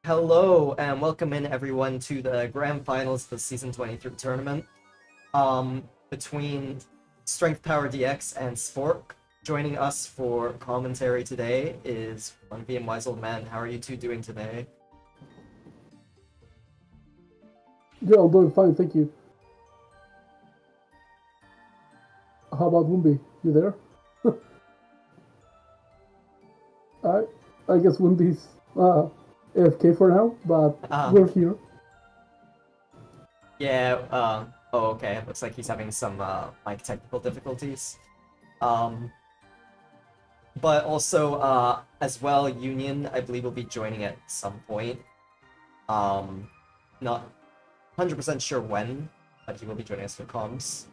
Hello and welcome in everyone to the grand finals of the season 23 tournament. Between Strength Power DX and Spork. Joining us for commentary today is 1V and Wise Old Man. How are you two doing today? Yeah, I'm doing fine, thank you. How about Wumbi? You there? I I guess Wumbi's AFK for now, but we're here. Yeah, oh okay, looks like he's having some mic technical difficulties. But also, as well, Union, I believe, will be joining at some point. Not 100% sure when, but he will be joining us for comms.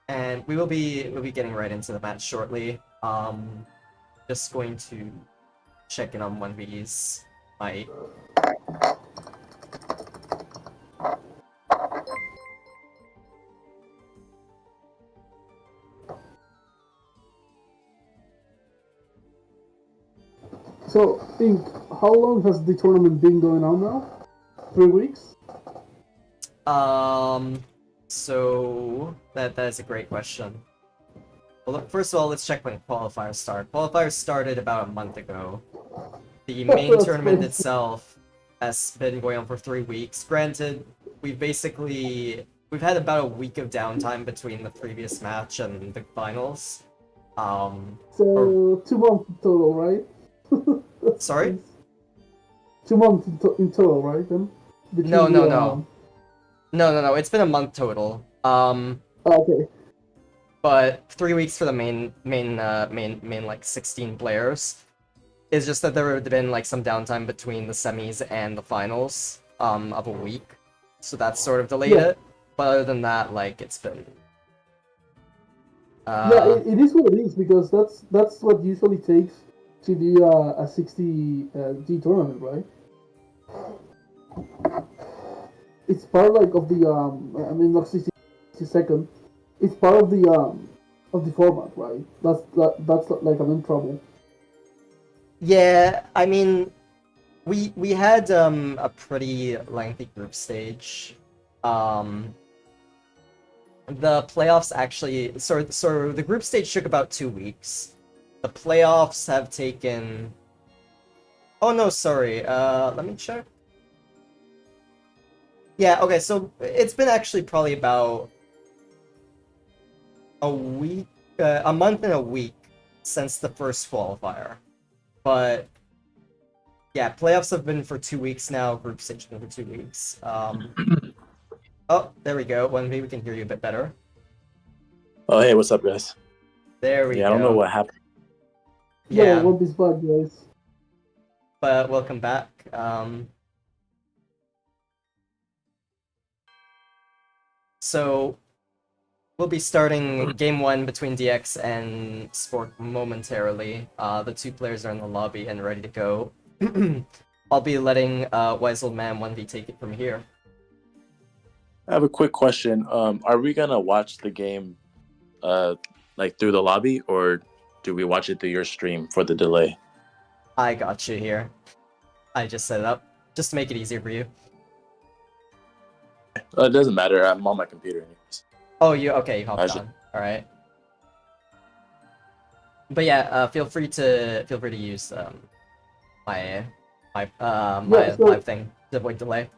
And we'll be getting right into the match shortly. Just going to check in on 1V's mic. So, Ink, how long has the tournament been going on now? 3 weeks? So that's a great question. Well, look, first of all, let's check when qualifiers start. Qualifiers started about a month ago. The main tournament itself has been going on for 3 weeks. Granted, we've had about a week of downtime between the previous match and the finals. So 2 months in total, right? Sorry? 2 months in total, right? Then No. No. It's been a month total. Okay. But 3 weeks for the main like 16 players. It's just that there had been like some downtime between the semis and the finals of a week, so that's sort of delayed it. But other than that, like it's been. It is what it is because that's what usually takes to do a 60G tournament, right? It's part like of the not 60 second. It's part of the format, right? That's like I'm in trouble. Yeah, I mean, we had a pretty lengthy group stage. The playoffs actually so the group stage took about 2 weeks. The playoffs have taken. Oh no, sorry. Let me check. Yeah, okay, so it's been actually probably about a week, a month and a week since the first qualifier. But yeah, playoffs have been for 2 weeks now. Group stage has been for 2 weeks. Oh, there we go. 1V, we can hear you a bit better. Oh, hey, what's up, guys? There we go. I don't know what happened. Yeah, One Piece back, guys. But welcome back. So we'll be starting game 1 between DX and Spork momentarily. The two players are in the lobby and ready to go. I'll be letting Wise Old Man 1V take it from here. I have a quick question. Are we gonna watch the game, like through the lobby, or do we watch it through your stream for the delay? I got you here. I just set it up just to make it easier for you. It doesn't matter. I'm on my computer anyways. Oh, you hopped on. All right. But yeah, feel free to use my live thing to avoid delay.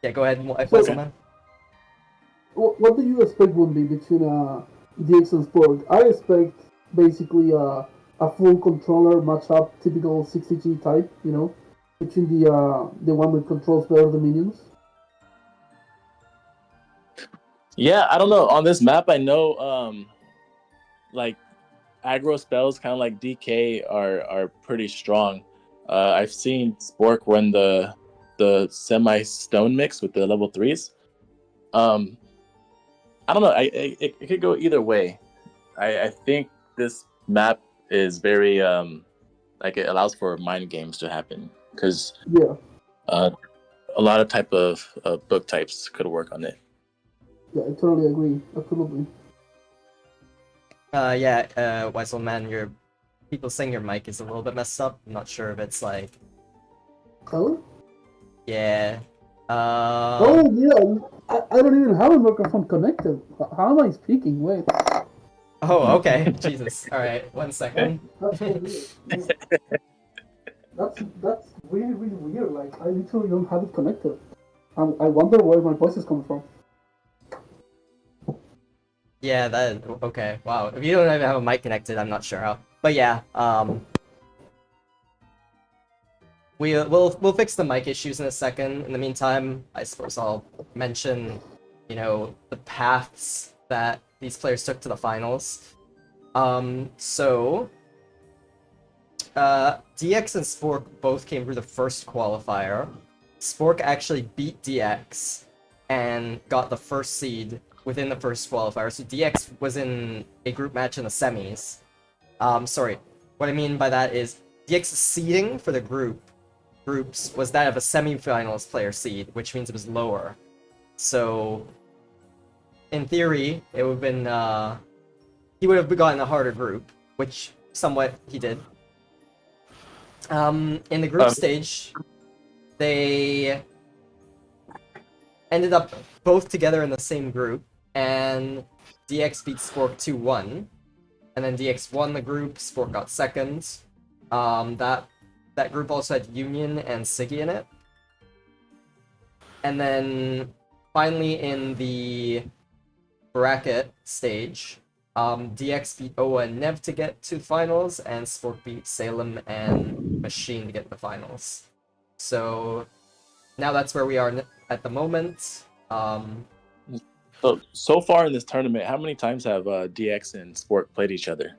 Yeah, go ahead, man. What do you expect would be between DX and Spork? I expect basically a full controller matchup, typical 60G type, between the one that controls better the minions. Yeah, I don't know. On this map, I know like aggro spells, kind of like DK, are pretty strong. I've seen Spork run the semi stone mix with the level 3s. I don't know. It could go either way. I think this map is very like it allows for mind games to happen because a lot of type of book types could work on it. Yeah, I totally agree. Absolutely. Wise Old Man, you're people saying your mic is a little bit messed up. I'm not sure if it's like, Hello? yeah. Oh, yeah. I don't even have a microphone connected. How am I speaking? Wait. Oh, okay. Jesus. All right. 1 second. That's so weird. That's really, really weird. Like, I literally don't have it connected. I wonder where my voice is coming from. Yeah, that okay. Wow. If you don't even have a mic connected, I'm not sure how. But yeah, we'll fix the mic issues in a second. In the meantime, I suppose I'll mention, the paths that these players took to the finals. So DX and Spork both came through the first qualifier. Spork actually beat DX and got the first seed within the first qualifier. So DX was in a group match in the semis. Sorry. What I mean by that is DX's seeding for the groups was that of a semifinals player seed, which means it was lower. So in theory, it would have been he would have gotten a harder group, which somewhat he did. In the group stage, they ended up both together in the same group, and DX beat Spork 2-1. And then DX won the group, Spork got second. That group also had Union and Siggy in it. And then finally in the bracket stage, DX beat Oa and Nev to get to the finals, and Spork beat Salem and Machine to get to the finals. So now that's where we are at the moment. So far in this tournament, how many times have DX and Spork played each other?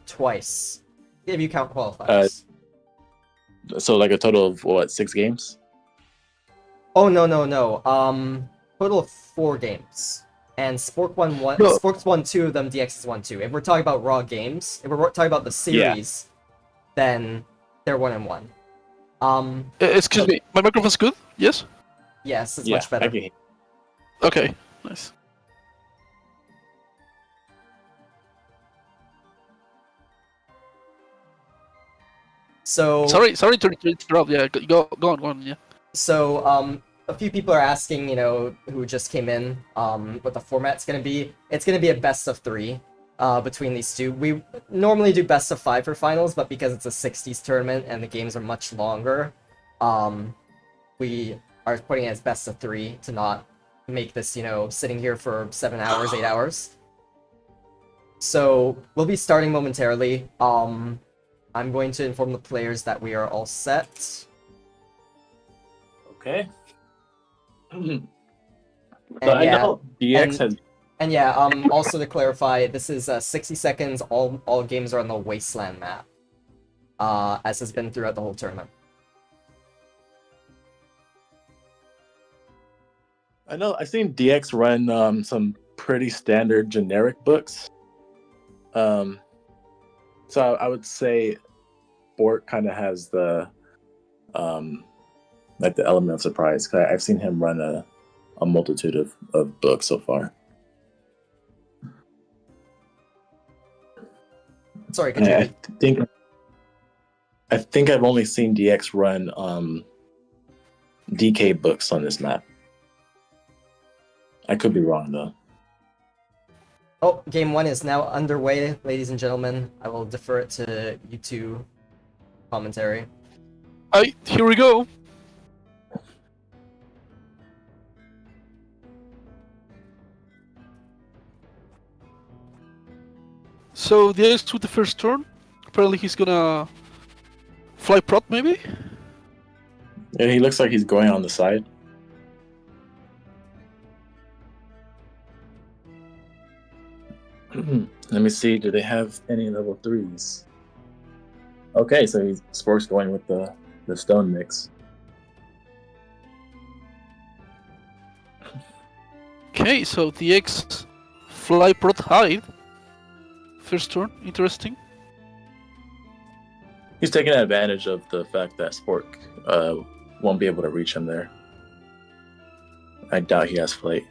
Twice, if you count qualifiers. So like a total of what, 6 games? Oh no. Total of 4 games. And Spork won 1. No. Spork's won 2 of them. DX has won 2. If we're talking about raw games, if we're talking about the series, then they're 1-1. Excuse me, my microphone's good? Yes? Yes, it's Yeah, much better. I can hear. Okay, nice. So Sorry to interrupt. Yeah, go on. Yeah. So, a few people are asking, who just came in, what the format's gonna be. It's gonna be a best of 3, between these two. We normally do best of 5 for finals, but because it's a 60s tournament and the games are much longer, we are putting it as best of 3 to not make this, sitting here for 7 hours, 8 hours. So, we'll be starting momentarily. I'm going to inform the players that we are all set. Okay. So And I yeah, know DX has. And yeah, also to clarify, this is 60 seconds, all games are on the Wasteland map, as has been throughout the whole tournament. I know I've seen DX run some pretty standard generic books. So I would say Spork kind of has the like the element of surprise. 'Cause I've seen him run a multitude of books so far. Sorry, could you... I think I've only seen DX run DK books on this map. I could be wrong though. Oh, game 1 is now underway, ladies and gentlemen. I will defer it to you two commentary. Here we go. So the ace to the first turn. Apparently he's gonna fly prot maybe? Yeah, he looks like he's going on the side. Let me see. Do they have any level 3s? Okay, so Spork's going with the stone mix. Okay, so the X fly prot hide. First turn, interesting. He's taking advantage of the fact that Spork won't be able to reach him there. I doubt he has flight.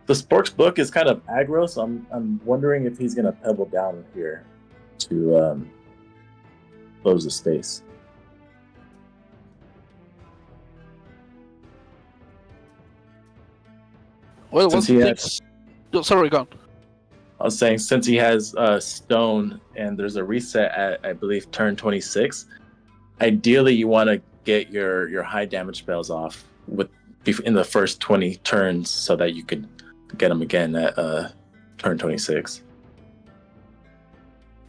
The Spork's book is kind of aggro, so I'm wondering if he's gonna pebble down here to close the space. Well, Since once he it had- takes... Oh, sorry, gone. I was saying since he has stone and there's a reset at I believe turn 26. Ideally, you want to get your high damage spells off in the first 20 turns so that you could get them again at turn 26.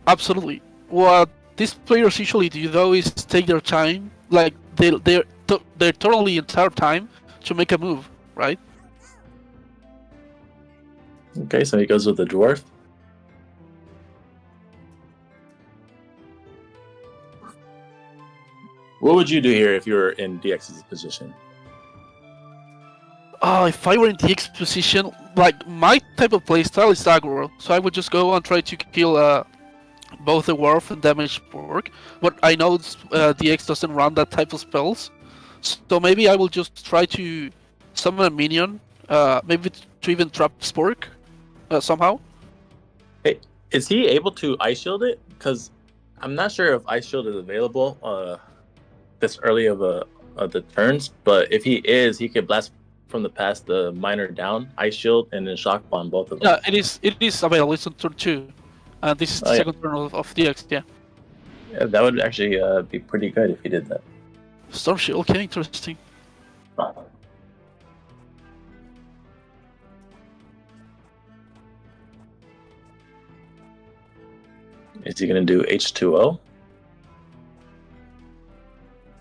Absolutely. What these players usually do though is take their time, like they're totally entire time to make a move, right? Okay, so he goes with the dwarf. What would you do here if you were in DX's position? If I were in the X position, like my type of playstyle is aggro, so I would just go and try to kill both the Dwarf and damage Spork. But I know DX doesn't run that type of spells, so maybe I will just try to summon a minion, maybe to even trap Spork somehow. Hey, is he able to ice shield it? Because I'm not sure if ice shield is available this early of the turns, but if he is, he could blast from the past the miner down, ice shield, and then shock bomb both of them. Yeah, it is available. It's on turn 2, and this is the second turn of DX. Yeah. Yeah, that would actually be pretty good if he did that. Storm Shield. Okay, interesting. Is he going to do H2O?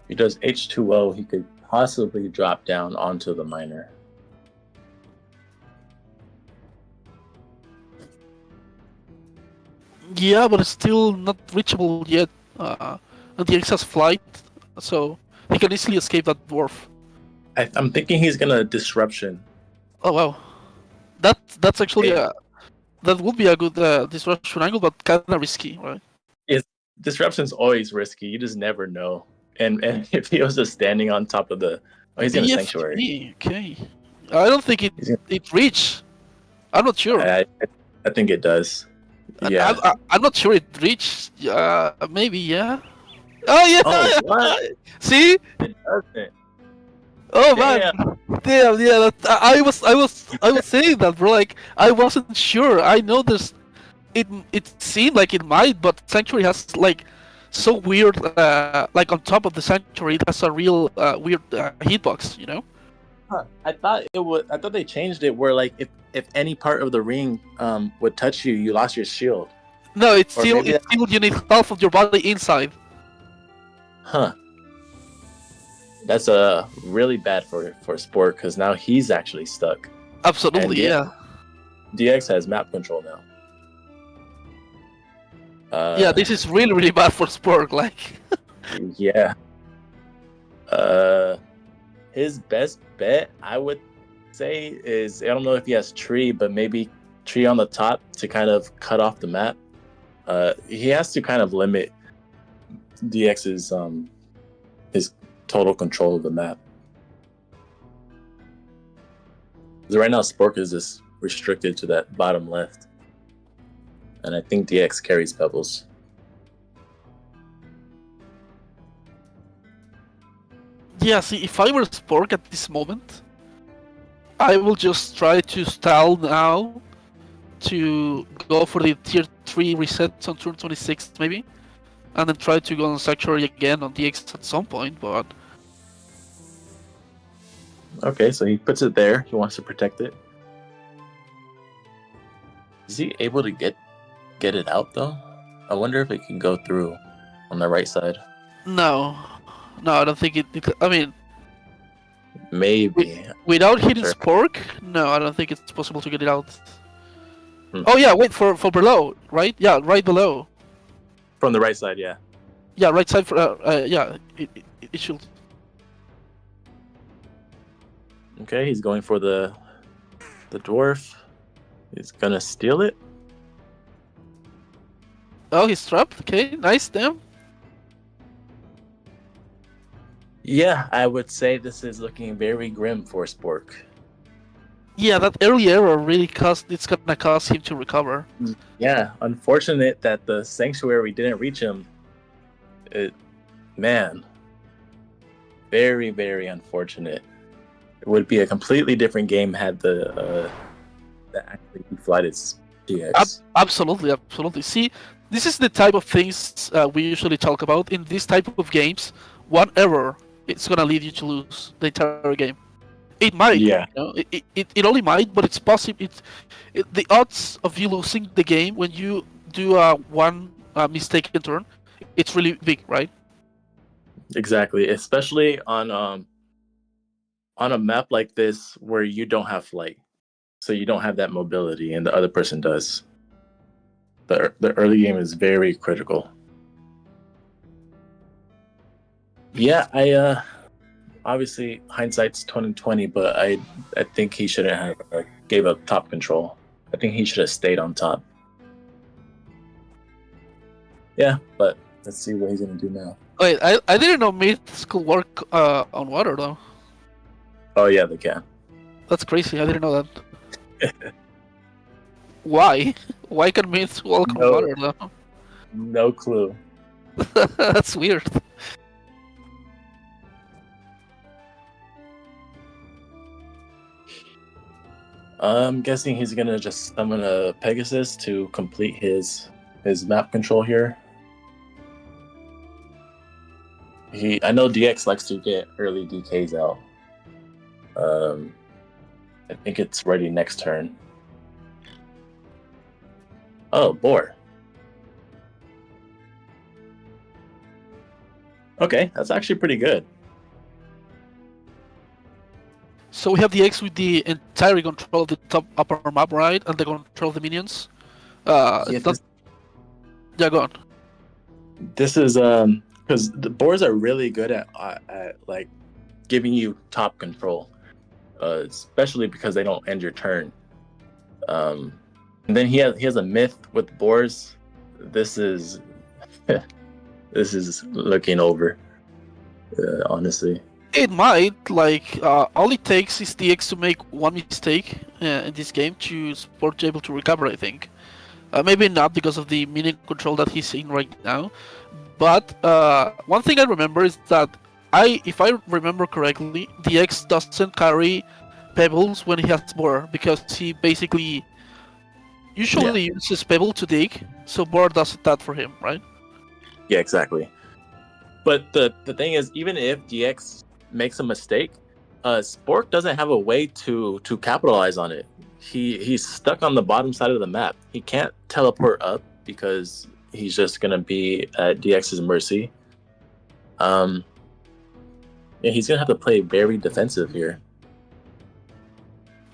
If he does H2O, he could possibly drop down onto the miner. Yeah, but it's still not reachable yet. And the X has flight, so he can easily escape that dwarf. I'm thinking he's going to disruption. Oh wow, that's actually that would be a good disruption angle, but kind of risky, right? Disruption's always risky. You just never know. And if he was just standing on top of the, he's in a sanctuary. Okay, I don't think it reach. I'm not sure. I think it does. Yeah. I'm not sure it reached. Maybe yeah. Oh yeah. Oh, what? See? It doesn't. Oh man. Damn. Yeah. I was saying that, bro. Like I wasn't sure. I know there's. It seemed like it might, but Sanctuary has like so weird. Like on top of the Sanctuary, that's a real weird hitbox. You know. Huh. I thought they changed it where like if any part of the ring would touch you, you lost your shield. No, it's still you need half of your body inside. Huh. That's really bad for Spork because now he's actually stuck. Absolutely, yeah. DX has map control now. Yeah, this is really bad for Spork. Like. Yeah. His best bet, I would say, is I don't know if he has tree, but maybe tree on the top to kind of cut off the map. He has to kind of limit DX's his total control of the map. Because right now, Spork is just restricted to that bottom left, and I think DX carries Pebbles. Yeah, see, if I were Spork at this moment, I will just try to stall now to go for the tier 3 reset on turn 26 maybe, and then try to go on Sanctuary again on DX at some point, but... Okay, so he puts it there. He wants to protect it. Is he able to get it out though? I wonder if it can go through on the right side. No, I don't think it. I mean, maybe without hitting Sure. Spork, no, I don't think it's possible to get it out. Oh yeah, wait for below, right? Yeah, right below. From the right side, yeah. Yeah, right side for yeah, it should. Okay, he's going for the dwarf. He's gonna steal it. Oh, he's trapped. Okay, nice, damn. Yeah, I would say this is looking very grim for Spork. Yeah, that early error really it's gonna cost him to recover. Yeah, unfortunate that the sanctuary didn't reach him. Man, very, very unfortunate. It would be a completely different game had the actually deflighted DX. Absolutely, absolutely. See, this is the type of things we usually talk about in this type of games. One error, it's gonna lead you to lose the entire game. It might, Yeah, it only might, but it's possible. The odds of you losing the game when you do one mistaken turn, it's really big, right? exactly. Especially on a map like this where you don't have flight, so you don't have that mobility, and the other person does. The early game is very critical. Yeah, I obviously hindsight's 2020, but I think he shouldn't have gave up top control. I think he should have stayed on top. Yeah, but let's see what he's gonna do now. Wait, I didn't know myths could work on water though. Oh yeah, they can. That's crazy. I didn't know that. Why? Why can myths walk on No. water though? No clue. That's weird. I'm guessing he's gonna just summon a Pegasus to complete his map control here. I know DX likes to get early DKs out. I think it's ready next turn. Oh, Boar. Okay, that's actually pretty good. So we have the X with the entire control of the top upper map, right, and the control of the minions. Yeah, Yeah, go on. this is because the boars are really good at like giving you top control, especially because they don't end your turn. And then he has a myth with boars. This is this is looking over, honestly. It might, like, all it takes is the X to make one mistake in this game to Spork able to recover, I think. Maybe not because of the minion control that he's in right now, but one thing I remember is that if I remember correctly, the X doesn't carry pebbles when he has Boar, because he basically usually uses pebble to dig, so Boar does that for him, right? Yeah, exactly. But the thing is, even if DX makes a mistake, Spork doesn't have a way to capitalize on it. He's stuck on the bottom side of the map. He can't teleport up because he's just gonna be at DX's mercy. Yeah, he's gonna have to play very defensive here.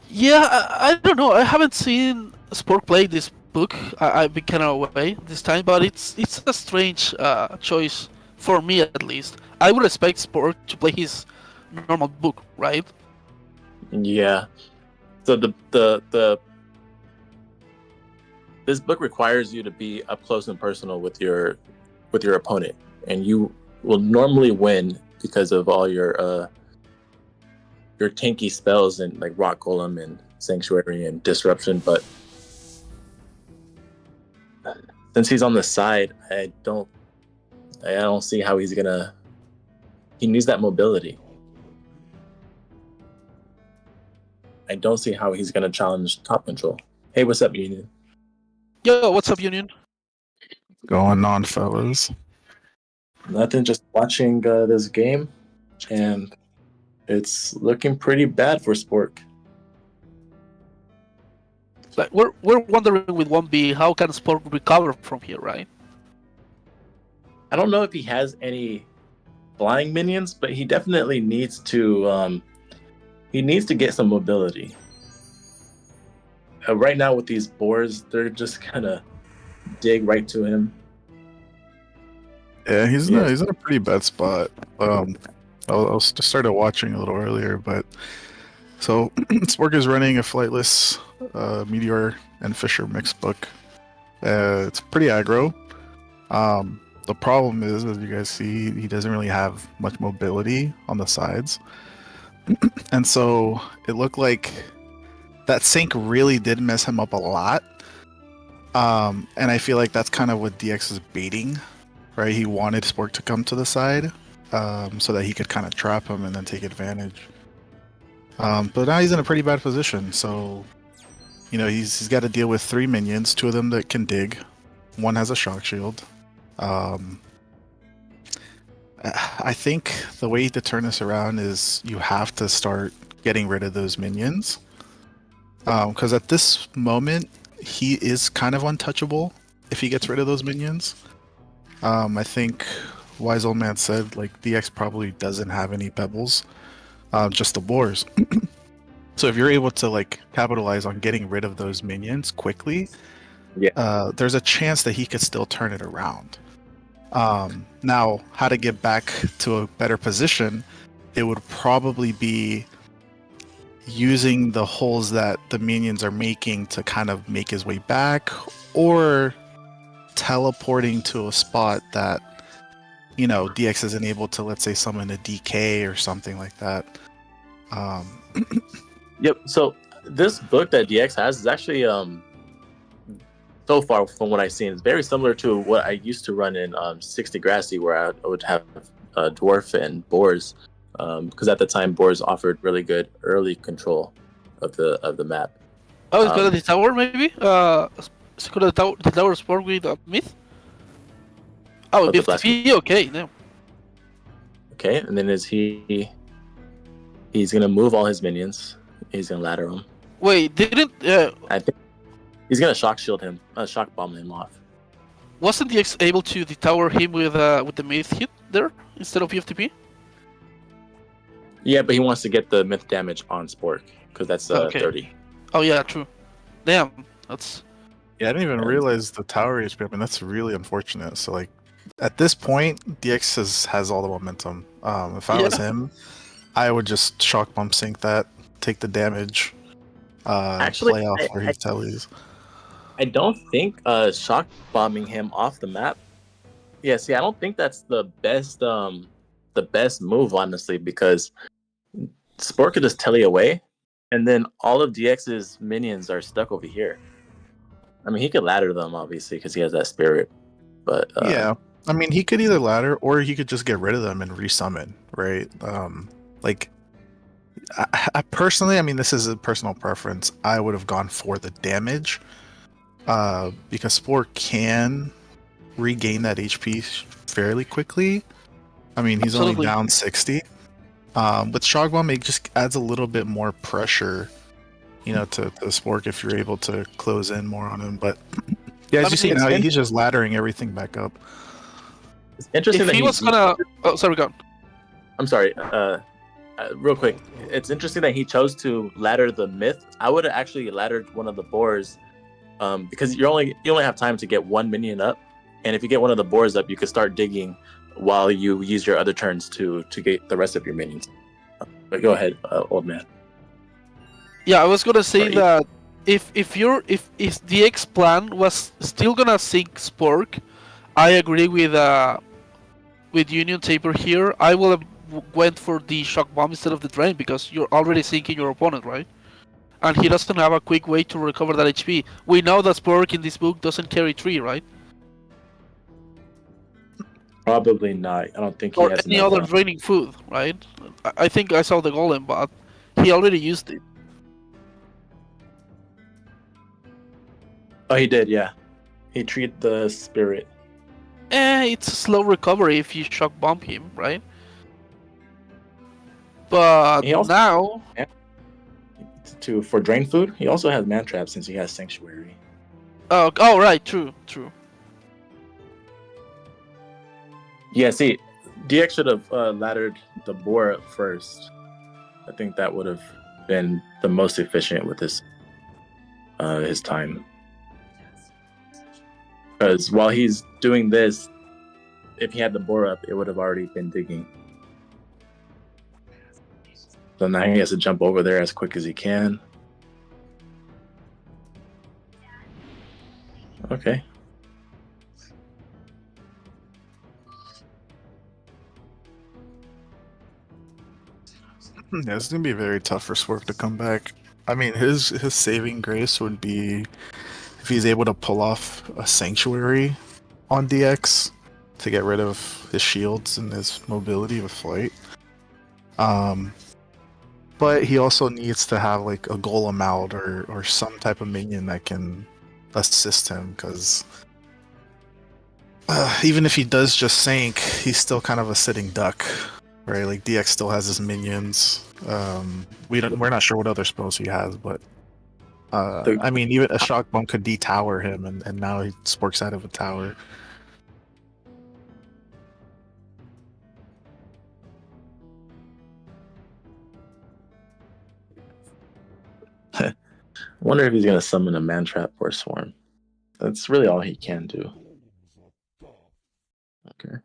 Yeah, I don't know. I haven't seen Spork play this book. I've been kind of away this time, but it's a strange choice for me at least. I would expect Spork to play his normal book, right? Yeah. So the this book requires you to be up close and personal with your opponent, and you will normally win because of all your tanky spells and like Rock Golem and Sanctuary and Disruption. But since he's on the side, I don't see how he's gonna. He needs that mobility. I don't see how he's gonna challenge top control. Hey, what's up, Union? Yo, what's up, Union? Going on, fellas. Nothing, just watching this game, and it's looking pretty bad for Spork. Like we're wondering with 1B, how can Spork recover from here, right? I don't know if he has any flying minions, but he definitely needs to get some mobility. Right now with these boars, they're just kind of dig right to him. Yeah, he's in a pretty bad spot. I just started watching a little earlier, but so Spork is running a flightless Meteor and Fisher mix book. It's pretty aggro. The problem is, as you guys see, he doesn't really have much mobility on the sides, and so it looked like that sync really did mess him up a lot. And I feel like that's kind of what DX is baiting, right? He wanted Spork to come to the side, so that he could kind of trap him and then take advantage. But now he's in a pretty bad position, so you know he's got to deal with 3 minions, 2 of them that can dig, 1 has a shock shield. I think the way to turn this around is you have to start getting rid of those minions. Because at this moment, he is kind of untouchable if he gets rid of those minions. I think Wise Old Man said, like, DX probably doesn't have any pebbles, just the boars. So if you're able to, like, capitalize on getting rid of those minions quickly, there's a chance that he could still turn it around. Now, how to get back to a better position, it would probably be using the holes that the minions are making to kind of make his way back, or teleporting to a spot that, you know, DX isn't able to, let's say, summon a DK or something like that. Yep. So this book that DX has is actually so far from what I've seen, it's very similar to what I used to run in 60 Grassy, where I would have Dwarf and Boars, because at the time Boars offered really good early control of the map. Oh, it's got the tower maybe. It's got the tower Spork with Myth. Oh, the FTP. Okay, no. Okay, and then he's gonna move all his minions. He's gonna ladder them. Wait, didn't I think he's gonna shock shield him, shock bomb him off. wasn't DX able to detower him with the myth hit there instead of FTP? Yeah, but he wants to get the myth damage on Spork because that's Okay. 30. Oh yeah, true. Damn, that's Yeah, I didn't even realize the tower HP. I mean, that's really unfortunate. So, like, at this point, DX has all the momentum. If I was him, I would just shock bomb sync that, take the damage, Actually, play off where his tellies. I don't think shock bombing him off the map. Yeah, see, I don't think that's the best move, honestly, because Spork could just telly away, and then all of DX's minions are stuck over here. I mean, he could ladder them, obviously, because he has that spirit. But Yeah, I mean, he could either ladder or he could just get rid of them and resummon, right? Like, I personally, I mean, this is a personal preference. I would have gone for the damage, because Spork can regain that HP fairly quickly. I mean, he's Absolutely. only down 60. With Shock Bomb, it just adds a little bit more pressure, you know, to Spork if you're able to close in more on him. But yeah, as you see now, he's just laddering everything back up. it's interesting if that he was gonna. Oh, sorry, go on. I'm sorry. Real quick, it's interesting that he chose to ladder the myth. I would have actually laddered one of the boars, because you only have time to get one minion up, and if you get one of the boars up, you can start digging while you use your other turns to get the rest of your minions. But go ahead, old man. Yeah, I was gonna say Sorry. that if DX plan was still gonna sync Spork, I agree with Union Taper here. I will have went for the shock bomb instead of the drain because you're already sinking your opponent, right? And he doesn't have a quick way to recover that HP. We know that Spork in this book doesn't carry 3, right? Probably not. I don't think he Or has any enough, other draining food, right? I think I saw the golem, but he already used it. Oh, he did. Yeah, he treated the spirit. It's a slow recovery if you shock bomb him, right? But He also- now, For drain food, he also has man trap since he has sanctuary. oh right, true. Yeah, see, DX should have laddered the boar up first. I think that would have been the most efficient with his time. Because while he's doing this, if he had the boar up, it would have already been digging. So now he has to jump over there as quick as he can. Okay. Yeah, it's gonna be very tough for Spork to come back. I mean, his saving grace would be if he's able to pull off a sanctuary on DX to get rid of his shields and his mobility with flight. Um, but he also needs to have like a golem out or some type of minion that can assist him because even if he does just sank, he's still kind of a sitting duck, right? Like DX still has his minions. We're not sure what other spells he has, but I mean, even a shock bomb could de-tower him, and now he sporks out of a tower. I wonder if he's gonna summon a man trap or a swarm. That's really all he can do. Okay.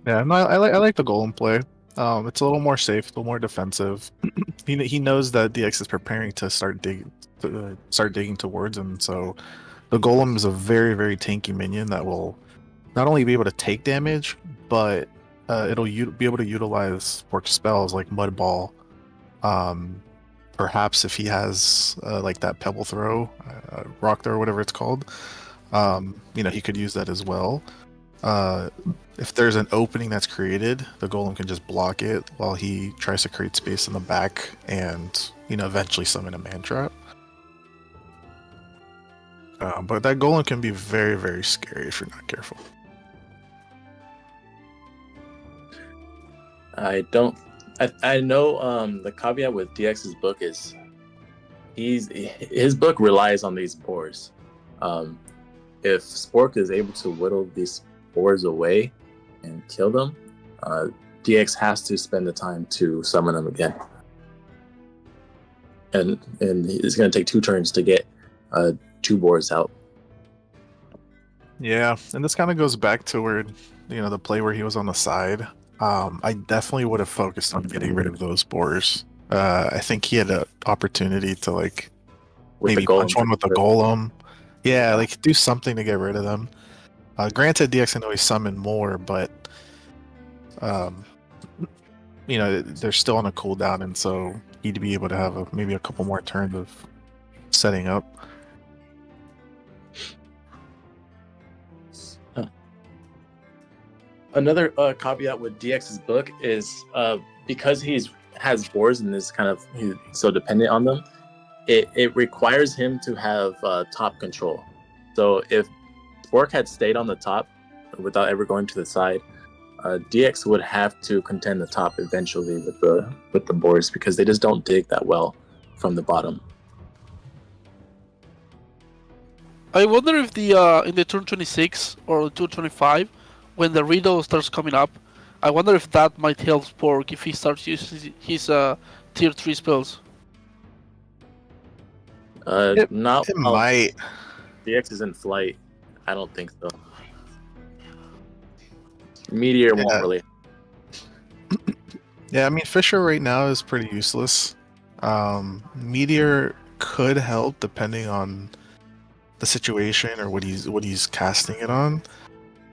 Yeah, no, I like the golem play. It's a little more safe, a little more defensive. He knows that DX is preparing to start digging towards him, so the golem is a very tanky minion that will not only be able to take damage, but it'll be able to utilize Spork's spells like Mud Ball. Perhaps if he has like that Pebble Throw, Rock Throw, whatever it's called, he could use that as well. If there's an opening that's created, the golem can just block it while he tries to create space in the back and, eventually summon a man trap. But that golem can be very scary if you're not careful. I know the caveat with DX's book is his book relies on these boars. If Spork is able to whittle these boars away and kill them, DX has to spend the time to summon them again. And it's going to take 2 turns to get 2 boars out. Yeah, and this kind of goes back to where, the play where he was on the side. I definitely would have focused on getting rid of those boars. I think he had an opportunity to maybe punch one with the golem. Yeah, do something to get rid of them. Granted, DX can always summon more, but they're still on a cooldown, and so he'd be able to have maybe a couple more turns of setting up. Another caveat with DX's book is because has boars and is he's so dependent on them. It requires him to have top control. So if Spork had stayed on the top without ever going to the side, DX would have to contend the top eventually with the boars because they just don't dig that well from the bottom. I wonder if in the turn 26 or turn 25, when the Riddle starts coming up, I wonder if that might help Spork if he starts using his tier 3 spells. It might. DX is in flight. I don't think so. Meteor won't really. Yeah, I mean Fisher right now is pretty useless. Meteor could help depending on the situation or what he's casting it on.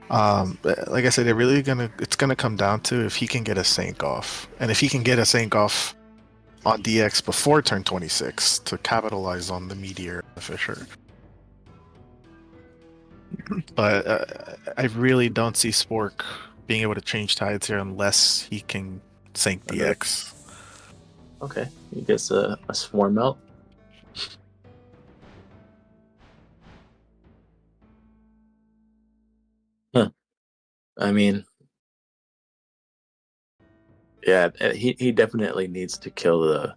Like I said, it's gonna come down to if he can get a Sank off, and if he can get a Sank off on DX before turn 26 to capitalize on the Meteor Fisher. But I really don't see Spork being able to change tides here unless he can Sank DX. Okay, he gets a swarm out. I mean, yeah, he definitely needs to kill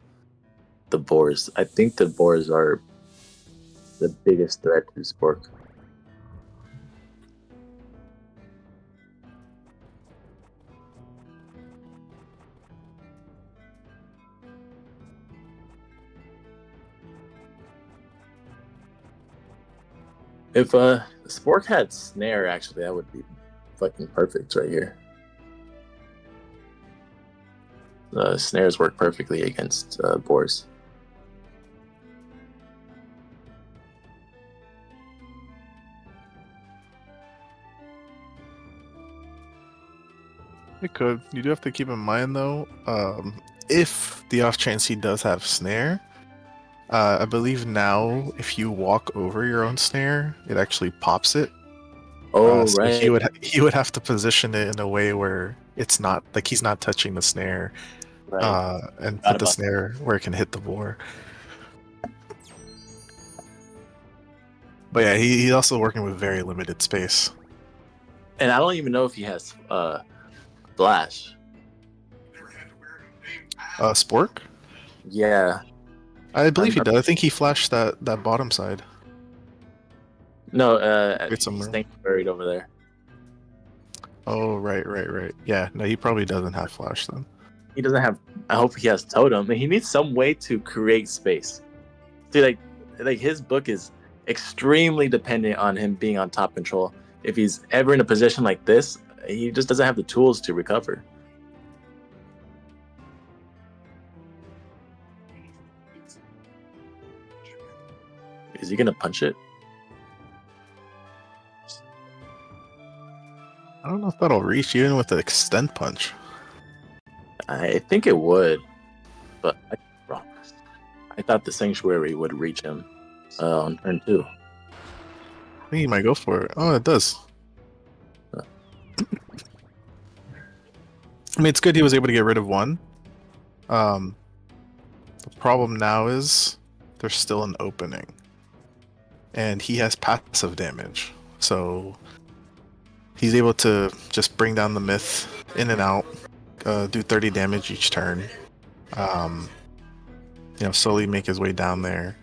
the boars. I think the boars are the biggest threat to Spork. If Spork had snare, actually, that would be fucking perfect right here. Snares work perfectly against boars. It could. You do have to keep in mind though, if the off chance he does have snare, I believe now if you walk over your own snare, it actually pops it. Oh, So right. he would have to position it in a way where it's not like he's not touching the snare, Right. and Forgot put the about snare where it can hit the boar. But yeah, he's also working with very limited space. And I don't even know if he has flash. Spork? Yeah. I believe he I'm- does. I think he flashed that bottom side. No, Wait, he's somewhere. staying buried over there. Oh, right. Yeah, no, he probably doesn't have flash then. He doesn't have. I hope he has totem. He needs some way to create space. See, like his book is extremely dependent on him being on top control. If he's ever in a position like this, he just doesn't have the tools to recover. Is he gonna punch it? I don't know if that'll reach even with the extend punch. I think it would, but I'm wrong. I thought the sanctuary would reach him on turn 2. I think he might go for it. Oh, it does. I mean, it's good he was able to get rid of one. The problem now is there's still an opening, and he has passive damage, so he's able to just bring down the myth in and out, do 30 damage each turn. Slowly make his way down there.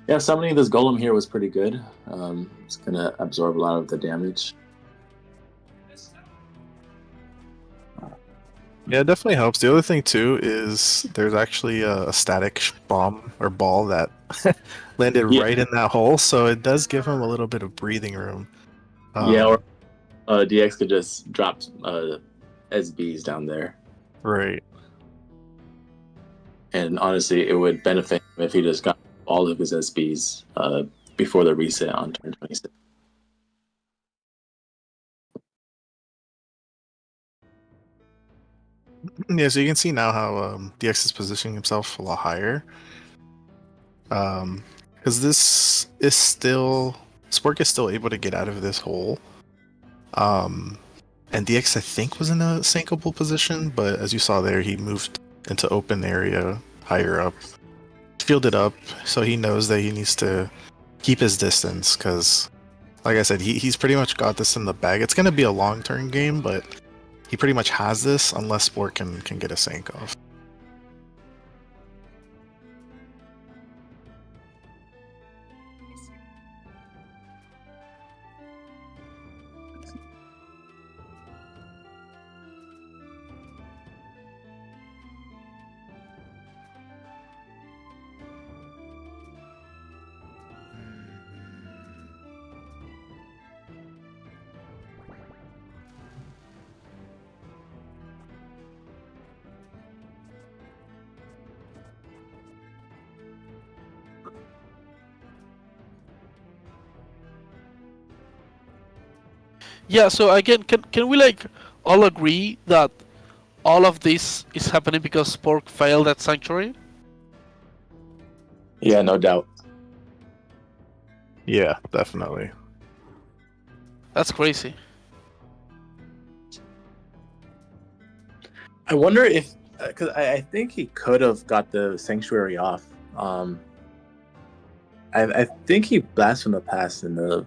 Yeah, summoning this golem here was pretty good. It's gonna absorb a lot of the damage. Yeah, it definitely helps. The other thing too is there's actually a static bomb or ball that landed Yeah. right in that hole, so it does give him a little bit of breathing room. Yeah, or DX could just drop SBs down there. Right. And honestly, it would benefit him if he just got all of his SBs before the reset on turn 26. Yeah, so you can see now how DX is positioning himself a lot higher. Because this is still Spork is still able to get out of this hole. And DX I think was in a sinkable position, but as you saw there, he moved into open area higher up, fielded up, so he knows that he needs to keep his distance. Because, like I said, he's pretty much got this in the bag. It's gonna be a long-term game, but he pretty much has this unless Spork can get a sink off. Yeah, so again, can we like all agree that all of this is happening because Spork failed at Sanctuary? Yeah, no doubt. Yeah, definitely. That's crazy. I wonder if, because I think he could have got the sanctuary off. I think he blasted from the past in the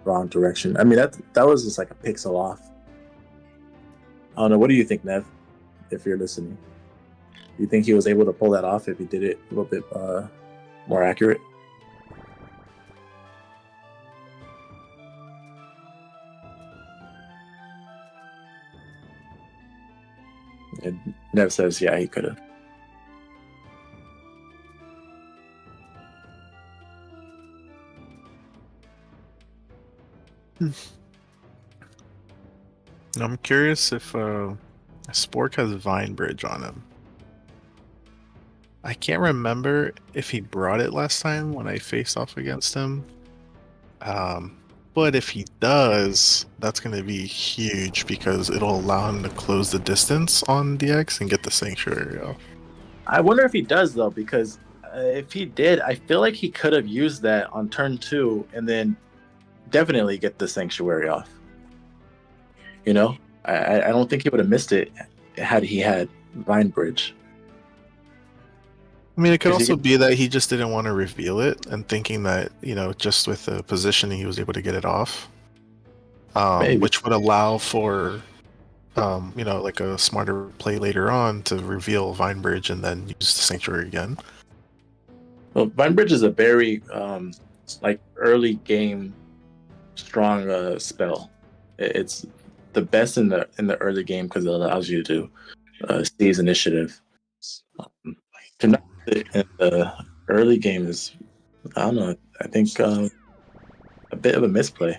wrong direction. I mean, that was just like a pixel off. I don't know. What do you think, Nev? If you're listening, do you think he was able to pull that off if he did it a little bit more accurate? And Nev says, yeah, he could have. I'm curious if Spork has Vine Bridge on him. I can't remember if he brought it last time when I faced off against him. But if he does, that's going to be huge because it'll allow him to close the distance on DX and get the Sanctuary off. I wonder if he does though, because if he did, I feel like he could have used that on turn 2 and then definitely get the Sanctuary off. You know, I don't think he would have missed it had he had Vine Bridge. I mean, it could 'Cause he also could- be that he just didn't want to reveal it and thinking that, just with the positioning, he was able to get it off. Maybe. Which would allow for, like a smarter play later on to reveal Vine Bridge and then use the Sanctuary again. Well, Vine Bridge is a very like early game strong spell. It's the best in the early game because it allows you to seize initiative. To not use it in the early game is, I don't know, I think a bit of a misplay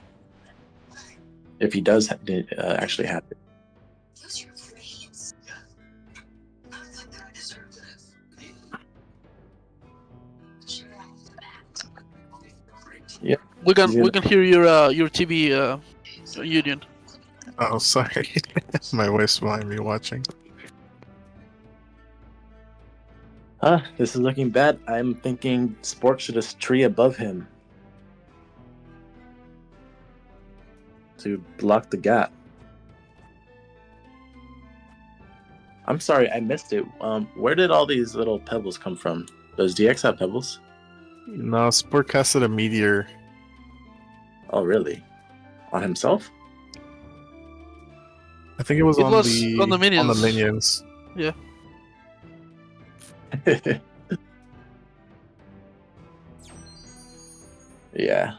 if he does actually have it. Yeah, We can hear your TV Union. Oh, sorry. My wife's behind me watching. This is looking bad. I'm thinking Spork should just tree above him to block the gap. I'm sorry, I missed it. Where did all these little pebbles come from? Does DX have pebbles? No, Spork casted a meteor. Oh, really? On himself? I think it was, It on, was the, on the minions. minions. Yeah. Yeah.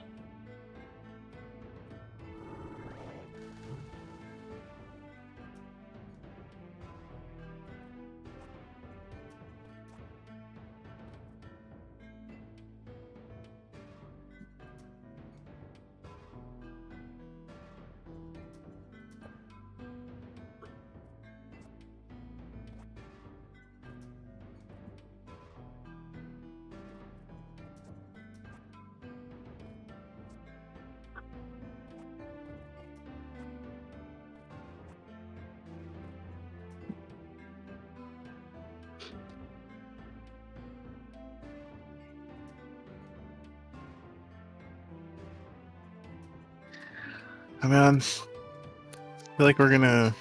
I mean, I feel like we're gonna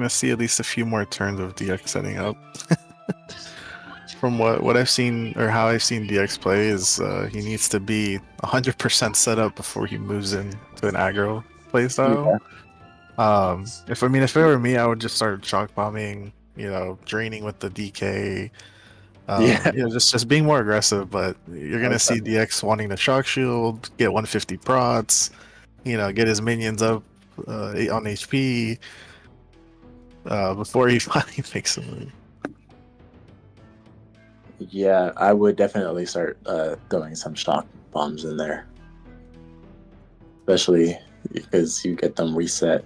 see at least a few more turns of DX setting up. From what I've seen or how I've seen DX play is he needs to be 100% set up before he moves in to an aggro playstyle. If it were me, I would just start shock bombing, draining with the DK. Just being more aggressive. But you're gonna see DX wanting to shock shield, get 150 prots, get his minions up on HP before he finally makes a move. Yeah, I would definitely start throwing some shock bombs in there. Especially because you get them reset.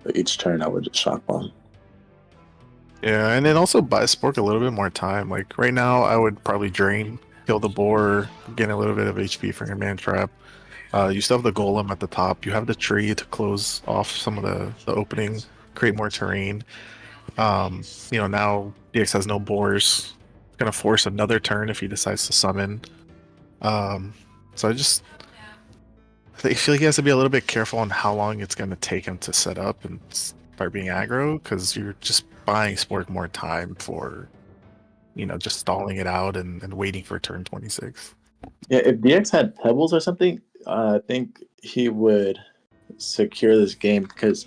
But each turn I would just shock bomb. Yeah, and it also buys Spork a little bit more time. Like right now, I would probably drain, kill the boar, gain a little bit of HP from your man trap. You still have the golem at the top. You have the tree to close off some of the opening, create more terrain. Now DX has no boars. It's gonna force another turn if he decides to summon. So I feel like he has to be a little bit careful on how long it's gonna take him to set up and start being aggro, because you're just buying Spork more time for, just stalling it out and waiting for turn 26. Yeah, if DX had pebbles or something, I think he would secure this game because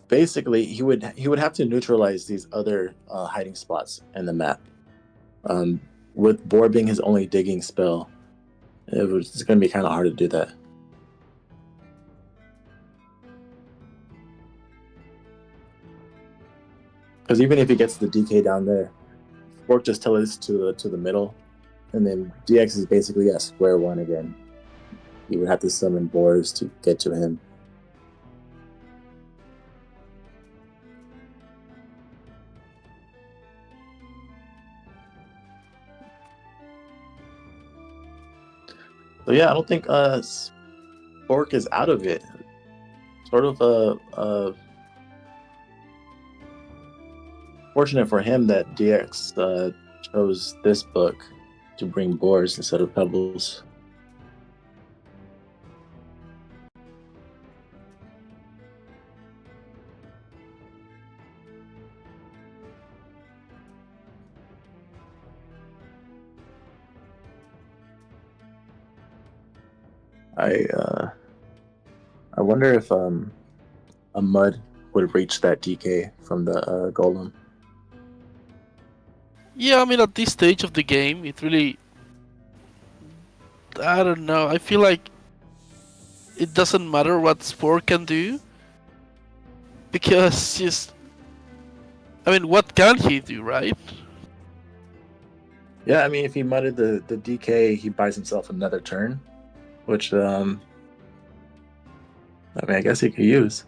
basically he would have to neutralize these other hiding spots in the map. With Boar being his only digging spell, it's going to be kind of hard to do that. Because even if he gets the DK down there, Spork just teleports to the middle, and then DX is basically at square one again. He would have to summon boars to get to him. So yeah, I don't think Spork is out of it. Sort of fortunate for him that DX chose this book to bring boars instead of pebbles. I wonder if a mud would reach that DK from the golem. Yeah, I mean, at this stage of the game, it really. I don't know. I feel like it doesn't matter what Spork can do. Because just. I mean, what can he do, right? Yeah, I mean, if he mudded the DK, he buys himself another turn, which I mean, I guess he could use.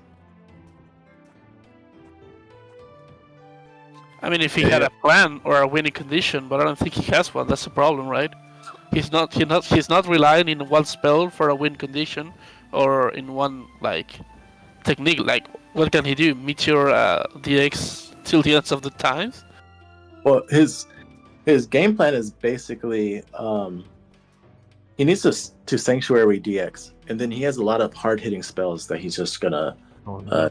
I mean, if he had a plan or a winning condition, but I don't think he has one. That's the problem, right? He's not relying in one spell for a win condition, or in one like technique. Like, what can he do? Meteor DX till the ends of the times? Well, his game plan is basically he needs to Sanctuary DX, and then he has a lot of hard hitting spells that he's just gonna. Oh, no.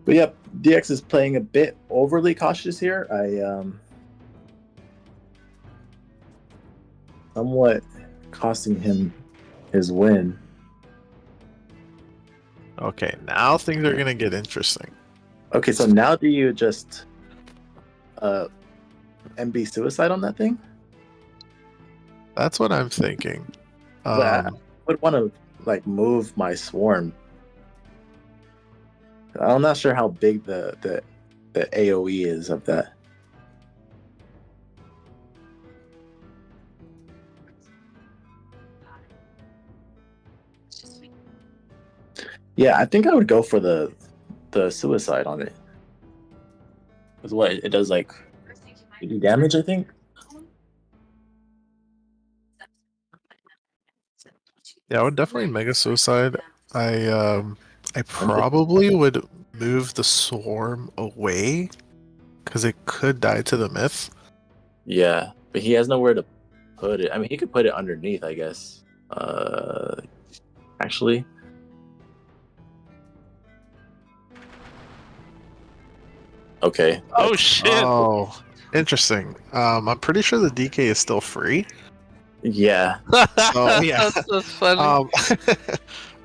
But yep, DX is playing a bit overly cautious here. Somewhat costing him his win. Okay, now things are gonna get interesting. Okay, so now do you just MB suicide on that thing? That's what I'm thinking. But I would want to like move my swarm. I'm not sure how big the AOE is of that. Yeah, I think I would go for the suicide on it. Because what it does, like 80 damage, I think. Yeah, I would definitely mega suicide. I probably would move the swarm away because it could die to the myth. Yeah, but he has nowhere to put it. I mean, he could put it underneath, I guess. Actually. Okay. Oh shit! Oh, interesting. I'm pretty sure the DK is still free. Yeah. So yeah, that's funny.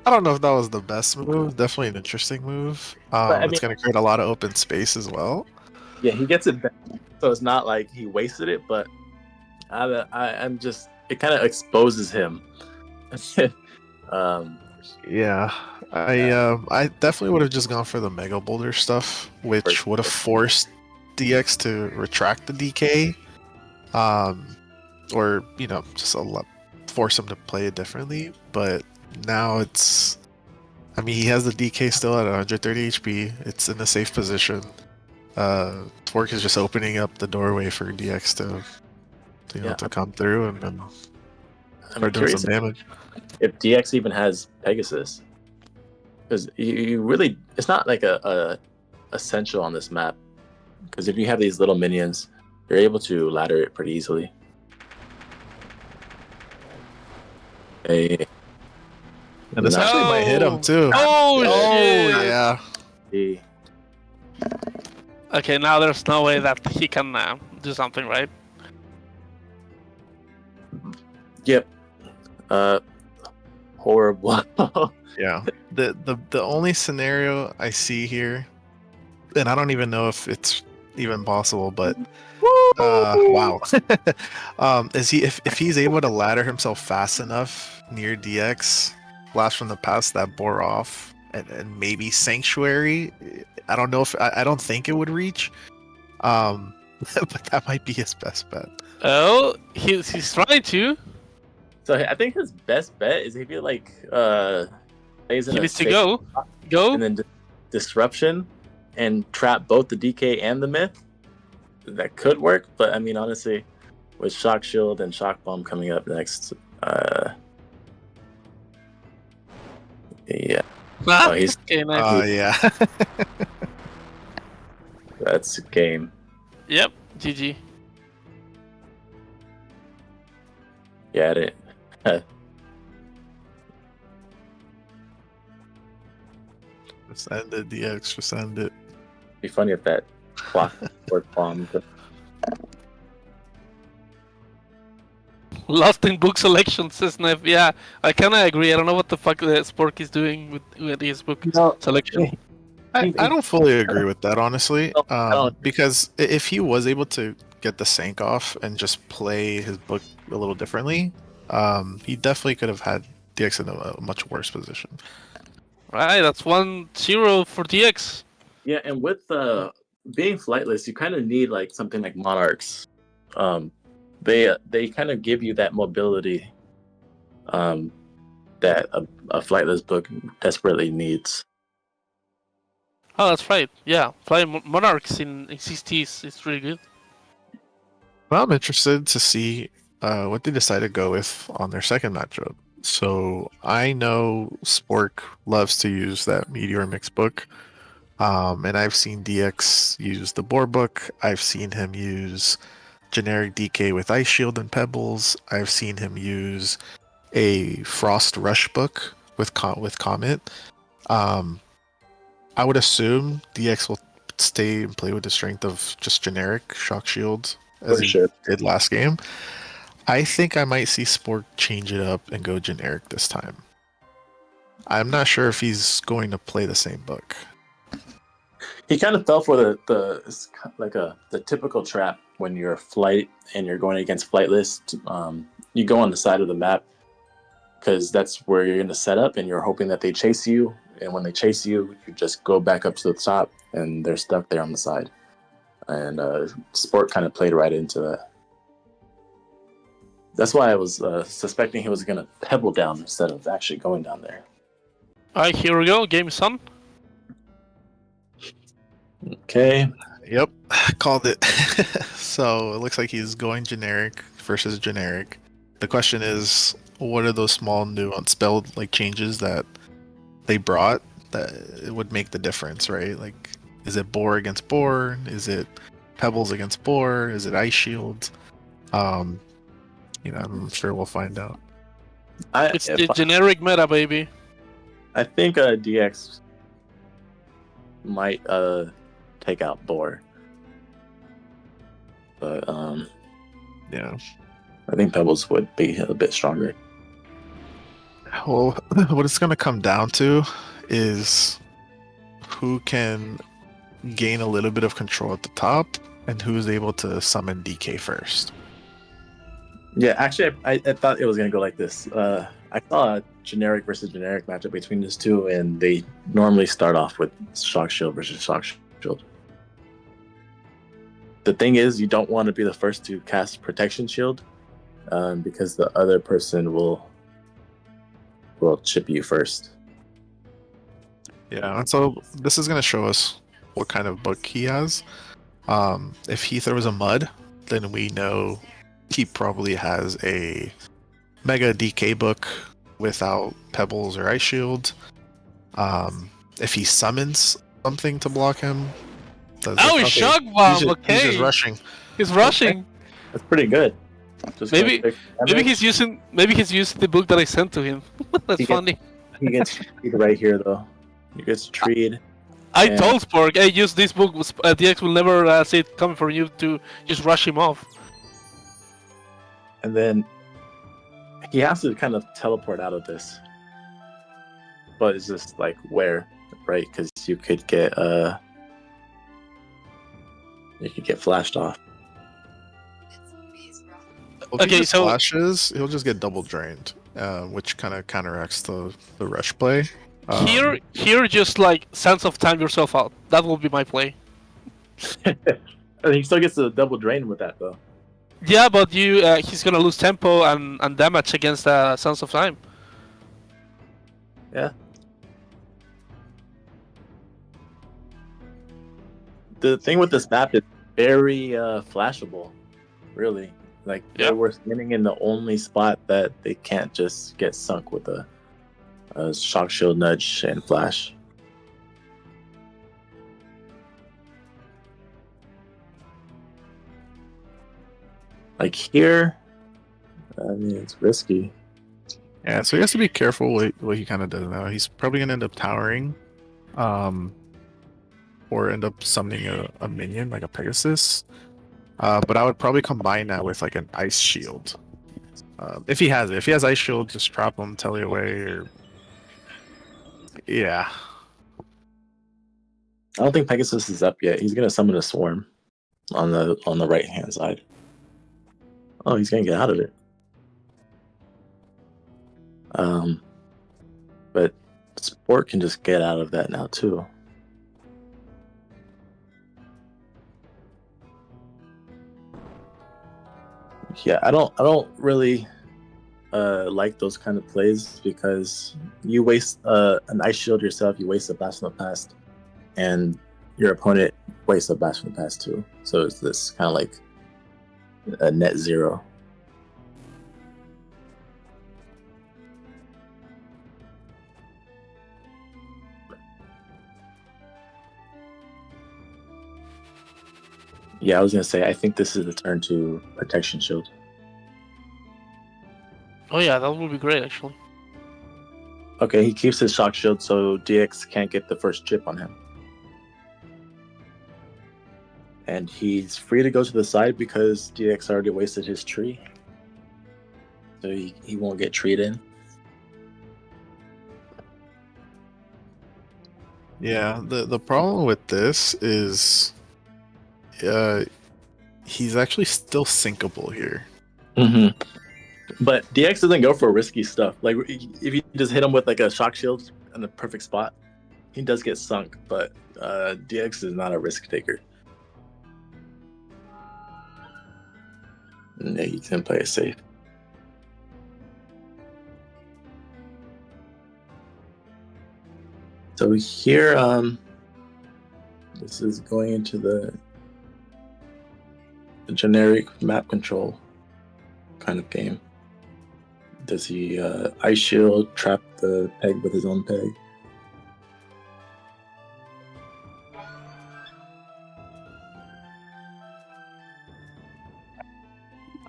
I don't know if that was the best move. Definitely an interesting move. But, I It's mean- gonna create a lot of open space as well. Yeah, he gets it back, so it's not like he wasted it, but I'm just it kind of exposes him. Yeah, I definitely would have just gone for the Mega Boulder stuff, which would have forced DX to retract the DK, or just force him to play it differently. But now it's, I mean, he has the DK still at 130 HP. It's in a safe position. Spork is just opening up the doorway for DX to come through and then I'm start doing curious some damage. if DX even has Pegasus, because you really it's not like a essential on this map. Because if you have these little minions, you're able to ladder it pretty easily. Hey, And this actually might hit him too. Oh, shit! Yeah. hey. Okay, now there's no way that he can do something, right? Yep. Horrible. Yeah. The only scenario I see here, and I don't even know if it's even possible, but wow. Is he if he's able to ladder himself fast enough near DX, blast from the past that bore off, and maybe Sanctuary. I don't know if I don't think it would reach. But that might be his best bet. Oh, he's trying to. So I think his best bet is if he like plays in He a needs to safe go. spot Go. and then disruption and trap both the DK and the myth. that could work. But I mean, honestly, with Shock Shield and Shock Bomb coming up next, yeah. Oh, he's Okay, nice. Yeah. that's game. Yep, GG. Yeah, it. Just end it, DX. Just end it. Be funny if that clock work bomb. Lost in book selection, says Nev. Yeah, I kind of agree. I don't know what the fuck the Spork is doing with his book No, selection. I don't fully agree with that, honestly. I don't. Because if he was able to get the Sank off and just play his book a little differently, he definitely could have had DX in a much worse position. Right, that's 1-0 for DX. Yeah, and with being flightless, you kind of need like something like Monarchs. They kind of give you that mobility that a flightless book desperately needs. Oh, that's right. Yeah, playing Monarchs in CST is really good. Well, I'm interested to see what they decide to go with on their second matchup. So I know Spork loves to use that Meteor Mix book. And I've seen DX use the Boar book. I've seen him use generic DK with Ice Shield and Pebbles. I've seen him use a Frost Rush book with Comet. I would assume DX will stay and play with the strength of just generic Shock Shield as he did last game. I think I might see Spork change it up and go generic this time. I'm not sure if he's going to play the same book. He kind of fell for the typical trap when you're flight and you're going against flightless. You go on the side of the map because that's where you're going to set up, and you're hoping that they chase you. And when they chase you, you just go back up to the top, and they're stuck there on the side. And Sport kind of played right into that. That's why I was suspecting he was going to pebble down instead of actually going down there. Alright, here we go. Game is on. Okay. Yep, called it. So it looks like he's going generic versus generic. The question is, what are those small nuance spell like changes that they brought that it would make the difference, right? Like, is it Boar against Boar? Is it Pebbles against Boar? Is it Ice Shield? I'm sure we'll find out. It's the generic meta, baby. I think DX might take out Boar. But Yeah. I think Pebbles would be a bit stronger. Well, what it's going to come down to is who can gain a little bit of control at the top and who's able to summon DK first. Yeah, actually, I thought it was going to go like this. I saw a generic versus generic matchup between these two, and they normally start off with Shock Shield versus Shock Shield. The thing is, you don't want to be the first to cast Protection Shield, because the other person will chip you first. Yeah, and so this is going to show us what kind of book he has. If he throws a Mud, then we know he probably has a Mega DK book without Pebbles or Ice Shield. If he summons something to block him... He's Shock Bomb, okay. He's just rushing. He's rushing. Okay. That's pretty good. Maybe he's using the book that I sent to him. That's funny. He gets treed right here, though. He gets treed. I told Spork, hey, use this book. DX will never see it coming for you to just rush him off. And then he has to kind of teleport out of this. But it's just like where, right? Because you could get flashed off. Okay, so flashes, he'll just get double drained, which kind of counteracts the rush play. Here, just like Sense of Time yourself out. That will be my play. And he still gets a double drain with that, though. Yeah, but he's gonna lose tempo and damage against Sense of Time. Yeah. The thing with this map is very flashable, really. Like Yeah. they were standing in the only spot that they can't just get sunk with a shock shield, nudge, and flash. Like here, I mean, it's risky. Yeah, so he has to be careful what he kind of does now. He's probably gonna end up towering, or end up summoning a minion like a Pegasus. But I would probably combine that with like an ice shield. If he has it, if he has ice shield, just trap him, tele away, or yeah. I don't think Pegasus is up yet. He's gonna summon a swarm on the right hand side. Oh, he's gonna get out of it. But Spork can just get out of that now too. Yeah, I don't really like those kind of plays because you waste an ice shield yourself, you waste a blast from the past, and your opponent wastes a blast from the past too. So it's this kind of like a net zero. Yeah, I was gonna say I think this is the turn to protection shield. Oh yeah, that would be great actually. Okay, he keeps his shock shield so DX can't get the first chip on him. And he's free to go to the side because DX already wasted his tree. So he won't get treed in. Yeah, the problem with this is he's actually still sinkable here. Mm-hmm. But DX doesn't go for risky stuff. Like if you just hit him with like a shock shield in the perfect spot, he does get sunk. But DX is not a risk taker. Yeah, he can play it safe. So here, this is going into the generic map control kind of game. Does he ice shield, trap the peg with his own peg?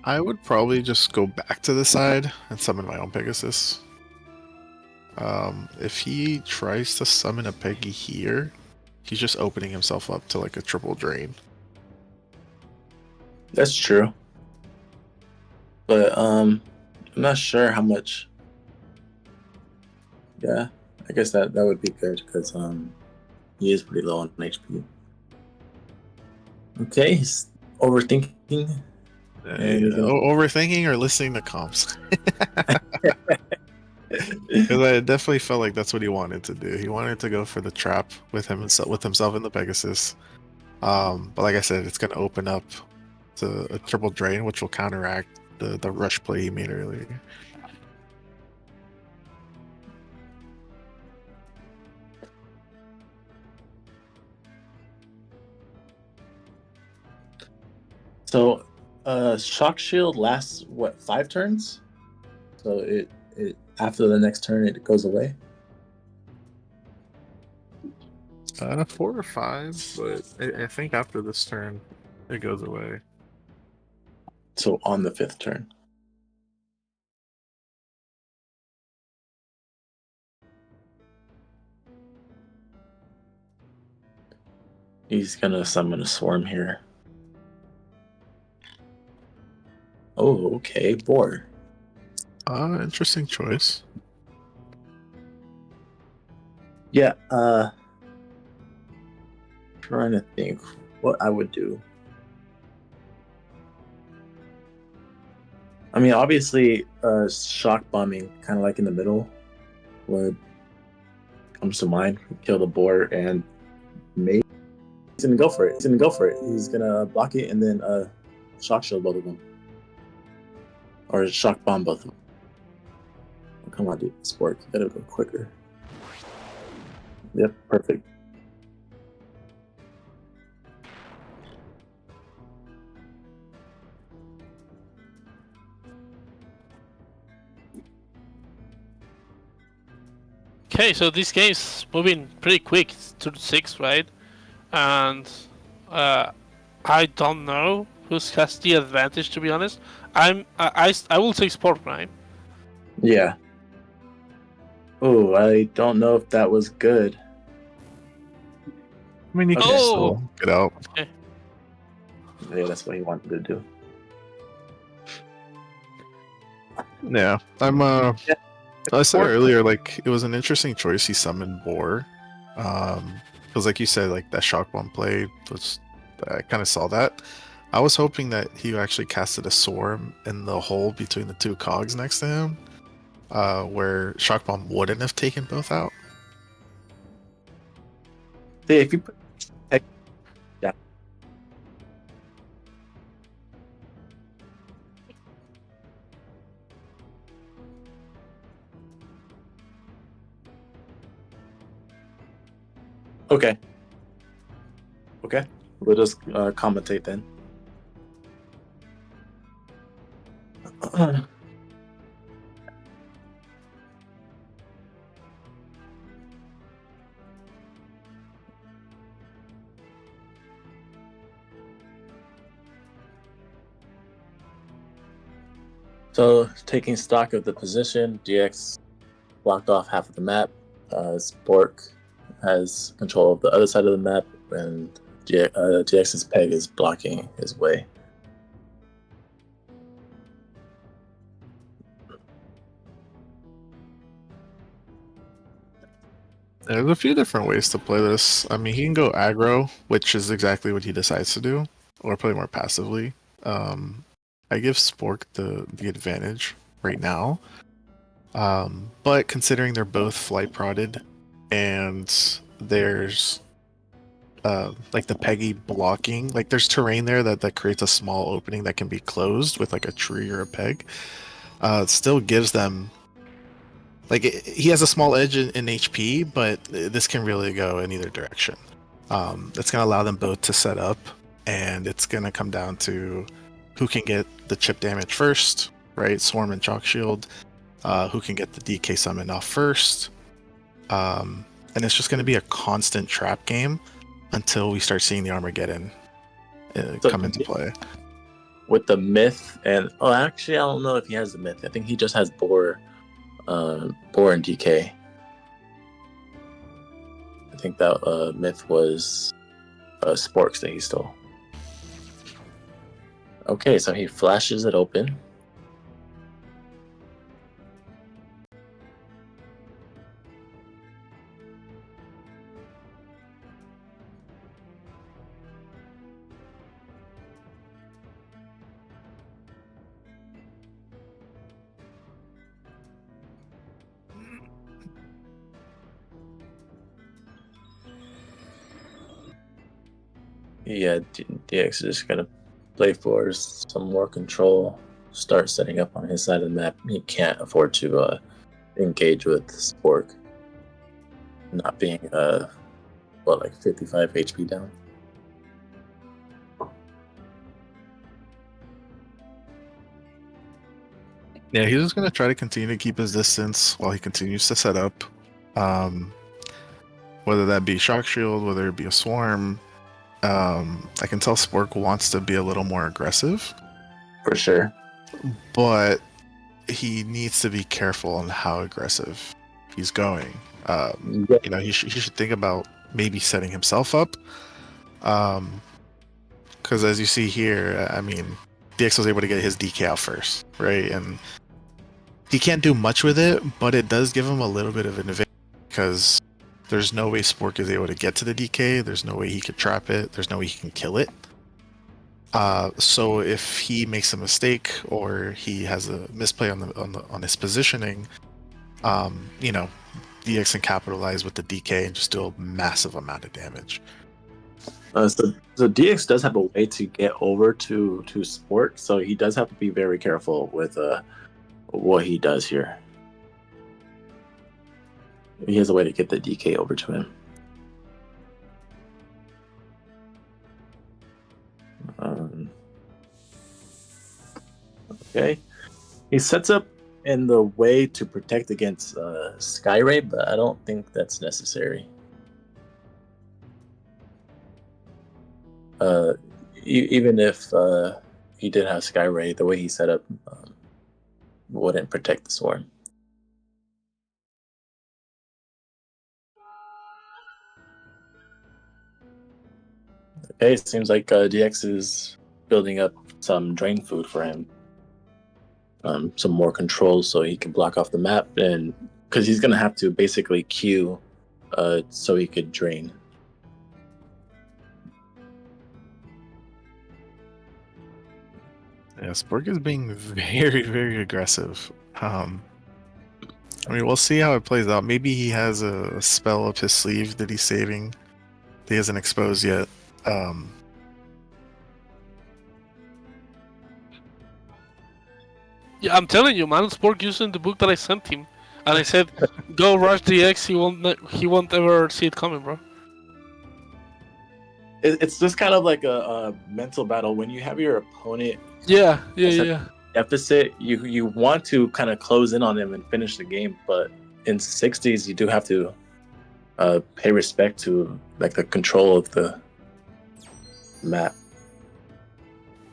I would probably just go back to the side and summon my own Pegasus. If he tries to summon a Peggy here, he's just opening himself up to like a triple drain. That's true. But I'm not sure how much. Yeah, I guess that would be good because he is pretty low on HP. Okay, he's overthinking. Overthinking or listening to comps. Because I definitely felt like that's what he wanted to do. He wanted to go for the trap with himself in the Pegasus. But like I said, it's going to open up to a triple drain, which will counteract the rush play he made earlier. So, shock shield lasts what, 5 turns? So it after the next turn it goes away. 4 or 5, but I think after this turn it goes away. So on the 5th turn. He's gonna summon a swarm here. Oh, okay, boar. Interesting choice. Yeah, trying to think what I would do. I mean, obviously, shock bombing, kind of like in the middle, would comes to mind. Kill the boar, and maybe he's gonna go for it. He's gonna block it and then shock shield both of them, or shock bomb both of them. Oh, come on, dude, Spork, you gotta go quicker. Yep, perfect. Okay, so this game's moving pretty quick. It's 2-6, right? And I don't know who has the advantage, to be honest. I will take Spork, right? Yeah. Oh, I don't know if that was good. I mean, you can Okay. still get out. Okay. Yeah, that's what he wanted to do. Yeah, I'm. Yeah. I said Spork- earlier, like it was an interesting choice. He summoned Boar, because like you said, like that shock bomb play was. I kind of saw that. I was hoping that he actually casted a swarm in the hole between the two cogs next to him, where shock bomb wouldn't have taken both out. See, if you put yeah. Okay. Okay. We'll just commentate then. So, taking stock of the position, DX blocked off half of the map. Spork has control of the other side of the map, and DX's peg is blocking his way. There's a few different ways to play this. I mean, he can go aggro, which is exactly what he decides to do, or play more passively. I give Spork the advantage right now. But considering they're both flight prodded, and there's like the Peggy blocking, like there's terrain there that creates a small opening that can be closed with like a tree or a peg. It still gives them like he has a small edge in HP, but this can really go in either direction. It's gonna allow them both to set up, and it's gonna come down to who can get the chip damage first, right? Swarm and Chalk Shield. Who can get the DK summon off first. And it's just going to be a constant trap game until we start seeing the Armageddon come into play. With the myth, and actually, I don't know if he has the myth. I think he just has Boar and DK. I think that myth was Sporks that he stole. Okay, so he flashes it open. Yeah, DX is just gonna play for some more control, start setting up on his side of the map. He can't afford to engage with Spork, not being like 55 HP down. Yeah, he's just going to try to continue to keep his distance while he continues to set up. Whether that be Shock Shield, whether it be a Swarm. I can tell Spork wants to be a little more aggressive. For sure. But he needs to be careful on how aggressive he's going. You know, he should think about maybe setting himself up. Because as you see here, I mean, DX was able to get his DK out first, right? And he can't do much with it, but it does give him a little bit of an advantage because there's no way Spork is able to get to the DK. There's no way he could trap it. There's no way he can kill it. So if he makes a mistake or he has a misplay on his positioning, you know, DX can capitalize with the DK and just do a massive amount of damage. So DX does have a way to get over to Spork, so he does have to be very careful with what he does here. He has a way to get the DK over to him. Okay. He sets up in the way to protect against Skyray, but I don't think that's necessary. Even if he did have Skyray, the way he set up wouldn't protect the swarm. Okay, it seems like DX is building up some drain food for him. Some more controls so he can block off the map, and because he's gonna have to basically queue so he could drain. Yeah, Spork is being very, very aggressive. I mean, we'll see how it plays out. Maybe he has a spell up his sleeve that he's saving that he hasn't exposed yet. Yeah, I'm telling you, man. Spork using the book that I sent him, and I said, "Go rush DX. He won't ever see it coming, bro." It's just kind of like a mental battle when you have your opponent Yeah. deficit. You want to kind of close in on him and finish the game, but in 60s you do have to pay respect to like the control of the map.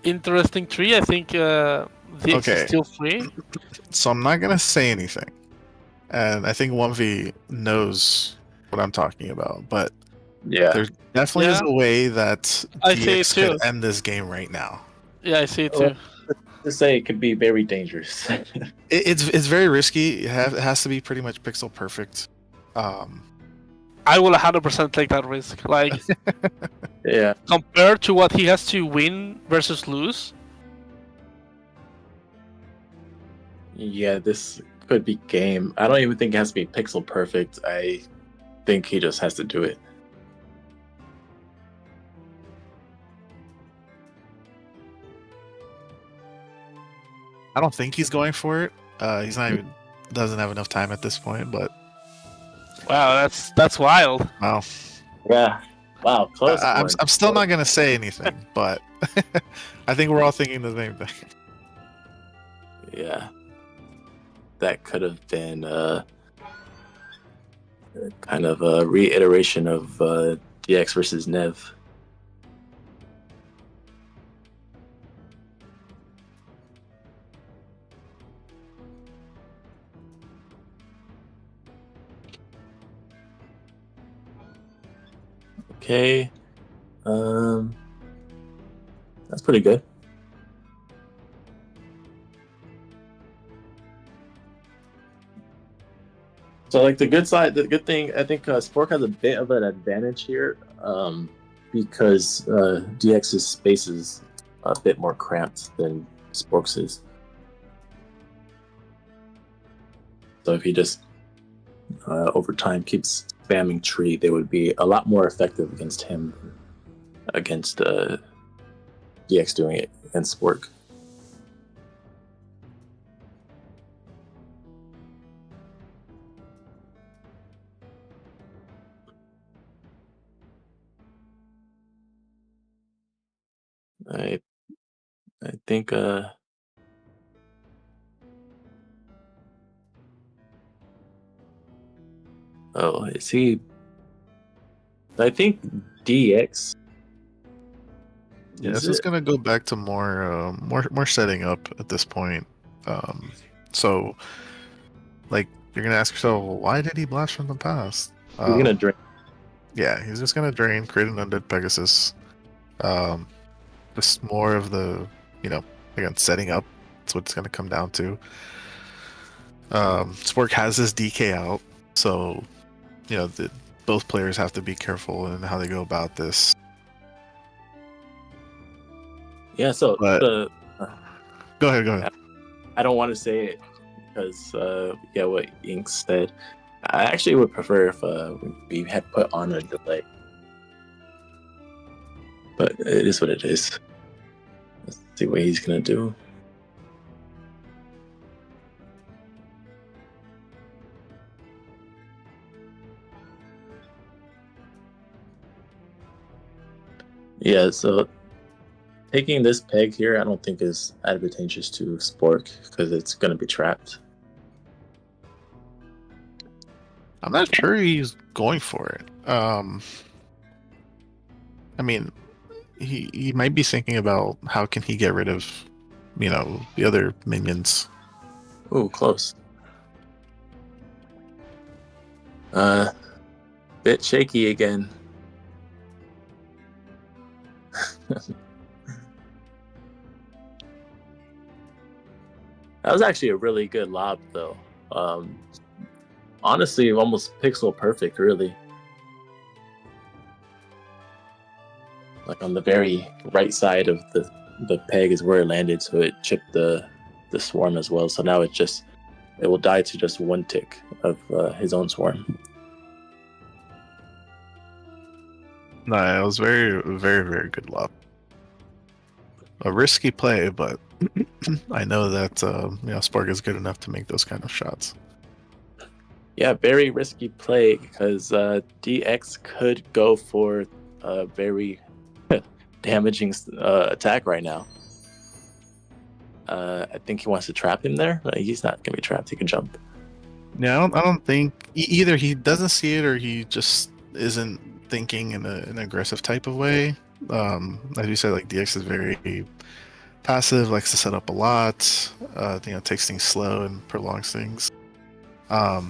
Interesting tree. I think DX Okay. is still free. So I'm not gonna say anything, and I think 1v knows what I'm talking about. But Yeah, there definitely is Yeah. a way that I see it DX too. could end this game right now. Yeah, I see it too. to say it could be very dangerous. It's very risky. It has to be pretty much pixel perfect. I will 100% take that risk. Like Yeah, compared to what he has to win versus lose. yeah, this could be game. I don't even think it has to be pixel perfect. I think he just has to do it. I don't think he's going for it. He's not even doesn't have enough time at this point. But Wow, that's wild. wow, Yeah. Wow, close. I'm one. I'm still not gonna say anything. But I think we're all thinking the same thing. Yeah. That could have been kind of a reiteration of DX versus Nev. Okay. That's pretty good. So, like the good thing, I think Spork has a bit of an advantage here, because DX's space is a bit more cramped than Spork's is. So if he just over time keeps spamming tree, they would be a lot more effective against him, against DX doing it against Spork. I think oh, is he? I think DX. Yeah, Is this is it? gonna go back to more setting up at this point. So, like, you're gonna ask yourself, well, why did he blast from the past? He's gonna drink. Yeah, he's just gonna drain, create an undead Pegasus. Just more of the, again, setting up. That's what it's gonna come down to. Spork has his DK out, so both players have to be careful in how they go about this. Yeah. So But- Go ahead. I don't want to say it because what Ink said. I actually would prefer if we had put on a delay, but it is what it is. Let's see what he's gonna do. Yeah, so taking this peg here, I don't think is advantageous to Spork because it's going to be trapped. I'm not sure he's going for it. I mean, he might be thinking about how can he get rid of, the other minions. Ooh, close. Bit shaky again. That was actually a really good lob, though. Honestly, almost pixel perfect, really. Like on the very right side of the peg is where it landed, so it chipped the swarm as well. So now it will die to just one tick of his own swarm. No, it was very, very, very good lob. A risky play, but I know that Spork is good enough to make those kind of shots. Yeah, very risky play because DX could go for a very damaging attack right now. I think he wants to trap him there. He's not gonna be trapped. He can jump. Yeah, I don't think either he doesn't see it or he just isn't thinking in an aggressive type of way. As you said, like DX is very passive, likes to set up a lot. Takes things slow and prolongs things. I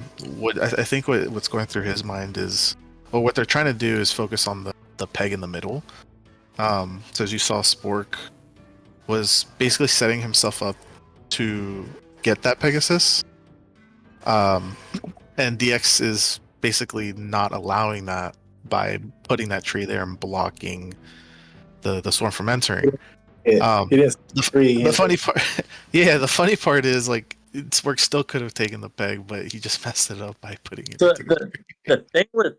think what's going through his mind is, what they're trying to do is focus on the peg in the middle. So as you saw, Spork was basically setting himself up to get that Pegasus. And DX is basically not allowing that by putting that tree there and blocking the swarm from entering. The funny part, yeah, the funny part is like Spork still could have taken the peg, but he just messed it up by putting it. So the thing with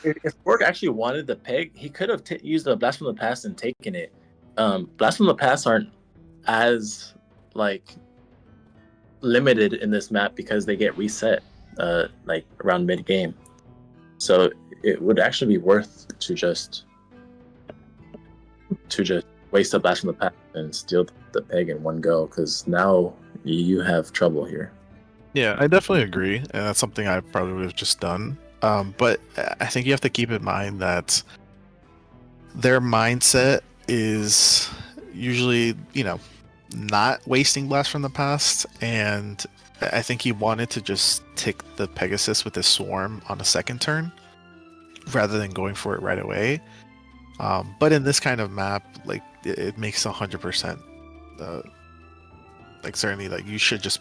if Spork actually wanted the peg, he could have used the blast from the past and taken it. Blast from the past aren't as like limited in this map because they get reset like around mid game. So it would actually be worth to just waste a blast from the past and steal the peg in one go, because now you have trouble here. Yeah, I definitely agree, and that's something I probably would have just done. But I think you have to keep in mind that their mindset is usually, not wasting blast from the past, and I think he wanted to just tick the Pegasus with his swarm on a second turn rather than going for it right away. But in this kind of map, like it makes 100% like certainly like you should just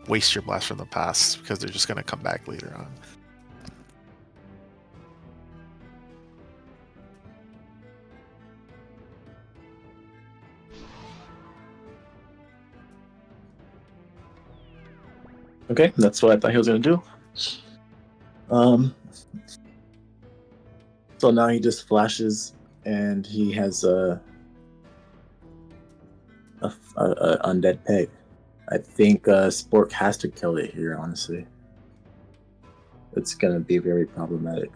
waste your blast from the past because they're just gonna come back later on. Okay, that's what I thought he was gonna do. So now he just flashes, and he has a undead peg. I think Spork has to kill it here. Honestly, it's gonna be very problematic.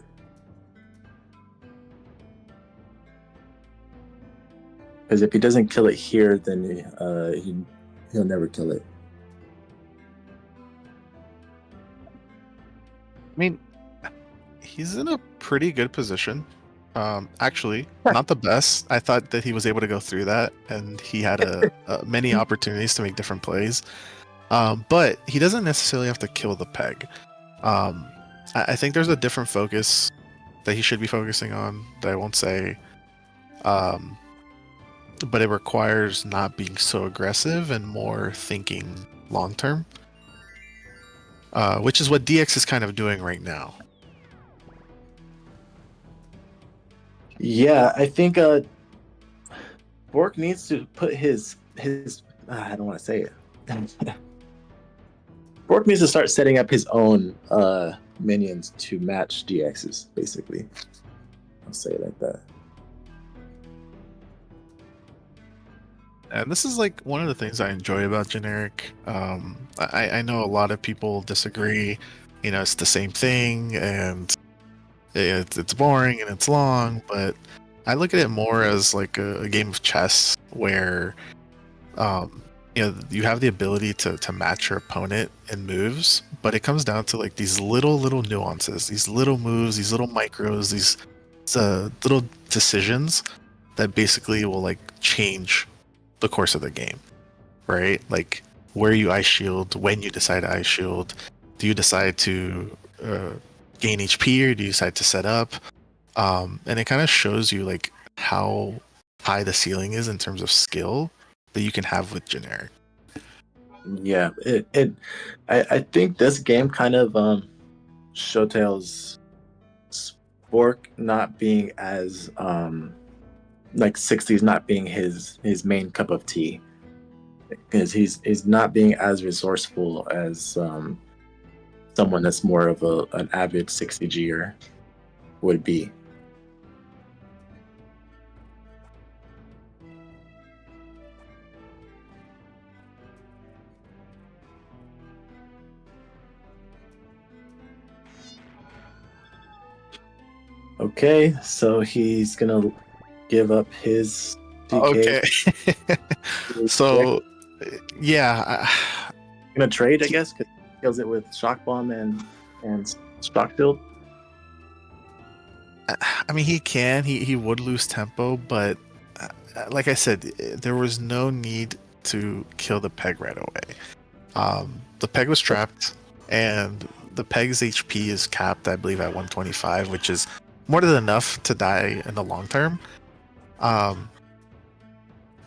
Because if he doesn't kill it here, then he'll never kill it. I mean, he's in a pretty good position. Actually, not the best. I thought that he was able to go through that, and he had many opportunities to make different plays. But he doesn't necessarily have to kill the peg. I think there's a different focus that he should be focusing on that I won't say. But it requires not being so aggressive and more thinking long term. Which is what DX is kind of doing right now. Yeah, I think Bork needs to put his I don't want to say it. Bork needs to start setting up his own minions to match DX's, basically. I'll say it like that. And this is like one of the things I enjoy about generic. I know a lot of people disagree. It's the same thing, and it's boring and it's long. But I look at it more as like a game of chess where you have the ability to match your opponent in moves, but it comes down to like these little nuances, these little moves, these little micros, these little decisions that basically will like change the course of the game, right? Like where you ice shield, when you decide to ice shield, do you decide to gain HP or do you decide to set up? And it kind of shows you like how high the ceiling is in terms of skill that you can have with generic. Yeah, I think this game kind of showtails Spork not being as like 60s not being his main cup of tea, because he's not being as resourceful as someone that's more of an avid 60Ger would be. Okay, so he's gonna give up his DK. Okay. So, yeah. Gonna trade, I guess, because he kills it with shock bomb and shock shield. I mean, he would lose tempo, but like I said, there was no need to kill the peg right away. The peg was trapped, and the peg's HP is capped, I believe, at 125, which is more than enough to die in the long term.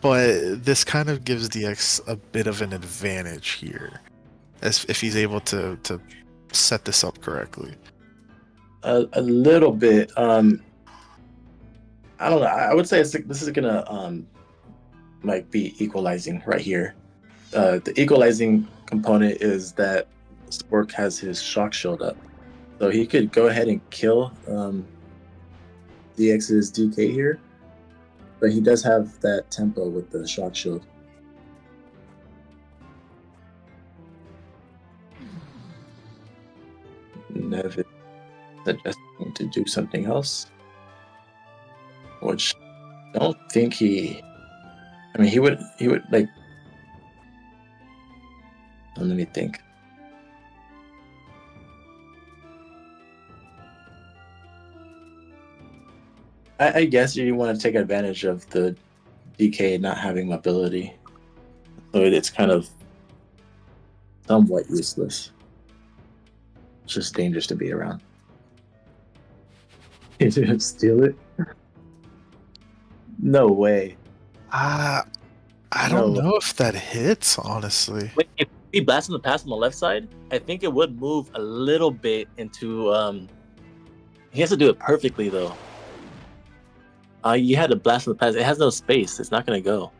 But this kind of gives DX a bit of an advantage here, as if he's able to set this up correctly. A little bit. I don't know. I would say this is gonna like be equalizing right here. The equalizing component is that Spork has his shock shield up, so he could go ahead and kill DX's DK here, but he does have that tempo with the shock shield. Never suggesting to do something else, which I don't think he. I mean, he would like. Let me think. I guess you want to take advantage of the DK not having mobility, so it's kind of somewhat useless. It's just dangerous to be around. You didn't steal it? No way. I don't know if that hits, honestly. Wait, if he blasts in the pass on the left side, I think it would move a little bit into. He has to do it perfectly though. You had to blast in the pass. It has no space. It's not gonna go.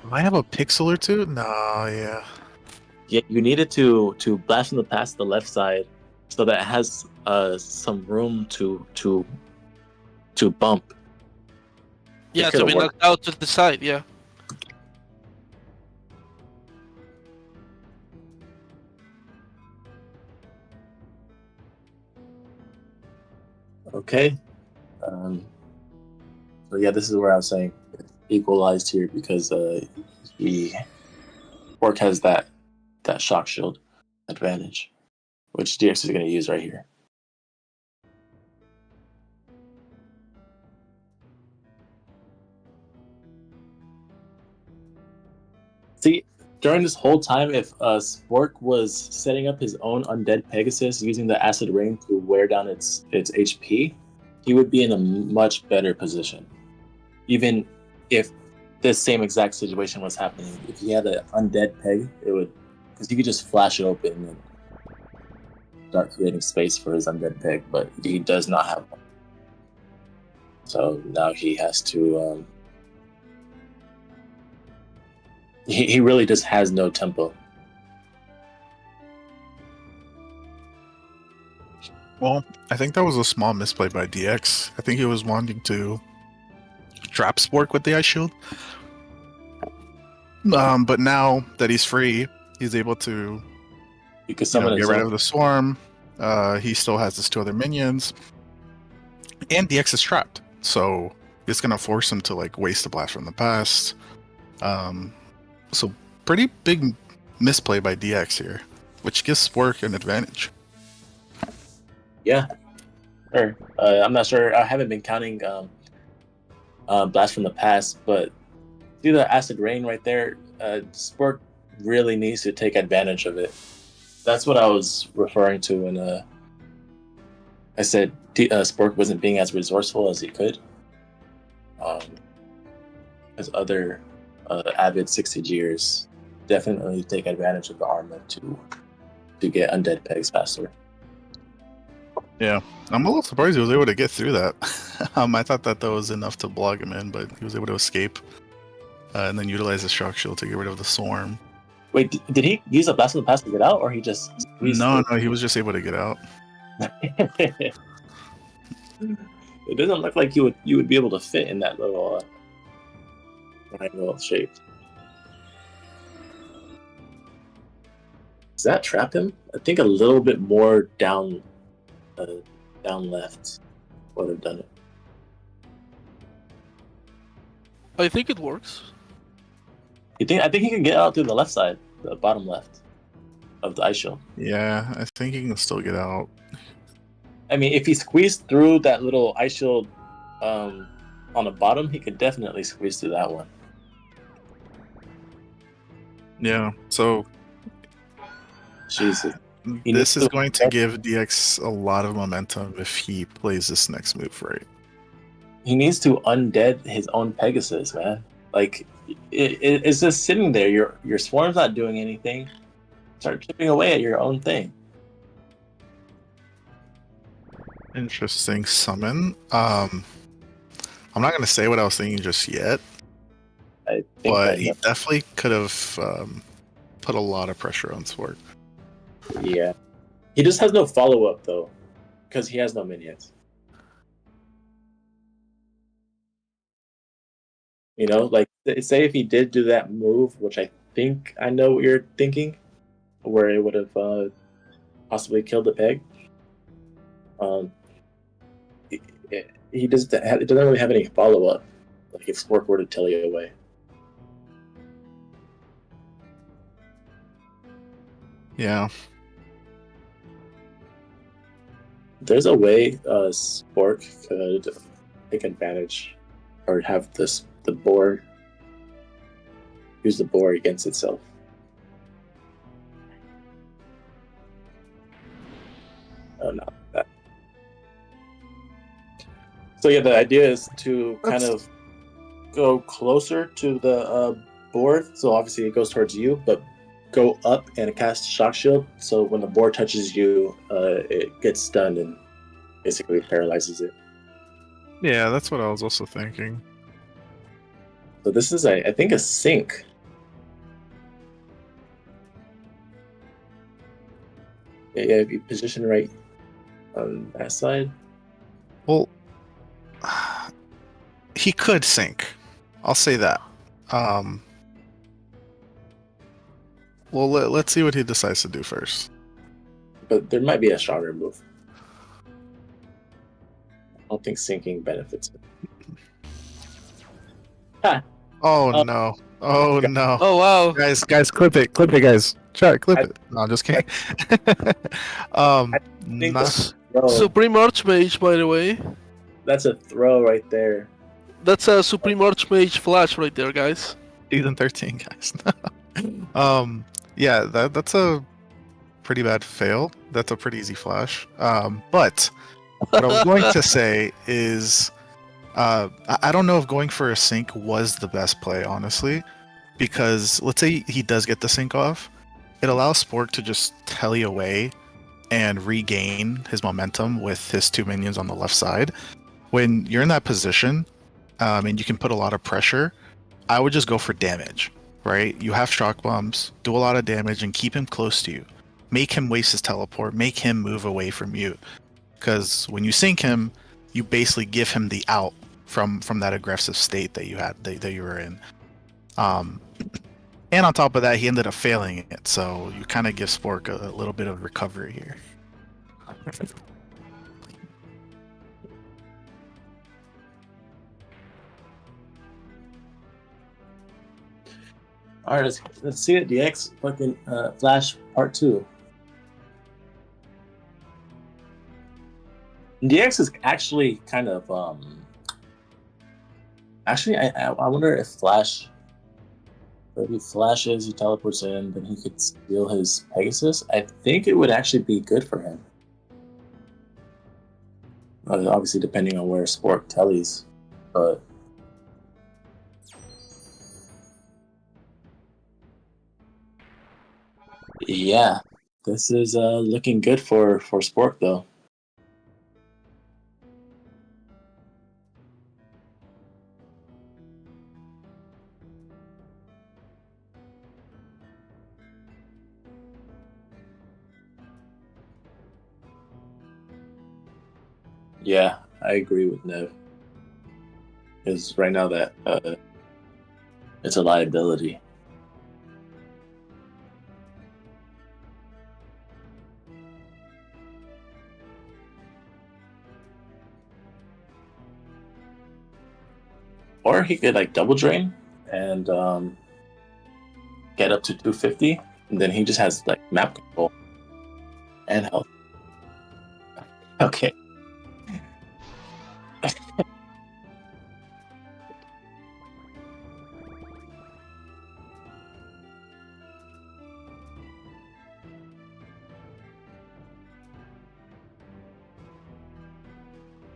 Might have a pixel or two. No, yeah. Yeah, you needed to blast in the pass to the left side, so that it has some room to bump. Yeah, could've to be worked. knocked out to the side. Yeah. Okay. So yeah, this is where I was saying it's equalized here because Spork has that shock shield advantage, which DX is going to use right here. See, during this whole time, if Spork was setting up his own undead Pegasus using the acid rain to wear down its HP, he would be in a much better position. Even if this same exact situation was happening, if he had an undead peg, it would, because he could just flash it open and start creating space for his undead peg, but he does not have one. So now he has to. He really just has no tempo. Well, I think that was a small misplay by DX. I think he was wanting to trap Spork with the ice shield. But now that he's free, he's able to Because someone get rid of the swarm. He still has his two other minions, and DX is trapped, so it's gonna force him to like waste a blast from the past. So pretty big misplay by DX here, which gives Spork an advantage. Yeah. Sure. I'm not sure. I haven't been counting Blast from the Past, but see the Acid Rain right there? Spork really needs to take advantage of it. That's what I was referring to when I said Spork wasn't being as resourceful as he could. As other avid 60Gers definitely take advantage of the armor to get undead pegs faster. Yeah, I'm a little surprised he was able to get through that. I thought that was enough to block him in, but he was able to escape and then utilize the shock shield to get rid of the swarm. Wait, did he use a Blast from the Past to get out, or he just squeezed No, he was just able to get out. it doesn't look like you would be able to fit in that little triangle shape. Does that trap him? I think a little bit more down left would have done it. I think it works. I think he can get out through the left side, the bottom left of the ice shield. Yeah, I think he can still get out. I mean, if he squeezed through that little ice shield on the bottom, he could definitely squeeze through that one. Yeah, so Jesus. this is going to give DX a lot of momentum if he plays this next move right. He needs to undead his own Pegasus, man. Like, it's just sitting there. Your swarm's not doing anything. Start chipping away at your own thing. Interesting summon. I'm not going to say what I was thinking just yet, I think but that, he definitely could have put a lot of pressure on Spork. yeah. He just has no follow-up, though, because he has no minions. You know, like, say if he did do that move, which I think I know what you're thinking, where it would have possibly killed the peg. He doesn't really have any follow-up, like if Spork were to tell you away. Yeah. There's a way Spork could take advantage or have the boar use the boar against itself. Oh, not that. So yeah, the idea is to kind of go closer to the board. So obviously it goes towards you, but go up and cast Shock Shield. So when the board touches you, it gets stunned and basically paralyzes it. Yeah, that's what I was also thinking. So this is, I think, a sync. Yeah, if you position right on that side. Well, he could sink. I'll say that. Well, let's see what he decides to do first. But there might be a stronger move. I don't think sinking benefits it. Oh no! Oh no! Oh wow! Guys, clip it, guys. Try clip it. No, I'm just kidding. think Not- Supreme Archmage, by the way. That's a throw right there. That's a Supreme Archmage flash right there, guys. season 13, guys. Yeah, that's a pretty bad fail. That's a pretty easy flash. But what I was going to say is, I don't know if going for a sync was the best play, honestly, because let's say he does get the sync off, it allows Spork to just telly away and regain his momentum with his two minions on the left side. When you're in that position, and you can put a lot of pressure, I would just go for damage, right? You have shock bombs, do a lot of damage, and keep him close to you. Make him waste his teleport, make him move away from you. Because when you sync him, you basically give him the out from that aggressive state that you had that you were in. And on top of that, he ended up failing it, so you kind of give Spork a little bit of recovery here. All right, let's see it. DX fucking Flash Part 2. DX is actually kind of Actually, I wonder if Flash. If he flashes, he teleports in, then he could steal his Pegasus. I think it would actually be good for him. Obviously, depending on where Spork tellies, but yeah, this is looking good for Spork though. Yeah, I agree with Nev. Because right now that it's a liability. Or he could like double drain and get up to 250, and then he just has like map control and health. Okay.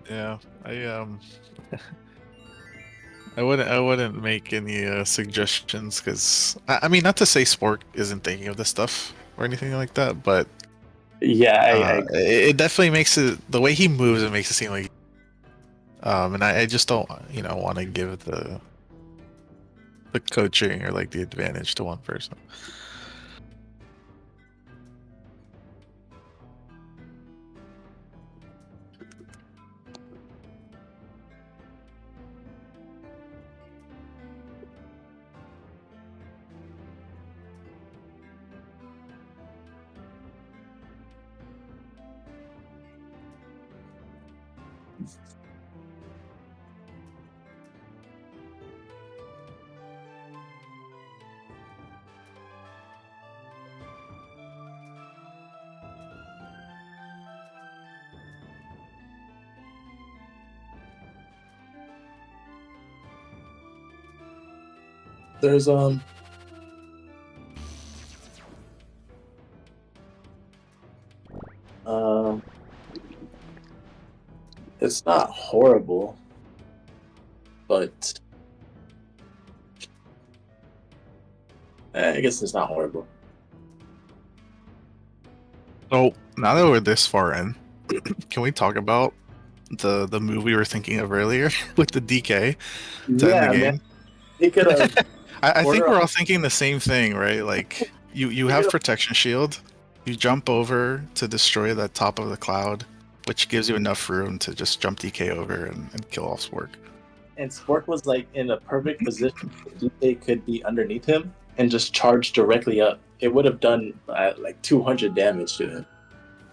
Yeah, I wouldn't make any suggestions because I mean, not to say Spork isn't thinking of this stuff or anything like that, but Yeah, I it definitely makes it the way he moves. It makes it seem like, and I just don't, want to give the coaching or like the advantage to one person. there's um it's not horrible, but I guess it's not horrible. So now that we're this far in, can we talk about the move we were thinking of earlier with the DK to end the game? Man. He could have. I think Order we're off- all thinking the same thing, right? Like you have protection shield, you jump over to destroy that top of the cloud, which gives you enough room to just jump DK over and kill off Spork. and Spork was like in a perfect position. DK could be underneath him and just charge directly up. It would have done like 200 damage to him.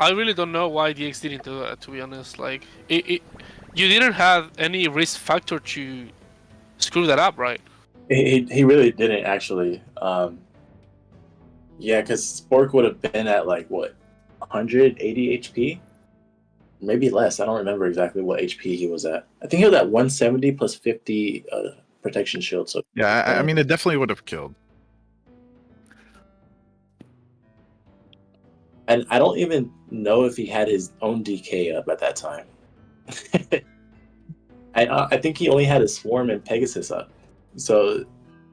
I really don't know why DX didn't do that. To be honest, like you didn't have any risk factor to screw that up, right? He really didn't actually. Yeah, because Spork would have been at like what 180 HP, maybe less. I don't remember exactly what HP he was at. I think he was at 170 plus 50 protection shield. So Yeah, I mean, it definitely would have killed. and I don't even know if he had his own DK up at that time. I think he only had a Swarm and Pegasus up, so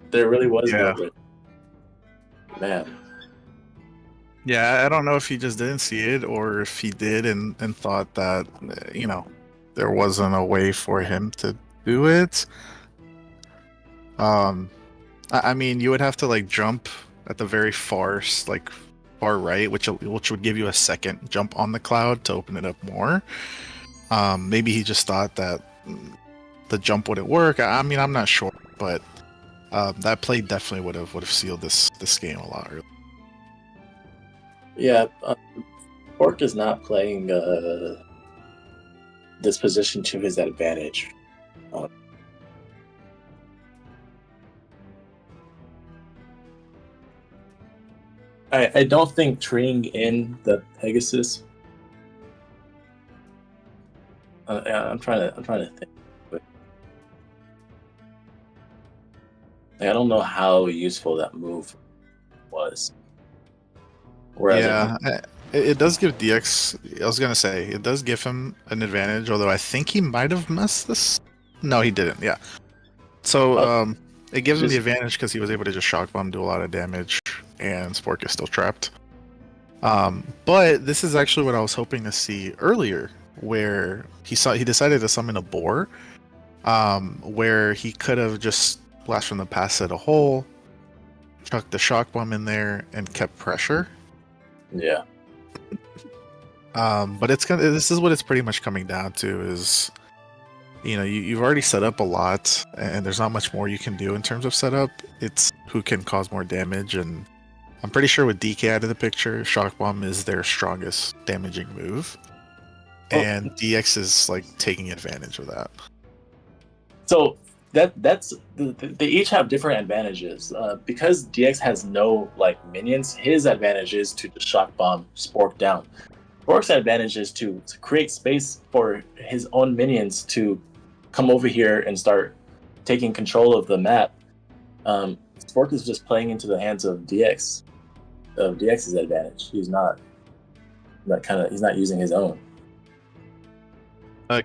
there really was no risk. Man. Yeah, I don't know if he just didn't see it or if he did and thought that, there wasn't a way for him to do it. I mean, you would have to like jump at the very far right, which would give you a second jump on the cloud to open it up more. Maybe he just thought that the jump wouldn't work. I mean, I'm not sure, but that play definitely would have sealed this game a lot earlier. Yeah, Spork is not playing this position to his advantage. I don't think treeing in the Pegasus. I'm trying to think. But I don't know how useful that move was. Whereas it does give DX. I was gonna say it does give him an advantage, although I think he might have missed this. No, he didn't. Yeah. So it gives him the advantage because he was able to just shock bomb, do a lot of damage, and Spork is still trapped. But this is actually what I was hoping to see earlier, where he decided to summon a boar, where he could have just blast from the past at a hole, chucked the shock bomb in there, and kept pressure. Yeah. But this is what it's pretty much coming down to is, you've already set up a lot, and there's not much more you can do in terms of setup. It's who can cause more damage, and I'm pretty sure with DK out of the picture, shock bomb is their strongest damaging move, and DX is like taking advantage of that. So that's they each have different advantages. Because DX has no minions, his advantage is to just shock bomb Spork down. Spork's advantage is to create space for his own minions to come over here and start taking control of the map. Spork is just playing into the hands of DX, of DX's advantage. He's not using his own.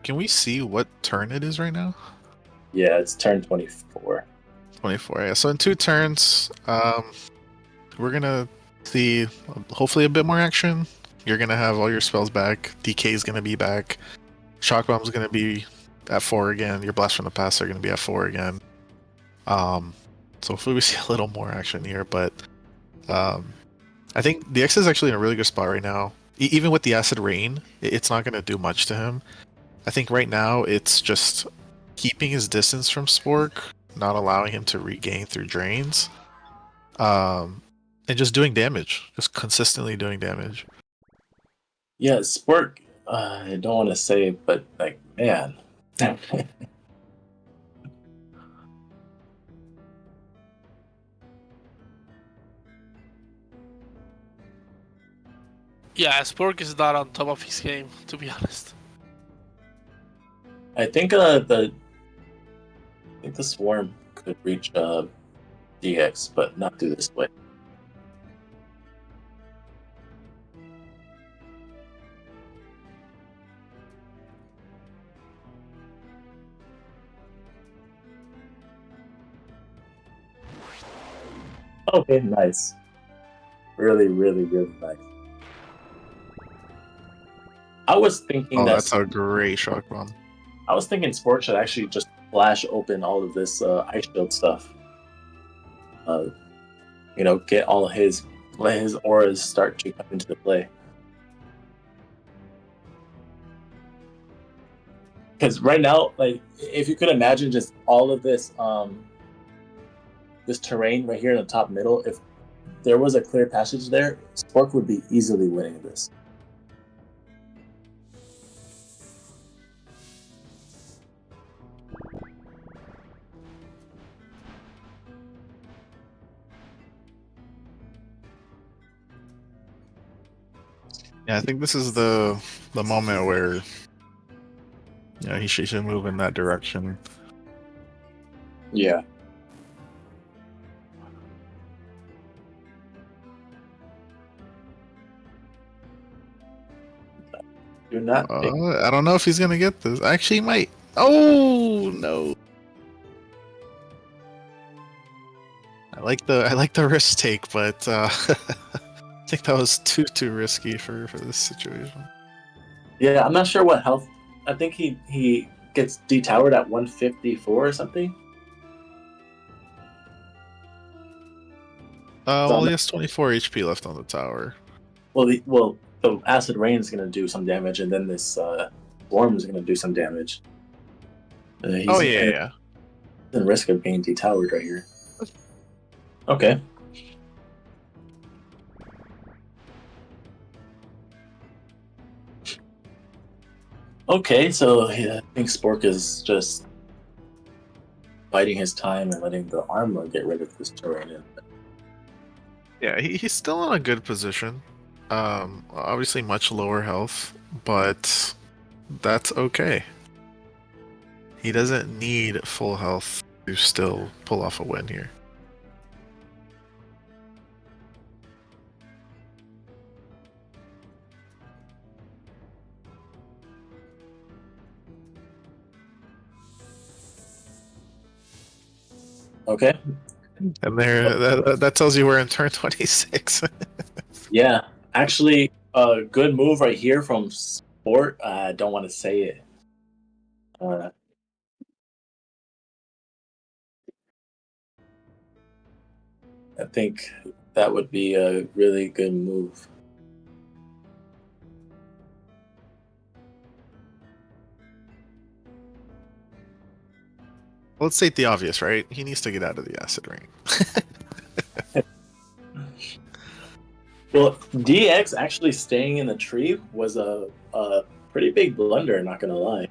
Can we see what turn it is right now? Yeah, it's turn 24. 24. Yeah. So in 2 turns, we're gonna see hopefully a bit more action. You're gonna have all your spells back. DK is gonna be back. Shock bomb's gonna be at 4 again. Your blast from the past are gonna be at 4 again. So hopefully we see a little more action here. But I think DX is actually in a really good spot right now. Even with the acid rain, it's not gonna do much to him. I think right now it's just keeping his distance from Spork, not allowing him to regain through drains, and just doing damage, just consistently doing damage. Yeah, Spork, I don't want to say it, but man. Yeah, Spork is not on top of his game, to be honest. I think the swarm could reach DX, but not through this way. Okay, nice. Really, really, really nice. I was thinking that's a great shock bomb. I was thinking Spork should actually just flash open all of this ice shield stuff. Get all let his auras start to come into the play. Because right now, if you could imagine just all of this this terrain right here in the top middle, if there was a clear passage there, Spork would be easily winning this. Yeah, I think this is the moment where he should move in that direction. Yeah. You're not. I don't know if he's gonna get this. Actually, he might. Oh no! I like the risk take, but I think that was too risky for this situation. Yeah, I'm not sure what health. I think he gets detowered at 154 or something. Well, he has 24 HP left on the tower. Well, the acid rain is gonna do some damage, and then this swarm is gonna do some damage. He's yeah. The risk of being detowered right here. Okay. Okay, so I think Spork is just biding his time and letting the armor get rid of this terrain. Yeah, he's still in a good position. Obviously much lower health, but that's okay. He doesn't need full health to still pull off a win here. Okay. And there, that tells you we're in turn 26. Yeah. Actually, a good move right here from Sport. I don't want to say it. Uh, I think that would be a really good move. Let's state the obvious, right? He needs to get out of the acid rain. Well, DX actually staying in the tree was a pretty big blunder, not gonna lie.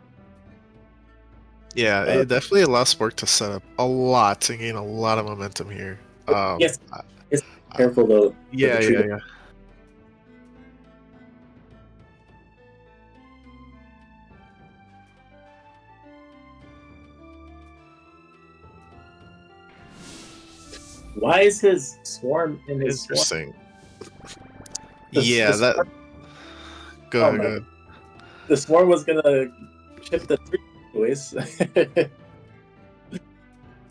Yeah, it definitely allows Spork to set up a lot to gain a lot of momentum here. Yes, it's careful though. with Yeah, the tree. yeah, yeah. Why is his swarm in his swarm? Interesting. The- Yeah, the that. swarm- Go oh ahead, my- go ahead. The swarm was gonna chip the tree anyways.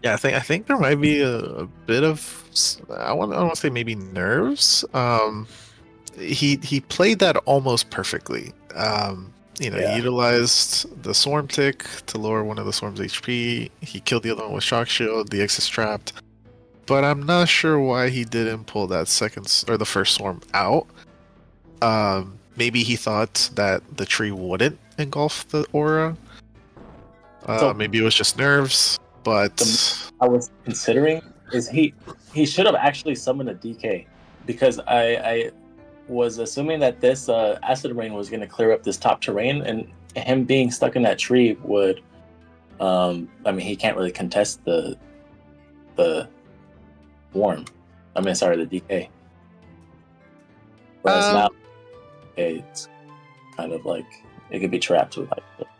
Yeah, I think there might be a bit of I want to say maybe nerves. He played that almost perfectly. He Yeah. utilized the swarm tick to lower one of the swarm's HP. He killed the other one with shock shield. The X is trapped, but I'm not sure why he didn't pull that or the first swarm out. Maybe he thought that the tree wouldn't engulf the aura. So- Maybe it was just nerves, but I was considering is he should have actually summoned a DK because I was assuming that this acid rain was going to clear up this top terrain, and him being stuck in that tree would I mean he can't really contest the swarm. I mean sorry, the DK. Whereas now it's kind of like it could be trapped with like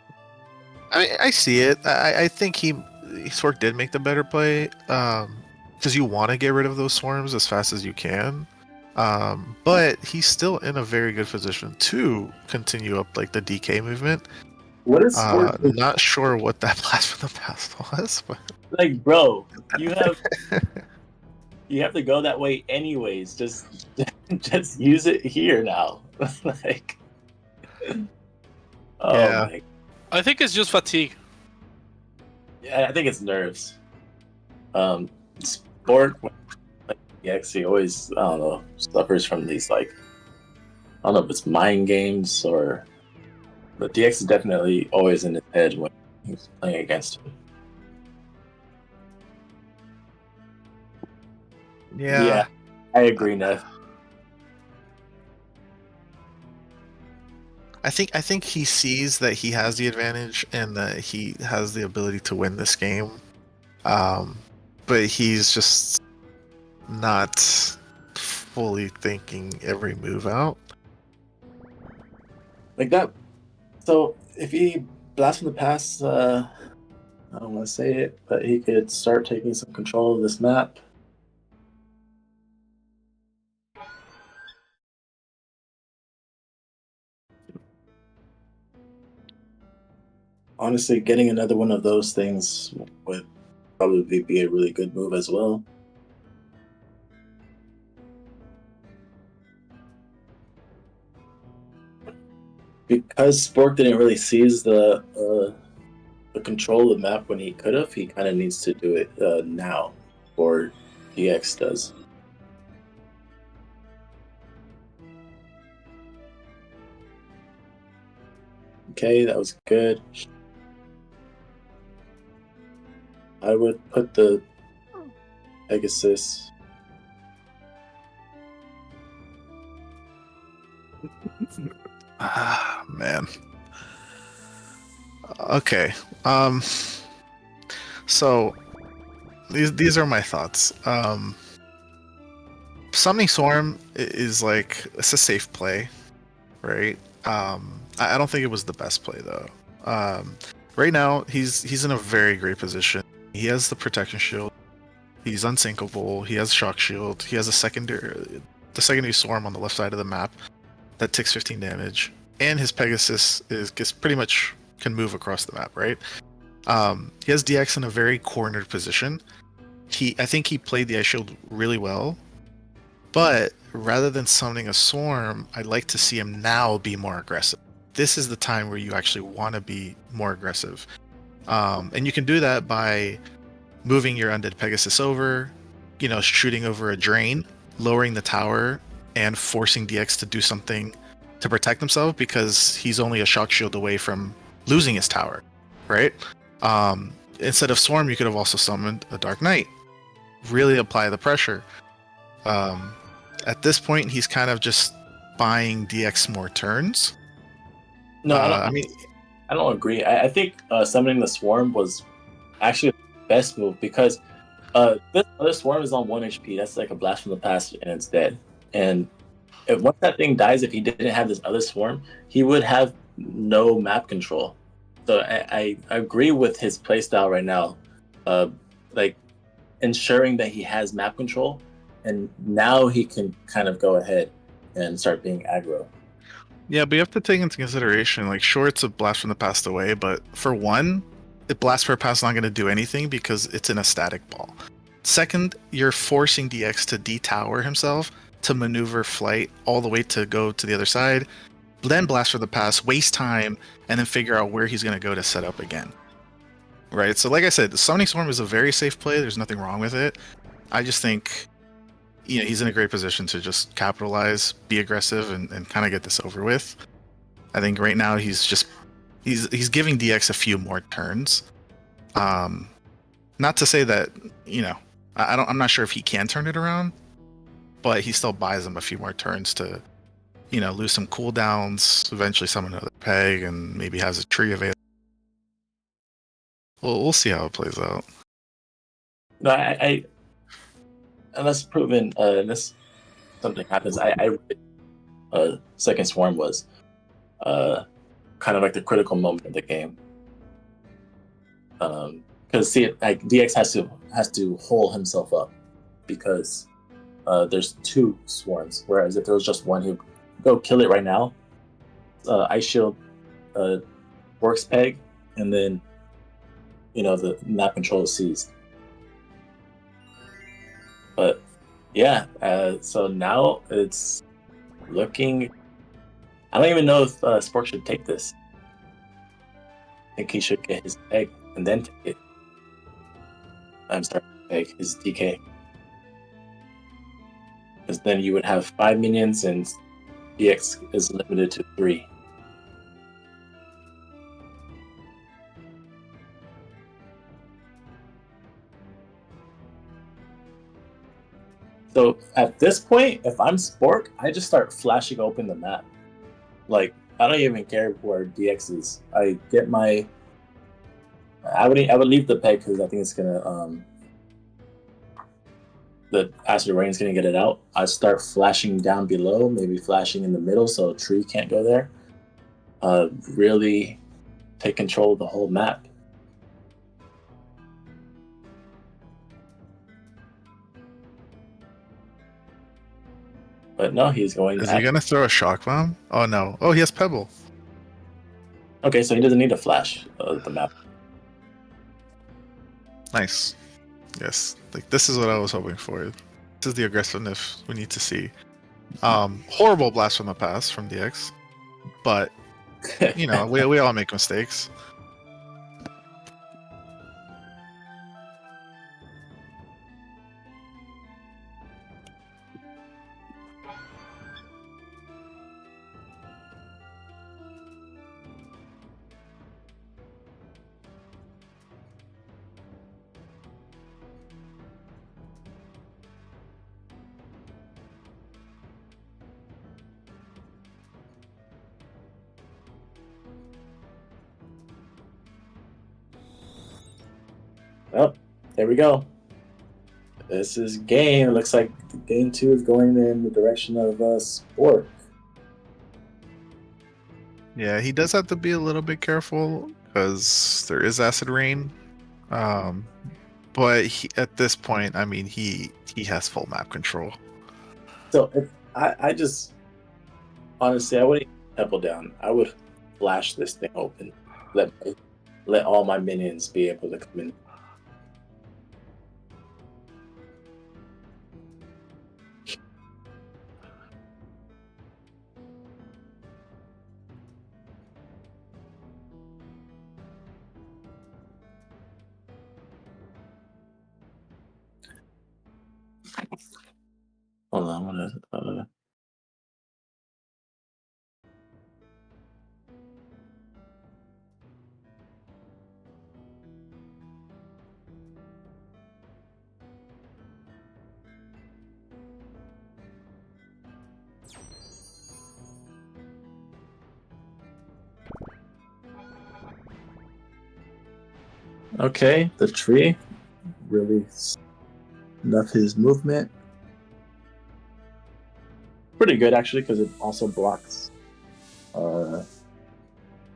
I see it. I think Spork did make the better play because you want to get rid of those swarms as fast as you can. But he's still in a very good position to continue up like the DK movement. what is Spork Not sure what that blast from the past was, but like, bro? You have to go that way anyways. Just use it here now. Like, oh Yeah. my! I think it's just fatigue. Yeah, I think it's nerves. Sport, like he always I don't know suffers from these like I don't know if it's mind games or, but DX is definitely always in his head when he's playing against him. yeah. I agree, Neff. I think he sees that he has the advantage and that he has the ability to win this game. But he's just not fully thinking every move out. Like that. So if he blasts from the past, I don't want to say it, but he could start taking some control of this map. Honestly, getting another one of those things would probably be a really good move as well. Because Spork didn't really seize the control of the map when he could have, he kind of needs to do it now, or DX does. Okay, that was good. I would put the Pegasus. Ah, man. Okay. So these are my thoughts. Summoning Swarm is like it's a safe play, right? I don't think it was the best play though. Right now he's in a very great position. He has the protection shield. He's unsinkable. He has shock shield. He has the secondary swarm on the left side of the map that takes 15 damage, and his Pegasus is pretty much can move across the map, right? He has DX in a very cornered position. I think he played the ice shield really well, but rather than summoning a swarm, I'd like to see him now be more aggressive. This is the time where you actually want to be more aggressive, and you can do that by moving your undead Pegasus over, shooting over a drain, lowering the tower, and forcing DX to do something to protect himself because he's only a shock shield away from losing his tower, right? Instead of Swarm, you could have also summoned a Dark Knight. Really apply the pressure. At this point, he's kind of just buying DX more turns. No, I don't agree. I think summoning the Swarm was actually the best move because this other Swarm is on 1 HP. That's like a blast from the past and it's dead. And once that thing dies, if he didn't have this other Swarm, he would have no map control. So I agree with his playstyle right now. Like ensuring that he has map control, and now he can kind of go ahead and start being aggro. Yeah, but you have to take into consideration, like, sure, it's a blast from the past away, but for one, the blast from the past is not going to do anything because it's in a static ball. Second, you're forcing DX to de-tower himself to maneuver flight all the way to go to the other side, then blast from the past, waste time, and then figure out where he's going to go to set up again. Right? So like I said, the Summoning Swarm is a very safe play. There's nothing wrong with it. I just think he's in a great position to just capitalize, be aggressive, and kind of get this over with. I think right now he's giving DX a few more turns. Not to say that, I'm not sure if he can turn it around, but he still buys him a few more turns to, lose some cooldowns, eventually summon another peg, and maybe has a tree available. Well, we'll see how it plays out. No, I unless proven, unless something happens, second Swarm was kind of like the critical moment of the game. Because DX has to hold himself up because there's 2 Swarms, whereas if there was just one, he'd go kill it right now. Ice Shield works peg, and then the map control is seized. But yeah, so now it's looking. I don't even know if Spork should take this. I think he should get his egg and then take it. I'm sorry, egg, his DK. Because then you would have 5 minions and DX is limited to 3. So at this point, if I'm Spork, I just start flashing open the map. Like, I don't even care where DX is. I would leave the peg because I think it's gonna the Acid Rain is gonna get it out. I start flashing down below, maybe flashing in the middle so a tree can't go there. Really take control of the whole map. But no, he's going. Is he gonna throw a shock bomb? Oh no! Oh, he has Pebble. Okay, so he doesn't need to flash the map. Nice. Yes, like this is what I was hoping for. This is the aggressiveness we need to see. Horrible blast from the past from DX, but we all make mistakes. Well, there we go. This is game. It looks like game 2 is going in the direction of Spork. Yeah, he does have to be a little bit careful because there is acid rain. But at this point, I mean, he has full map control. So if I just honestly, I wouldn't double down. I would flash this thing open. Let all my minions be able to come in. Hold on, I'm gonna. Okay, the tree really snuff his movement. Pretty good actually, because it also blocks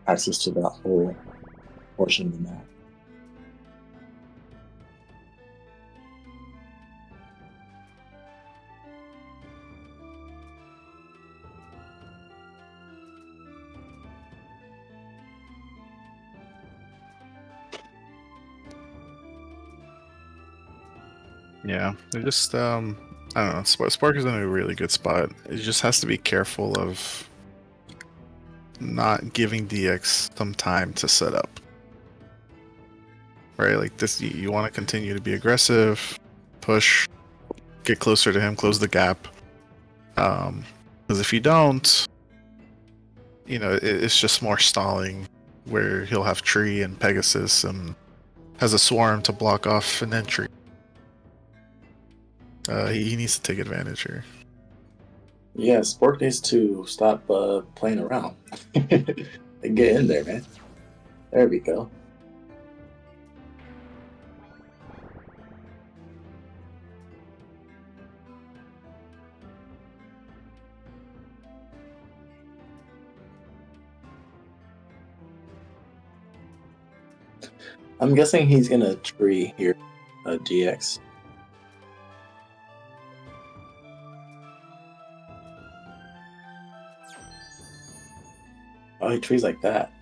access to that whole portion of the map. Yeah, they're just I don't know. Spark is in a really good spot. It just has to be careful of not giving DX some time to set up. Right, like this, you want to continue to be aggressive, push, get closer to him, close the gap. Because if you don't, it's just more stalling, where he'll have Tree and Pegasus and has a swarm to block off an entry. He needs to take advantage here. Yeah, Spork needs to stop playing around and get in there, man. There we go. I'm guessing he's gonna tree here, DX. Oh, he trees like that.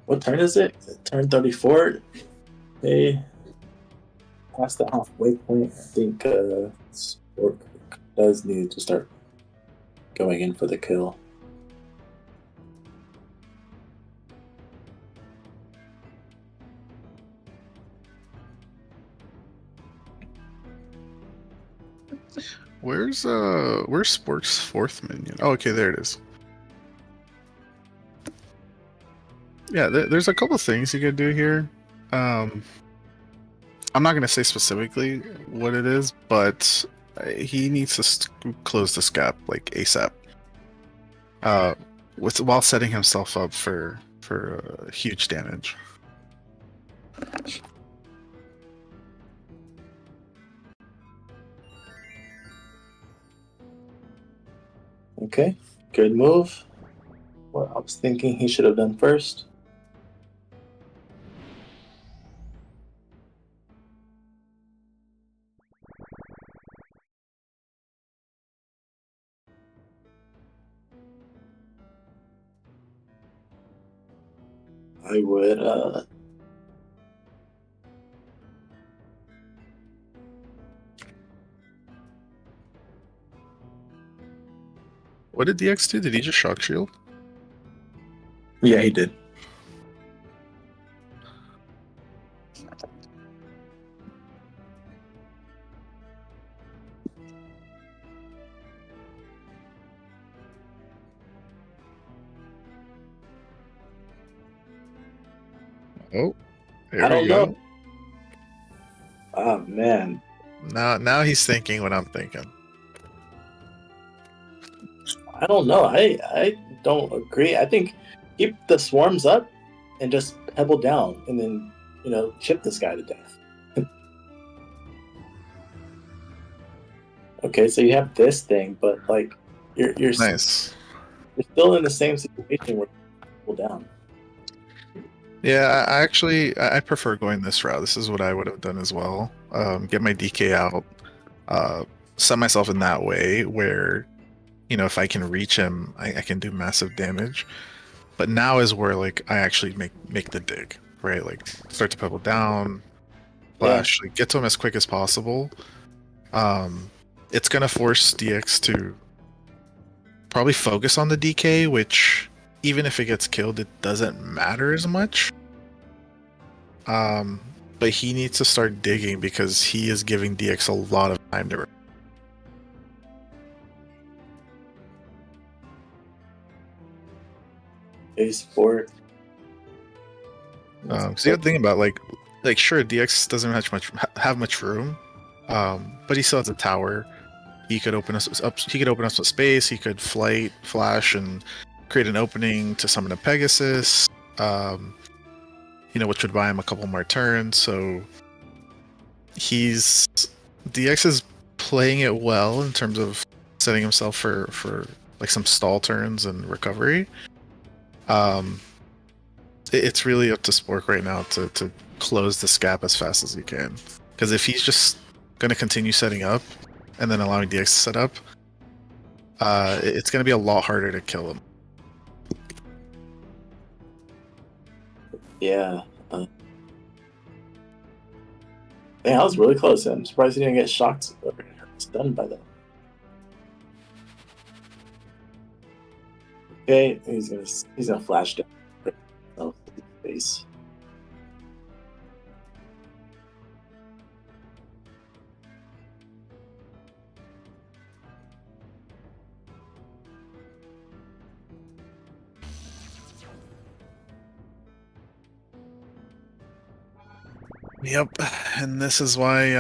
What turn is it? Turn 34. They past the halfway point. I think Spork does need to start going in for the kill. Where's Spork's fourth minion? Oh, okay, there it is. Yeah, there's a couple things you could do here. I'm not gonna say specifically what it is, but he needs to close this gap like ASAP. While setting himself up for huge damage. Okay, good move. What I was thinking he should have done first. I would What did DX do? Did he just shock shield? yeah, he did. Oh, there I don't we go. know. Oh man. Now he's thinking what I'm thinking. I don't know. I don't agree. I think keep the swarms up and just pebble down, and then chip this guy to death. Okay, so you have this thing, but like you're Nice. you're still in the same situation where you pull down. Yeah, I actually I prefer going this route. This is what I would have done as well. Get my DK out, set myself in that way where, if I can reach him, I can do massive damage. But now is where like I actually make the dig, right? Like start to pebble down, flash, like get to him as quick as possible. It's gonna force DX to probably focus on the DK, which even if it gets killed, it doesn't matter as much. But he needs to start digging because he is giving DX a lot of time to. Spork. Because you have to think about like sure DX doesn't have much room, but he still has a tower. He could open us up. He could open up some space. He could flight, flash, and create an opening to summon a Pegasus. Which would buy him a couple more turns. So DX is playing it well in terms of setting himself for like some stall turns and recovery. It's really up to Spork right now to close this gap as fast as he can. Because if he's just going to continue setting up and then allowing DX to set up, it's going to be a lot harder to kill him. Yeah. Man, I was really close. I'm surprised he didn't get shocked or stunned by that. Okay, he's gonna flash down his face. Yep, and this is why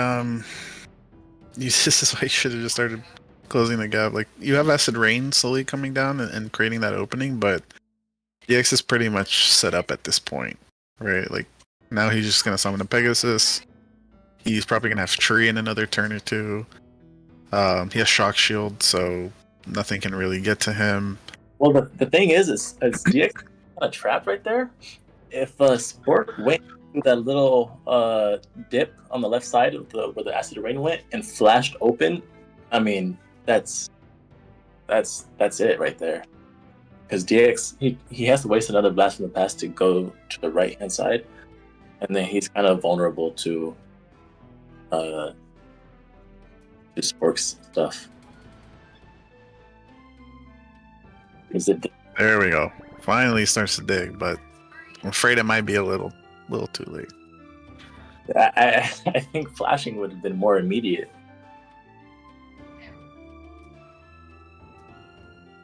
this is why you should have just started closing the gap. Like you have Acid Rain slowly coming down and creating that opening, but DX is pretty much set up at this point, right? Like now he's just gonna summon a Pegasus. He's probably gonna have Tree in another turn or two. He has Shock Shield, so nothing can really get to him. Well, the thing is DX kind of trapped right there. If Spork went through that little dip on the left side of where the Acid Rain went and flashed open, I mean that's it right there. Because DX he has to waste another blast from the past to go to the right hand side, and then he's kind of vulnerable to Spork's stuff. Is it? There we go. Finally starts to dig, but I'm afraid it might be a little too late. I think flashing would have been more immediate.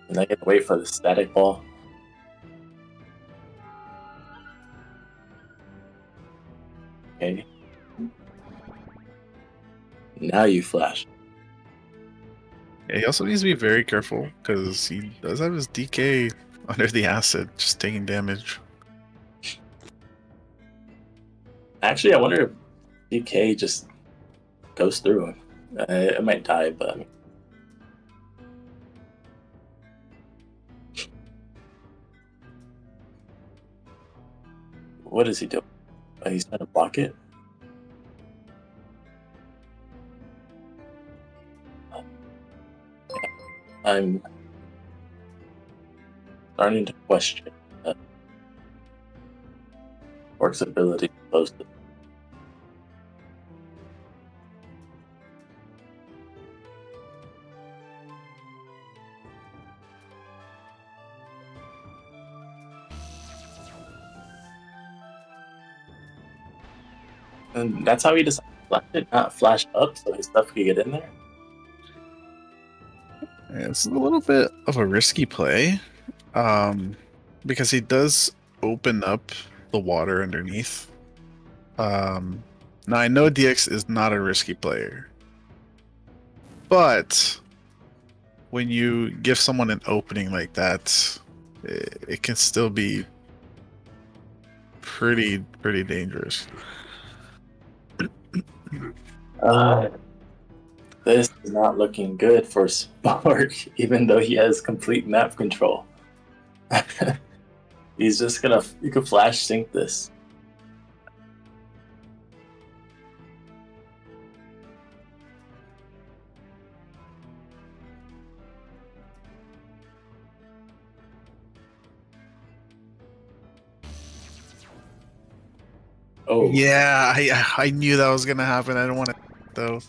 And I get to wait for the static ball. Okay. Now you flash. Yeah, he also needs to be very careful because he does have his DK under the acid, just taking damage. Actually, I wonder if DK just goes through him. It might die, but I mean, what is he doing? Oh, he's trying to block it? I'm starting to question Orc's ability to close it. And that's how he decided to flash it, not flash up so his stuff could get in there. Yeah, it's a little bit of a risky play, because he does open up the water underneath. Now I know DX is not a risky player, but when you give someone an opening like that, it can still be pretty dangerous. This is not looking good for Spork, even though he has complete map control. He's just gonna. You could flash sync this. Oh Yeah, I knew that was gonna happen. I didn't want to though.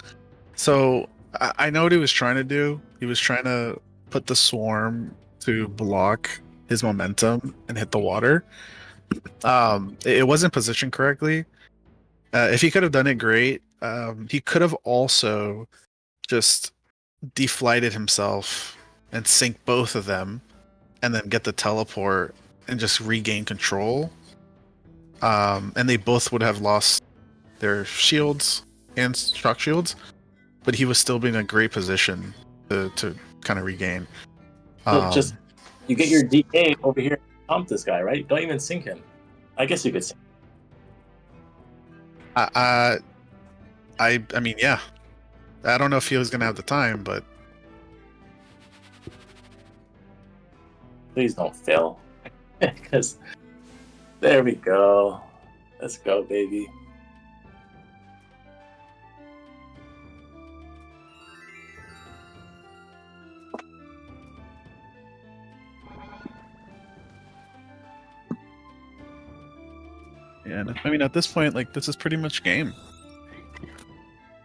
So I know what he was trying to do. He was trying to put the swarm to block his momentum and hit the water. It wasn't positioned correctly. If he could have done it, great. He could have also just deflighted himself and sink both of them, and then get the teleport and just regain control. And they both would have lost their shields and shock shields, but he was still being in a great position to kind of regain. so just you get your DK over here, pump this guy, right? Don't even sync him. I guess you could sync. I mean, yeah. I don't know if he was gonna have the time, but Please don't fail, because there we go. Let's go, baby. yeah. I mean, at this point, like this is pretty much game.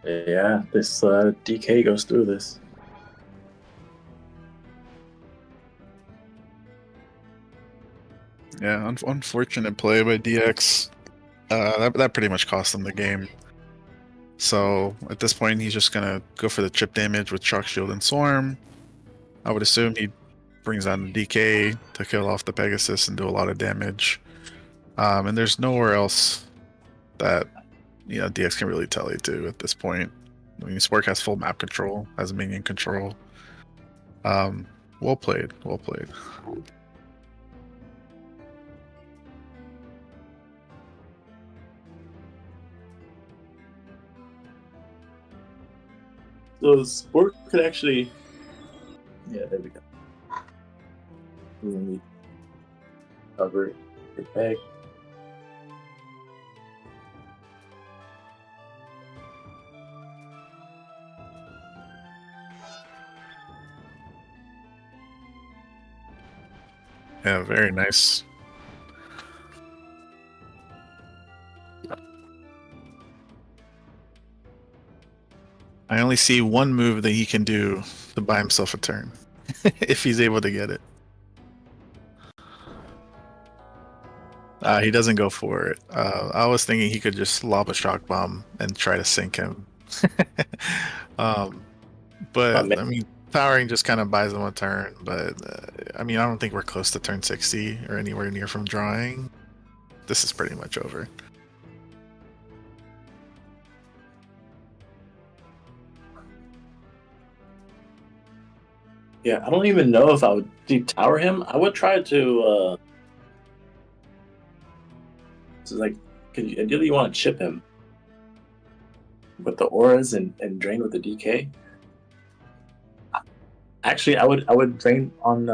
Yeah, this DK goes through this. Yeah, unfortunate play by DX. That pretty much cost him the game. So at this point, he's just gonna go for the chip damage with Shock Shield and Swarm. I would assume he brings on DK to kill off the Pegasus and do a lot of damage. And there's nowhere else that DX can really tell you to at this point. I mean, Spork has full map control, has minion control. Well played, well played. So Spork could actually. Yeah, there we go. Really cover your peg. Yeah, very nice. I only see one move that he can do to buy himself a turn, if he's able to get it. He doesn't go for it. I was thinking he could just lob a shock bomb and try to sink him. But I mean, powering just kind of buys him a turn. But I mean, I don't think we're close to turn 60 or anywhere near from drawing. This is pretty much over. Yeah, I don't even know if I would deep tower him. I would try to. So like, ideally you want to chip him with the auras and drain with the DK. Actually, I would drain on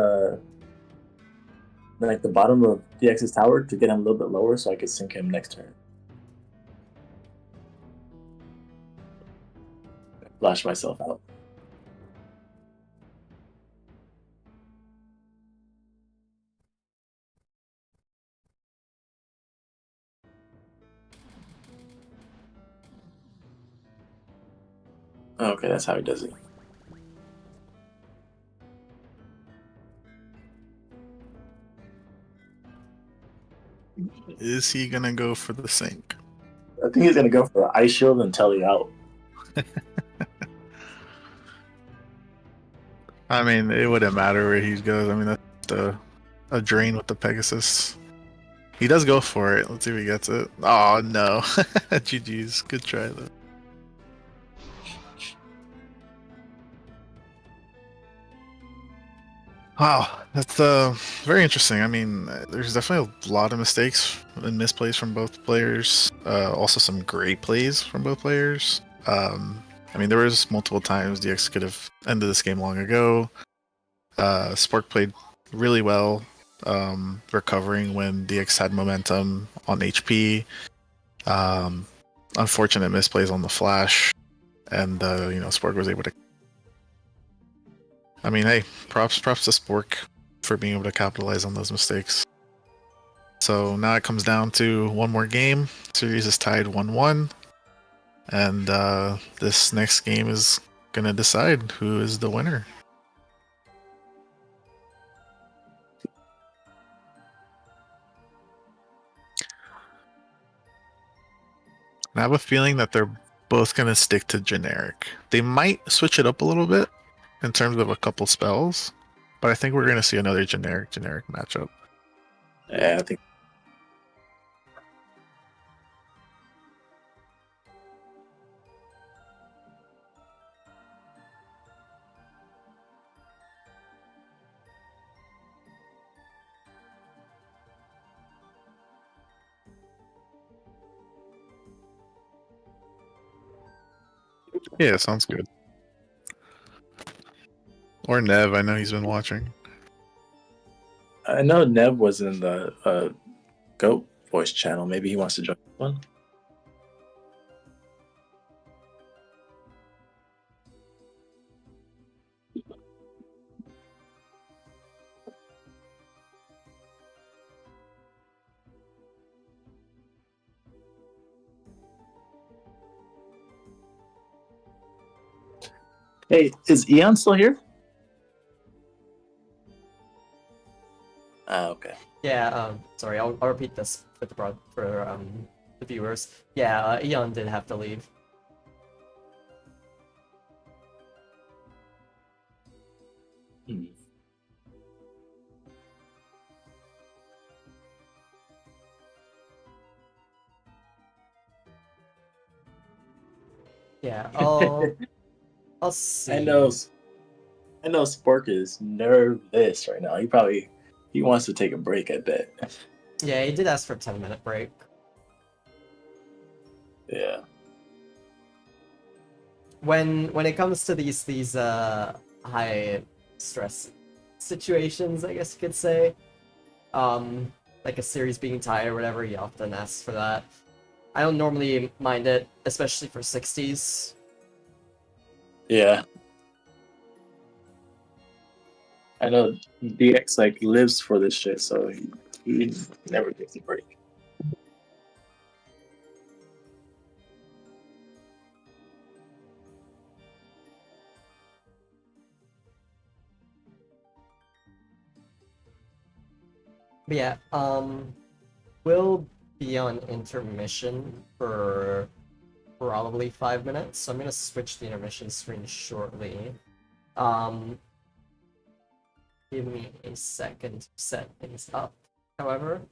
like the bottom of DX's tower to get him a little bit lower, so I could sink him next turn. Flash myself out. Okay, that's how he does it. Is he gonna go for the sink? I think he's gonna go for an ice shield and telly out. I mean, it wouldn't matter where he goes. I mean, that's a drain with the Pegasus. He does go for it. Let's see if he gets it. Oh no. GG's. Good try though. Wow, that's very interesting. I mean, there's definitely a lot of mistakes and misplays from both players. Also, some great plays from both players. I mean, there was multiple times DX could have ended this game long ago. Spork played really well, recovering when DX had momentum on HP. Um, Unfortunate misplays on the flash, and Spork was able to. I mean, hey, props to Spork for being able to capitalize on those mistakes. So now it comes down to one more game. Series is tied 1-1, and this next game is gonna decide who is the winner. I have a feeling that they're both gonna stick to generic. They might switch it up a little bit in terms of a couple spells, but I think we're gonna see another generic matchup. Yeah, I think. Yeah, sounds good. Or Nev, I know he's been watching. I know Nev was in the Goat voice channel. Maybe he wants to join one. Hey, is Eon still here? Okay. Yeah, sorry, I'll repeat this for the viewers. Yeah, Eon did have to leave. Hmm. Yeah, I'll see. I know Spork is nervous right now. He wants to take a break, I bet. Yeah, he did ask for a 10-minute break. Yeah. When it comes to these high stress situations, I guess you could say, like a series being tied or whatever, he often asks for that. I don't normally mind it, especially for 60s. Yeah. I know DX like lives for this shit, so he never takes a break. But yeah, we'll be on intermission for probably 5 minutes, so I'm gonna switch the intermission screen shortly. Give me a second to set things up, however.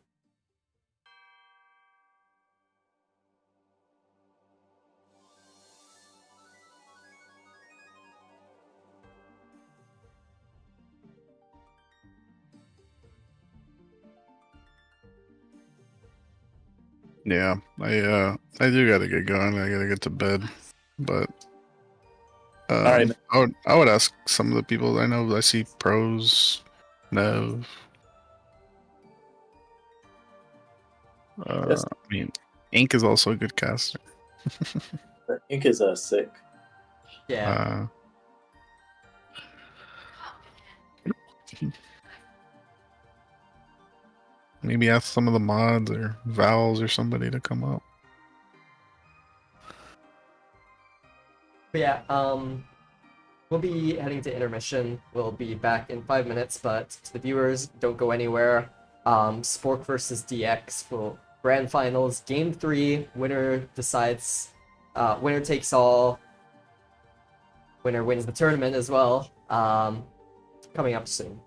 Yeah, I do gotta get going. I gotta get to bed, but All right. I would ask some of the people I know. I see pros, Nev. Yes. I mean, Ink is also a good caster. Ink is sick. Yeah. Maybe ask some of the mods or Vals or somebody to come up. But yeah, we'll be heading to intermission. We'll be back in 5 minutes, but to the viewers, don't go anywhere. Spork versus DX will grand finals, game 3, winner decides, winner takes all. Winner wins the tournament as well. Coming up soon.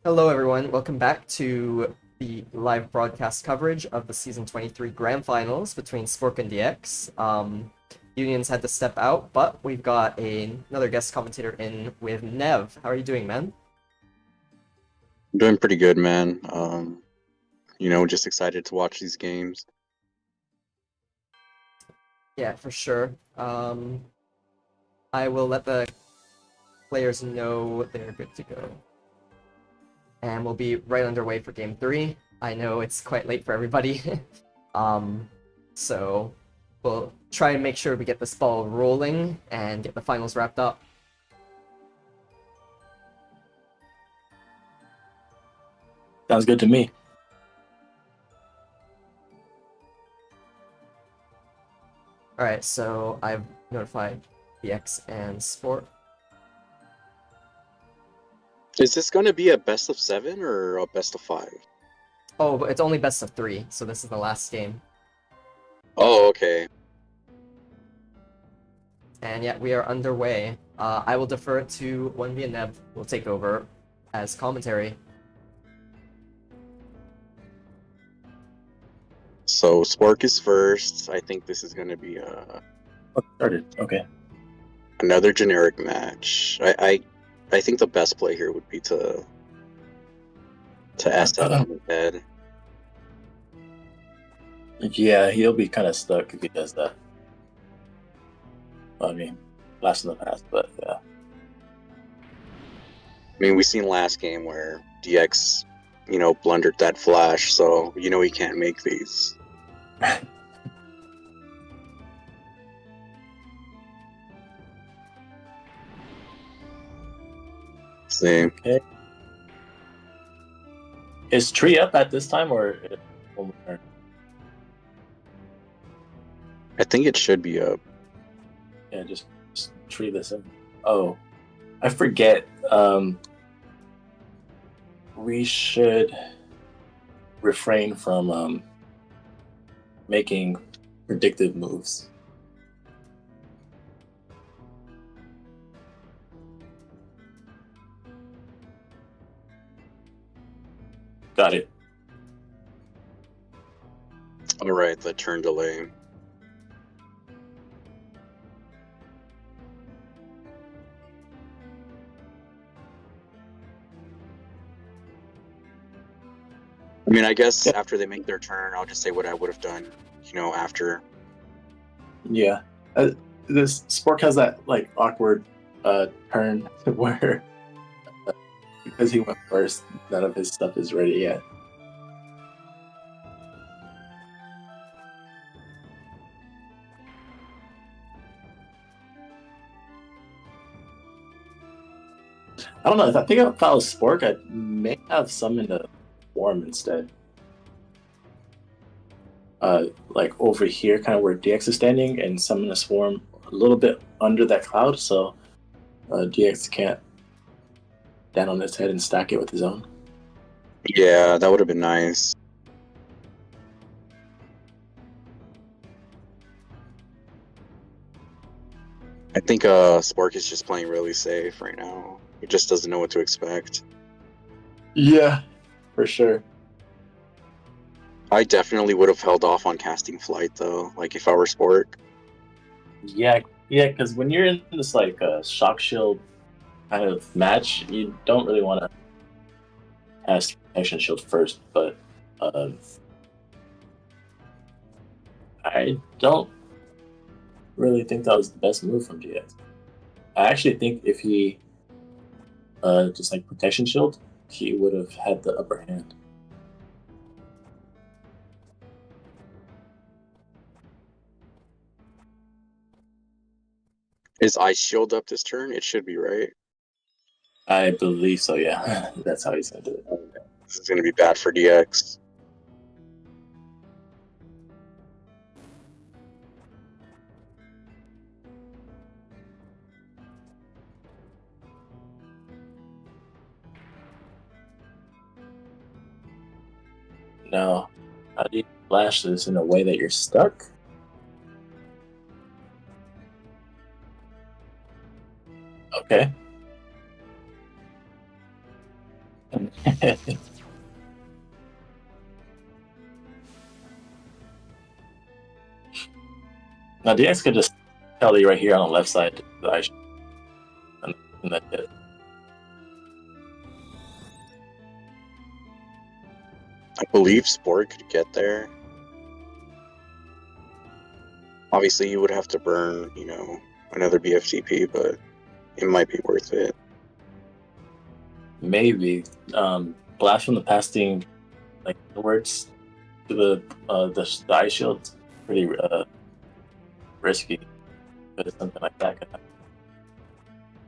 Hello, everyone. Welcome back to the live broadcast coverage of the Season 23 Grand Finals between Spork and DX. Unions had to step out, but we've got another guest commentator in with Nev. How are you doing, man? I'm doing pretty good, man. Just excited to watch these games. Yeah, for sure. I will let the players know they're good to go. And we'll be right underway for Game 3. I know it's quite late for everybody. So we'll try and make sure we get this ball rolling and get the finals wrapped up. Sounds good to me. Alright, so I've notified DX and Sport. Is this going to be a best of 7 or a best of 5? Oh, but it's only best of 3, so this is the last game. Oh, okay. And yeah, we are underway. I will defer it to 1B and Nev will take over as commentary. So Spork is first. I think this is going to be Started. Okay. another generic match. I think the best play here would be to ask that on the head. Yeah, he'll be kind of stuck if he does that. I mean, last in the past, but yeah. I mean, we seen last game where DX, blundered that flash, so he can't make these. Same. Okay. Is Tree up at this time or one more turn? I think it should be up. Yeah, just Tree this in. Oh, I forget. We should refrain from making predictive moves. Got it. All right, the turn delay. I mean, I guess after they make their turn, I'll just say what I would have done, after. Yeah. This Spork has that like awkward turn where because he went first, none of his stuff is ready yet. I don't know. If I think if I was Spork, I may have summoned a Swarm instead. Like over here, kind of where DX is standing, and summon a Swarm a little bit under that cloud, so DX can't stand on his head and stack it with his own. Yeah, that would have been nice. I think Spork is just playing really safe right now. He just doesn't know what to expect. Yeah, for sure. I definitely would have held off on casting Flight, though, like if I were Spork. Yeah, because when you're in this like shock shield kind of match, you don't really want to cast protection shield first, but I don't really think that was the best move from DX. I actually think if he just like protection shield, he would have had the upper hand. Is Ice Shield up this turn? It should be, right? I believe so, yeah. That's how he's gonna do it. This is going to be bad for DX. No. How do you flash this in a way that you're stuck? Okay. Now DX could just tell you right here on the left side that I should, and that's it. I believe Spork could get there. Obviously, you would have to burn, another BFTP, but it might be worth it. Maybe blast from the past team, like words to the ice shield, pretty risky, but something like that could happen.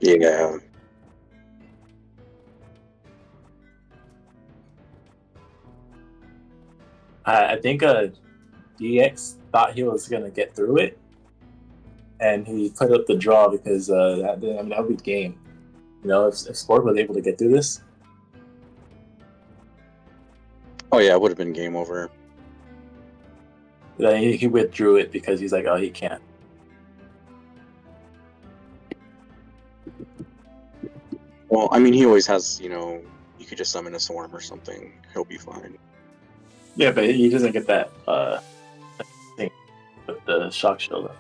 Yeah. I think DX thought he was gonna get through it, and he put up the draw because that would be game. If Spork was able to get through this, Oh yeah, it would have been game over. then he withdrew it because he's like, oh, he can't. Well, I mean, he always has, you could just summon a swarm or something. He'll be fine. Yeah, but he doesn't get that thing with the shock shield,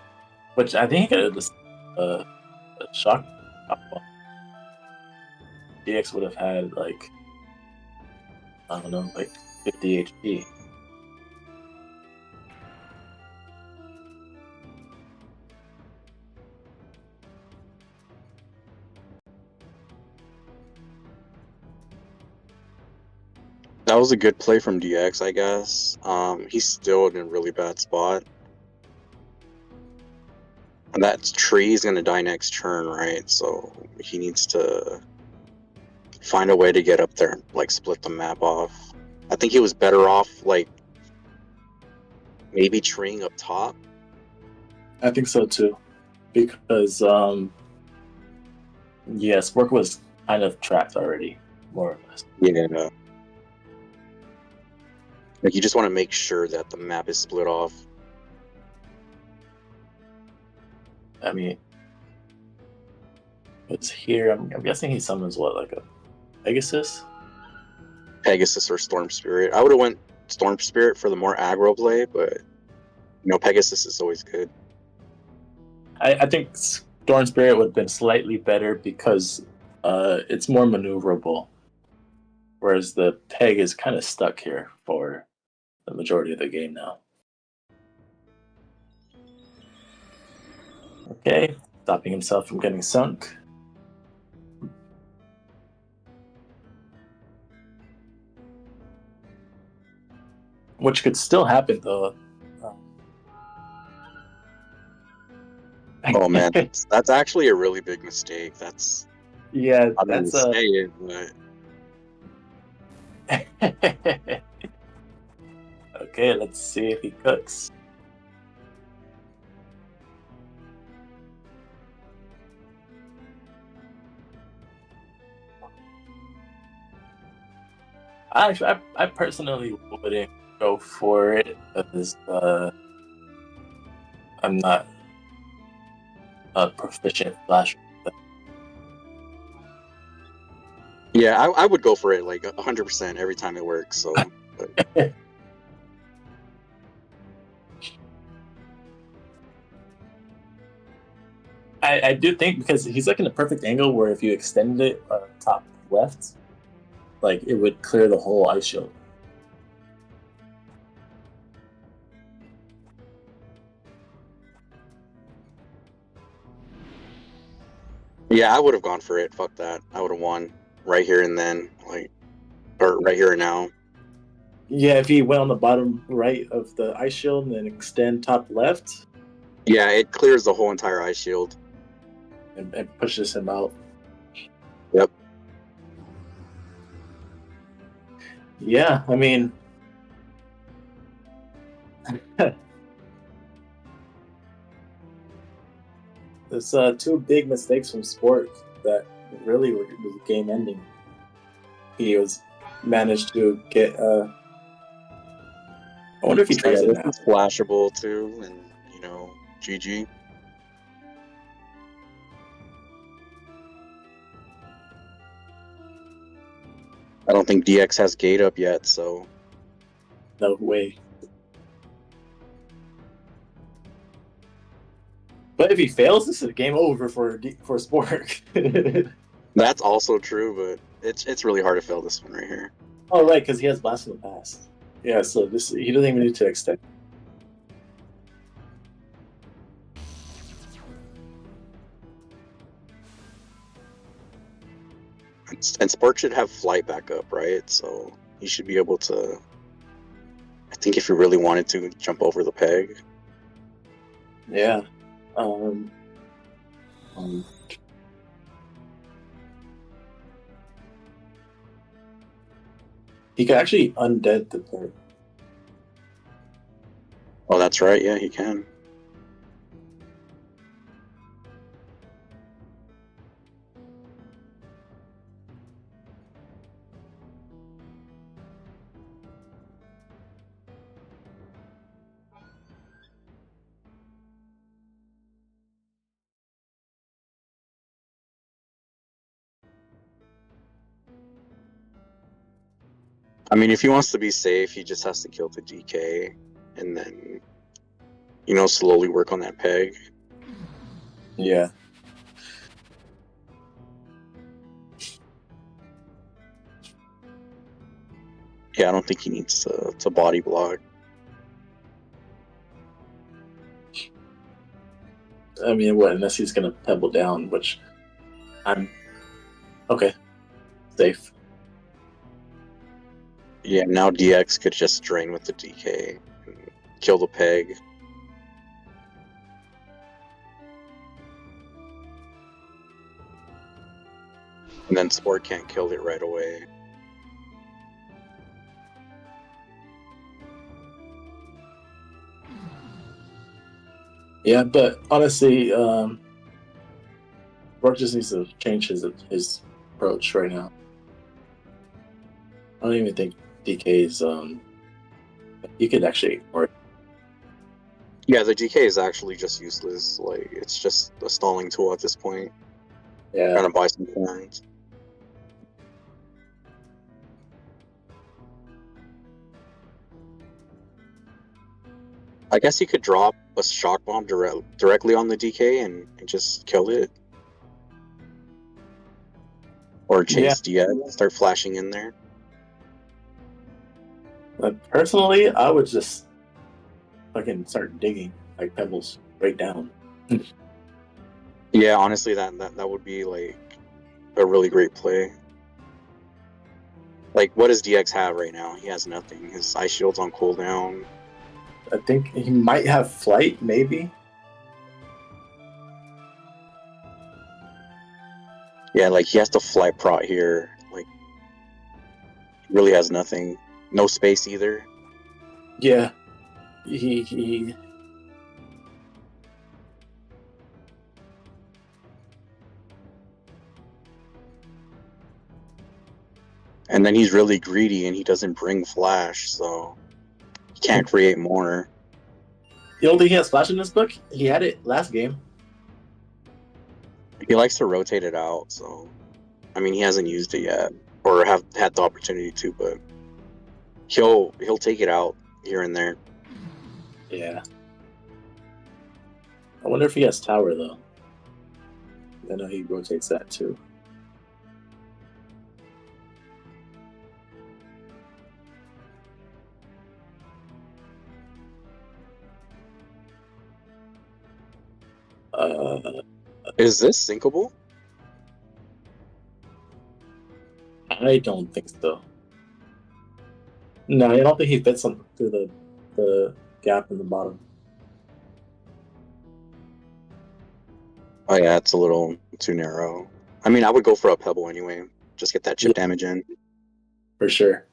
which I think he could have a shock. DX would have had like, I don't know, like 50 HP. That was a good play from DX, I guess. He's still in a really bad spot. And that tree is going to die next turn, right? So he needs to find a way to get up there and, split the map off. I think he was better off, maybe treeing up top. I think so too, because Spork was kind of trapped already, more or less. Yeah. You just want to make sure that the map is split off. I mean, it's here. I'm guessing he summons what, like a Pegasus? Pegasus or Storm Spirit. I would have went Storm Spirit for the more aggro play, but Pegasus is always good. I think Storm Spirit would have been slightly better because it's more maneuverable, whereas the Peg is kind of stuck here for the majority of the game now. Okay, stopping himself from getting sunk. Which could still happen though. Oh man, that's actually a really big mistake. That's Yeah, I didn't that's say it, but Okay, let's see if he cooks. I personally wouldn't go for it because I'm not a proficient flasher. yeah, I would go for it 100% every time it works. So, but I do think because he's like in a perfect angle where if you extended it top left, it would clear the whole ice shield. yeah, I would have gone for it. Fuck that. I would have won right here and then, or right here and now. Yeah, if he went on the bottom right of the ice shield and then extend top left. Yeah, it clears the whole entire ice shield. And pushes him out. Yep. Yeah, I mean, there's two big mistakes from Spork that really were game ending. He was managed to get. I wonder if he tries it now. It's flashable too, and GG. I don't think DX has gate up yet, so No way. But if he fails, this is game over for Spork. that's also true. But it's really hard to fail this one right here. Oh right, because he has blast in the past. Yeah, so this he doesn't even need to extend. And Spork should have flight back up, right? So he should be able to. I think if he really wanted to jump over the peg. Yeah. He could actually undead the peg. Oh, that's right. Yeah, he can. I mean, if he wants to be safe, he just has to kill the DK and then, slowly work on that peg. Yeah. Yeah, I don't think he needs to body block. I mean, what, unless he's going to pebble down, which I'm... Okay. Safe. Yeah, now DX could just drain with the DK and kill the peg. And then Spork can't kill it right away. Yeah, but honestly, Brock just needs to change his approach right now. I don't even think DK's he could actually ignore it. Yeah, the DK is actually just useless. Like, it's just a stalling tool at this point. Yeah. Trying to buy some coins. I guess he could drop a shock bomb directly on the DK and just kill it. Or chase DX, start flashing in there. But personally, I would just fucking start digging like pebbles right down. Yeah, honestly, that would be like a really great play. Like, what does DX have right now? He has nothing. His ice shield's on cooldown. I think he might have flight, maybe. Yeah, like he has to fly prot here. Like, he really has nothing. No space either. Yeah. He And then he's really greedy and he doesn't bring flash, so he can't create more. You don't think he has flash in this book? He had it last game. He likes to rotate it out, so I mean he hasn't used it yet. Or have had the opportunity to, but he'll take it out here and there. Yeah. I wonder if he has tower though. I know he rotates that too. Is this syncable? I don't think so. No, I don't think he fits on through the gap in the bottom. Oh yeah, it's a little too narrow. I mean, I would go for a pebble anyway. Just get that chip damage in. For sure.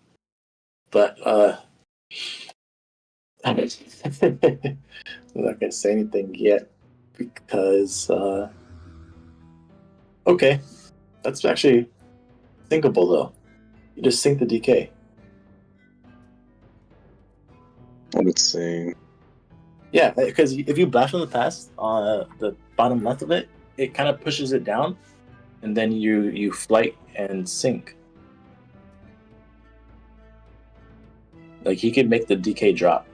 But I'm not gonna say anything yet because okay. That's actually thinkable though. You just sink the DK. Let's see. Yeah, because if you blast from the past, the bottom left of it, it kind of pushes it down, and then you flight and sink. Like he could make the DK drop.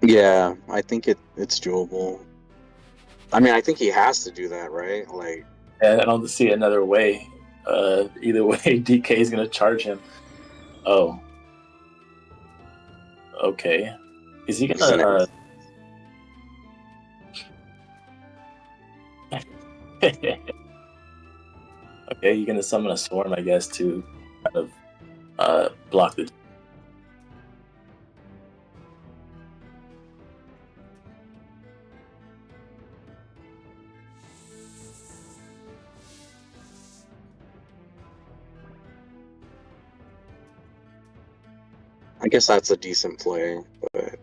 Yeah, I think it's doable. I mean, I think he has to do that, right? Like, And I don't see another way. Either way, DK is gonna charge him. Oh, okay. Is he he's gonna? gonna. Okay, you're gonna summon a swarm, I guess, to kind of block the. I guess that's a decent play, but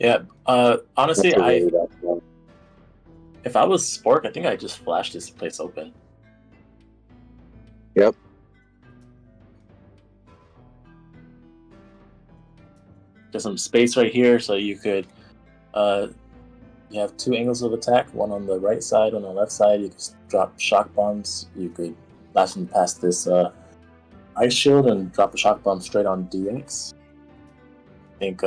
Yeah. Honestly, that's a really bad play. if I was Spork, I think I just flashed this place open. Yep. There's some space right here, so you could. You have two angles of attack, one on the right side, one on the left side. You could drop shock bombs. You could blast them past this ice shield and drop a shock bomb straight on DX. I think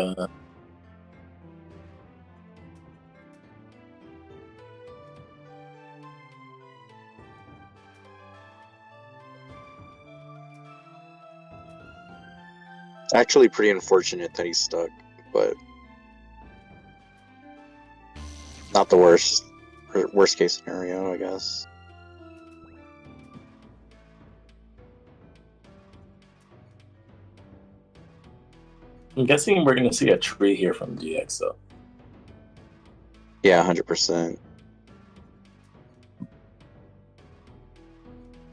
It's actually pretty unfortunate that he's stuck, but not the worst case scenario, I guess. I'm guessing we're going to see a tree here from DX, though. Yeah, 100%.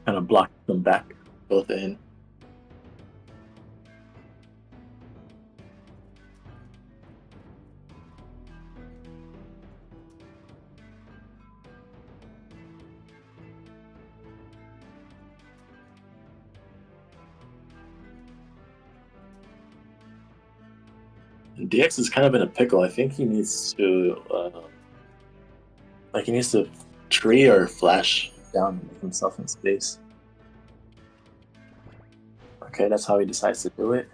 Kind of block them back, both in. And DX is kind of in a pickle. I think he needs to, he needs to tree or flash down and make himself in space. Okay, that's how he decides to do it.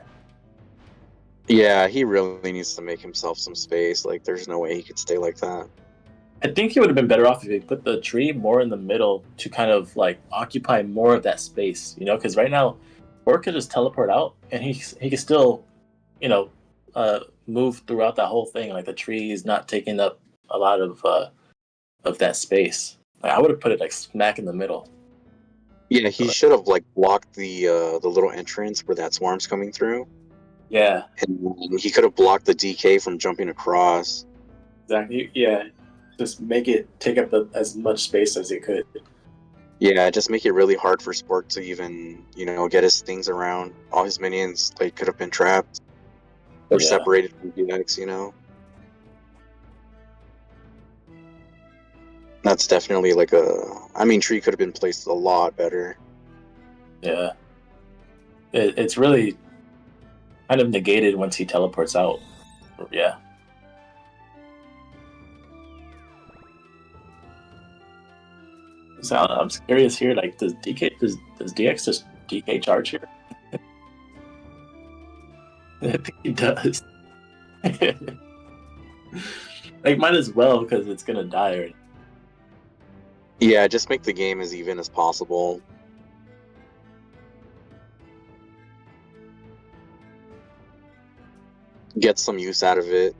Yeah, he really needs to make himself some space. Like, there's no way he could stay like that. I think he would have been better off if he put the tree more in the middle to kind of like occupy more of that space, you know, because right now, Spork could just teleport out and he can still, you know, move throughout that whole thing. Like the tree is not taking up a lot of that space. Like, I would have put it like smack in the middle. Yeah, he should have like blocked the little entrance where that swarm's coming through, Yeah, and he could have blocked the DK from jumping across. exactly. Yeah, just make it take up as much space as it could. Yeah, just make it really hard for Spork to even, get his things around. All his minions could have been trapped or Yeah. separated from DX. That's definitely tree could have been placed a lot better. Yeah, it's really kind of negated once he teleports out. Yeah. So I'm curious here. Like, does DX just DK charge here? I think he does. Like, might as well because it's gonna die. Or... Yeah, just make the game as even as possible. Get some use out of it.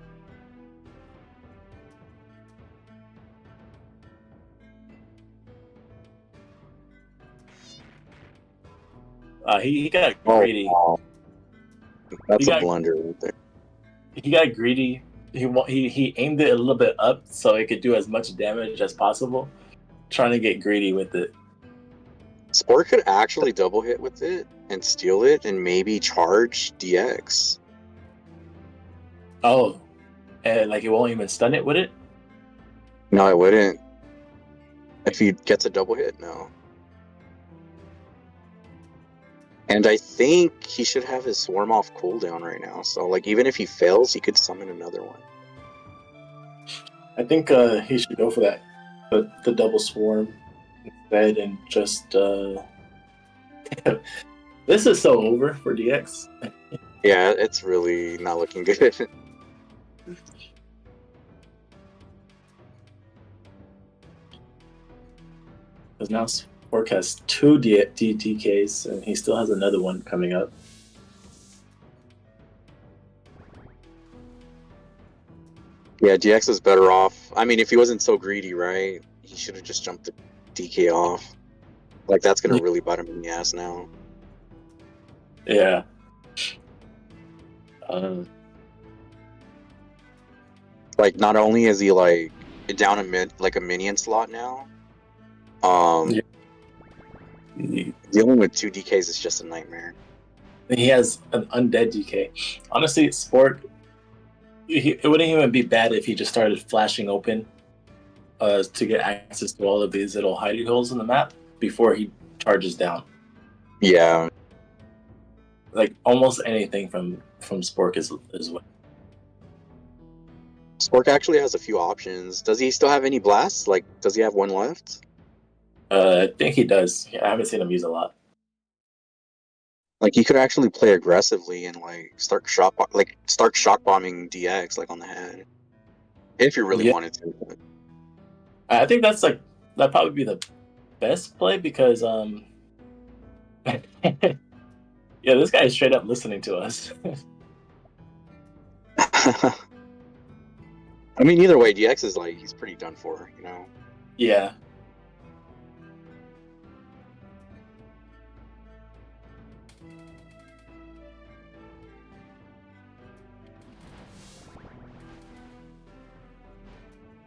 He got greedy. Wow. That's He a got- blunder right there. He got greedy. He aimed it a little bit up so it could do as much damage as possible, trying to get greedy with it. Spork could actually double hit with it and steal it and maybe charge DX. Oh, and like it won't even stun it with it. No, I wouldn't. If he gets a double hit, no. And I think he should have his swarm off cooldown right now. So, like, even if he fails, he could summon another one. I think he should go for that, the double swarm instead, and just This is so over for DX. Yeah, it's really not looking good. Because now Spork has 2 DTKs, and he still has another one coming up. Yeah, DX is better off. I mean, if he wasn't so greedy, right? He should have just jumped the DK off. Like, that's gonna really bite him in the ass now. Yeah. Like, not only is he like down a minion slot now, Yeah. dealing with 2 DKs is just a nightmare. He has an undead DK. Honestly, Spork, it wouldn't even be bad if he just started flashing open to get access to all of these little hidey holes in the map before he charges down. Yeah. Like almost anything from Spork is what. Spork actually has a few options. Does he still have any blasts? Like, does he have one left? I think he does. I haven't seen him use a lot. Like, he could actually play aggressively and like start shock bombing DX like on the head, if you really wanted to. I think that'd probably be the best play because yeah, this guy is straight up listening to us. I mean, either way, DX is like, he's pretty done for, you know? Yeah.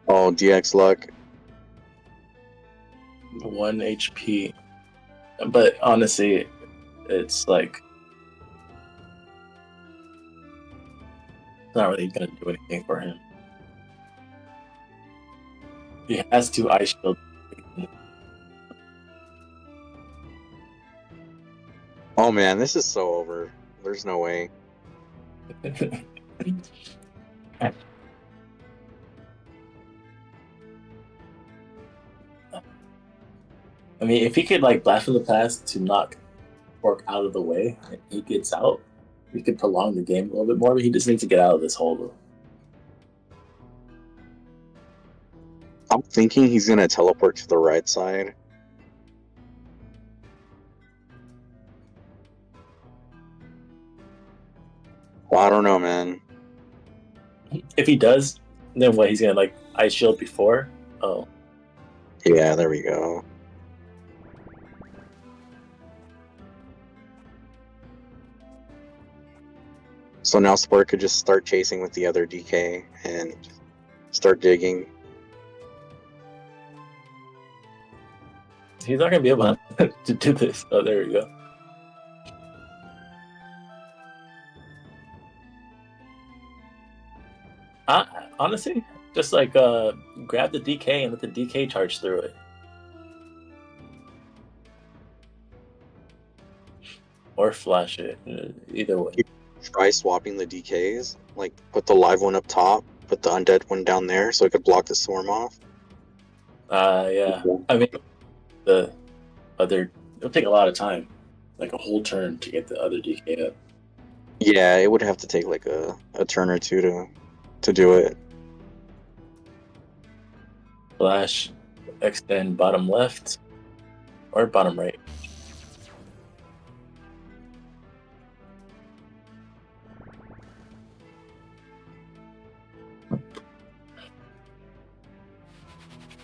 Oh, DX luck. 1 HP. But honestly, it's like it's not really gonna do anything for him. He has to ice shield. Oh man, this is so over. There's no way. I mean, if he could like blast from the past to knock Spork out of the way, and he gets out, we could prolong the game a little bit more. But he just needs to get out of this hole, though. I'm thinking he's gonna teleport to the right side. Well, I don't know, man. If he does, then what? He's gonna like ice shield before? Oh, Yeah, there we go. So now Sport could just start chasing with the other DK and start digging. he's not gonna be able to do this. Oh, there we go. Honestly, just like grab the DK and let the DK charge through it. Or flash it. Either way. Try swapping the DKs. Like, put the live one up top, put the undead one down there so it could block the swarm off. Yeah. I mean, the other... It'll take a lot of time. Like a whole turn to get the other DK up. Yeah, it would have to take like a turn or two to do it. Flash, extend bottom left, or bottom right.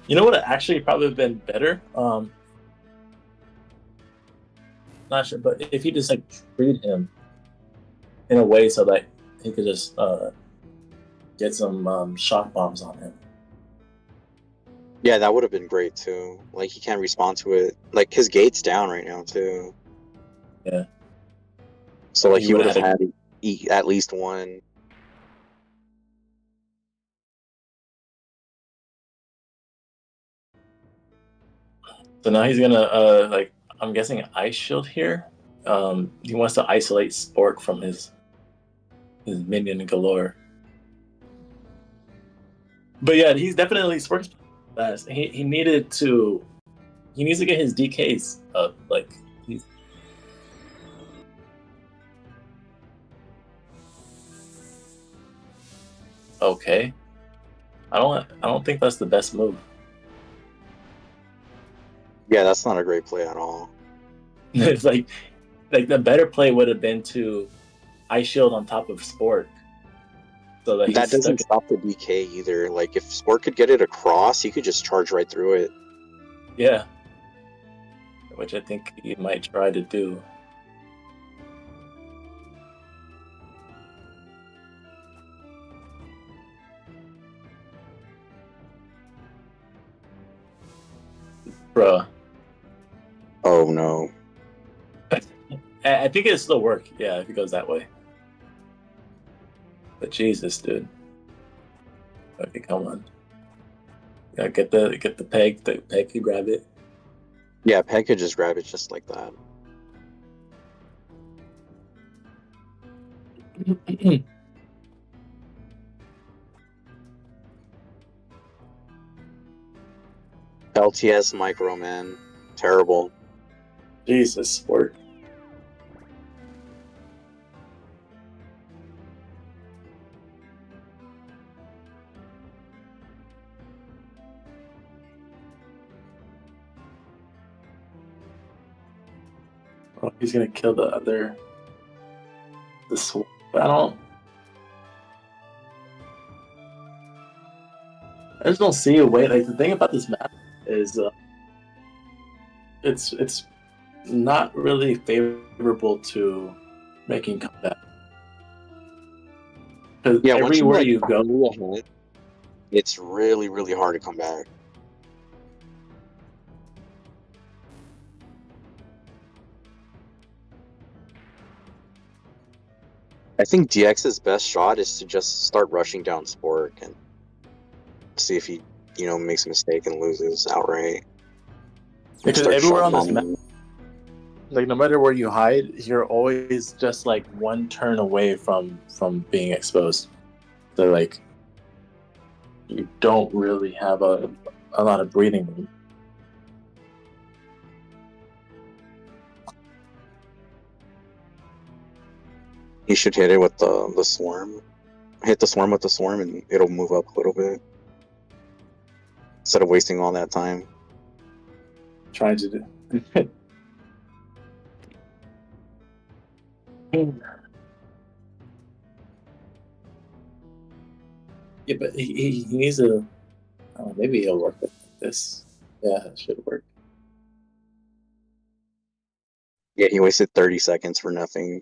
You know what actually probably have been better? Not sure, but if you just like treat him in a way so that he could just get some shock bombs on him. Yeah, that would have been great too. Like, he can't respond to it. Like, his gate's down right now too. Yeah. So like, he would have had had at least one. So now he's gonna like, I'm guessing ice shield here. He wants to isolate Spork from his minion galore. But yeah, he's definitely Spork's fast. He needs to get his DKs up. Like okay. I don't think that's the best move. Yeah, that's not a great play at all. It's like the better play would have been to ice shield on top of Spork, so that That he's stuck. doesn't stop the DK either. Like, if Spork could get it across, he could just charge right through it. Yeah, which I think he might try to do. Bruh. Oh no. I think it'll still work, yeah, if it goes that way. But Jesus, dude. Okay, come on. Yeah, get the peg. The peg can grab it. Yeah, Peg could just grab it just like that. LTS micro, man. Terrible. Jesus, sport. Oh, he's gonna kill the sword. I just don't see a way. Like, the thing about this map is, it's not really favorable to making comeback. Because Yeah, once everywhere you you go, ahead, it's really, really hard to come back. I think DX's best shot is to just start rushing down Spork and see if he, makes a mistake and loses outright. because Start everywhere on shot this map, bombing. like, no matter where you hide, you're always just like one turn away from being exposed. So, like, you don't really have a lot of breathing room. He should hit it with the swarm. Hit the swarm with the swarm and it'll move up a little bit. Instead of wasting all that time. Trying to do. Yeah, but he needs to. Oh, maybe he'll work with this. Yeah, it should work. Yeah, he wasted 30 seconds for nothing.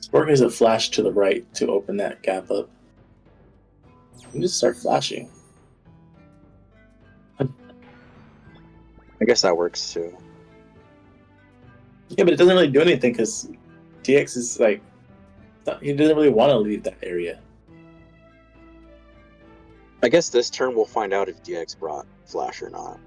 Spork needs a flash to the right to open that gap up. You just start flashing. I guess that works too. Yeah, but it doesn't really do anything because DX is like, he doesn't really want to leave that area. I guess this turn we'll find out if DX brought Flash or not.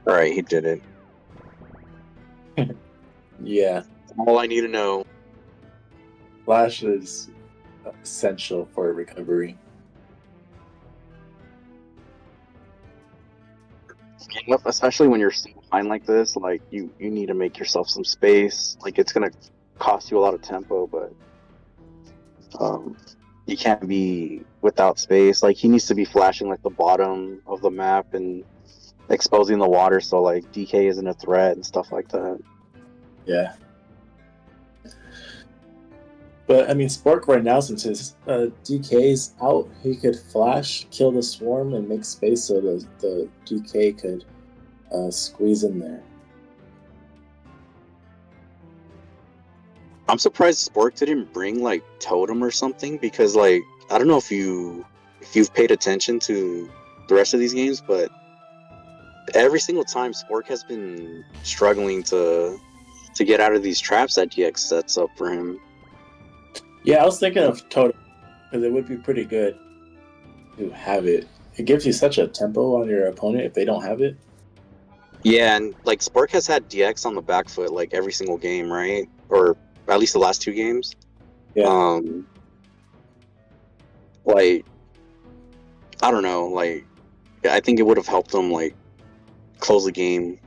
Alright, he did it. Yeah, All I need to know. flash is essential for recovery. Especially when you're behind like this, like you need to make yourself some space. Like, it's gonna cost you a lot of tempo, but you can't be without space. Like, he needs to be flashing like the bottom of the map and exposing the water so like DK isn't a threat and stuff like that. Yeah. But I mean, Spork right now, since his DK's out, he could flash, kill the swarm, and make space so the DK could squeeze in there. I'm surprised Spork didn't bring like Totem or something, because like, I don't know if you've paid attention to the rest of these games, but every single time Spork has been struggling to to get out of these traps that DX sets up for him. Yeah, I was thinking of totem because it would be pretty good to have it. It gives you such a tempo on your opponent if they don't have it. Yeah, and like Spork has had DX on the back foot like every single game, right? Or at least the last 2 games. Yeah. Like I don't know, like I think it would have helped them like close the game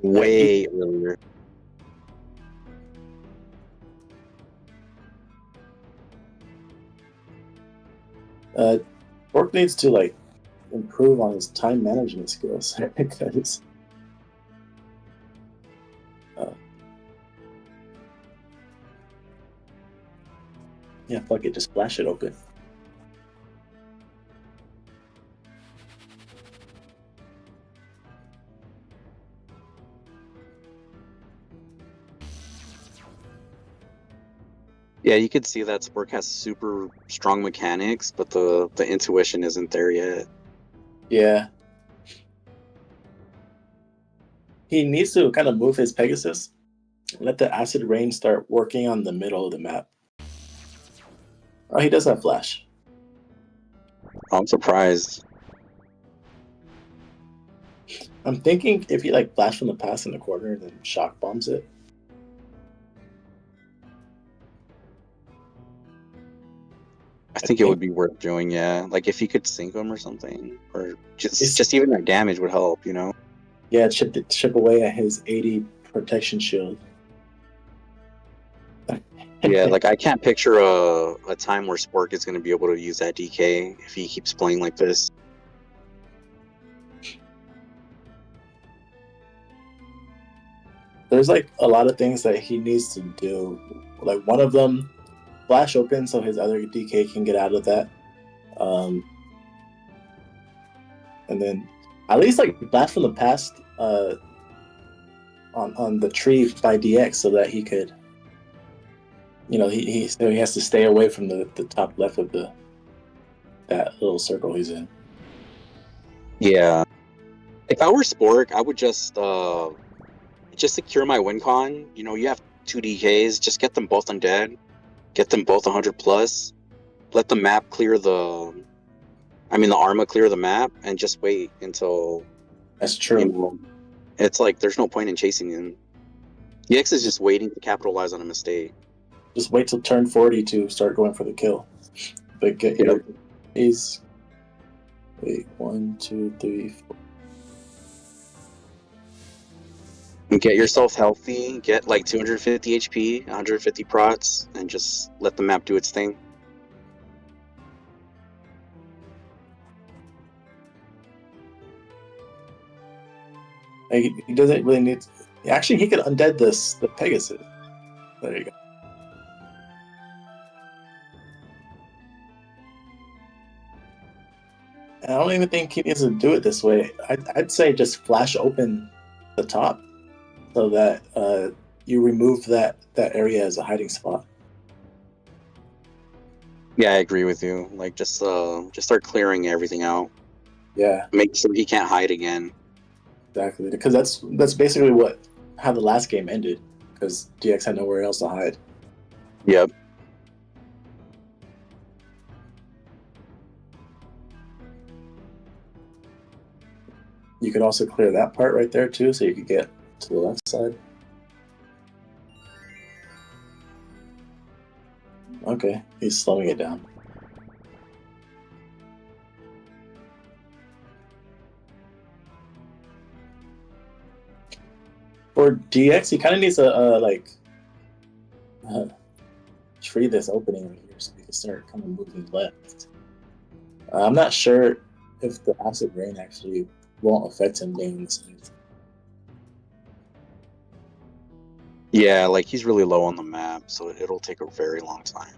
way earlier. Spork needs to like improve on his time management skills because yeah, fuck it, just flash it open. Yeah, you could see that Spork has super strong mechanics, but the intuition isn't there yet. Yeah. He needs to kind of move his Pegasus, let the acid rain start working on the middle of the map. Oh, he does have flash. I'm surprised. I'm thinking if he like flash from the pass in the corner and then shock bombs it. I think it would be worth doing, yeah. Like if he could sink him or something, or It's- just even that damage would help, you know. Yeah, chip away at his 80 protection shield. Yeah, like I can't picture a time where Spork is going to be able to use that DK if he keeps playing like this. There's like a lot of things that he needs to do. Like one of them, flash open so his other DK can get out of that. And then at least like blast from the past on the tree by DX so that he could, you know, he has to stay away from the top left of that little circle he's in. Yeah. If I were Spork, I would just secure my win con. You know, you have 2 DKs, just get them both undead, get them both 100 plus, let the map clear the Arma clear the map, and just wait until. That's true. You know, it's like there's no point in chasing him. DX is just waiting to capitalize on a mistake. Just wait till turn 40 to start going for the kill. But he's 1, 2, 3, 4. And get yourself healthy, get like 250 HP, 150 prots, and just let the map do its thing. Like, he doesn't really need to, actually he could undead the Pegasus. There you go. I don't even think he needs to do it this way. I'd say just flash open the top so that you remove that area as a hiding spot. Yeah, I agree with you. Like just start clearing everything out. Yeah, Make sure he can't hide again. exactly. Because that's basically how the last game ended. Because DX had nowhere else to hide. Yep. You could also clear that part right there too, so you could get to the left side. Okay, he's slowing it down. For DX, he kind of needs to tree this opening right here so we can start kind of moving left. I'm not sure if the acid rain actually won't affect him being in this. Yeah, like he's really low on the map, so it'll take a very long time.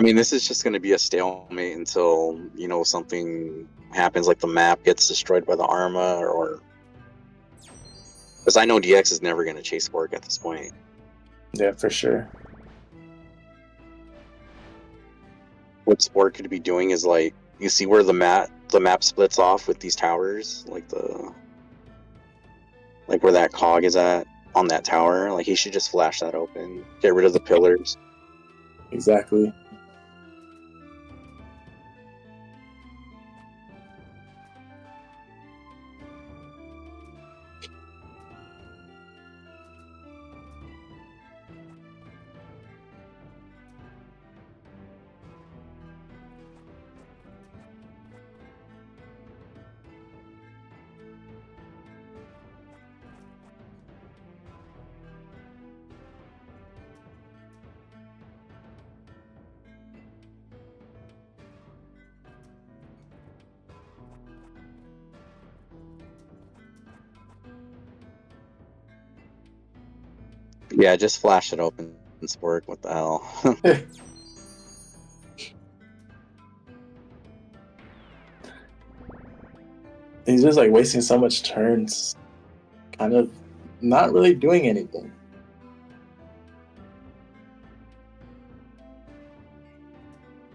I mean, this is just going to be a stalemate until, you know, something happens, like the map gets destroyed by the Arma, or... Because I know DX is never going to chase Spork at this point. Yeah, for sure. What Spork could be doing is, like, you see where the map splits off with these towers, like where that cog is at on that tower. Like, he should just flash that open, get rid of the pillars. Exactly. Yeah, just flash it open, Spork. What the hell? He's just like wasting so much turns, kind of not really doing anything.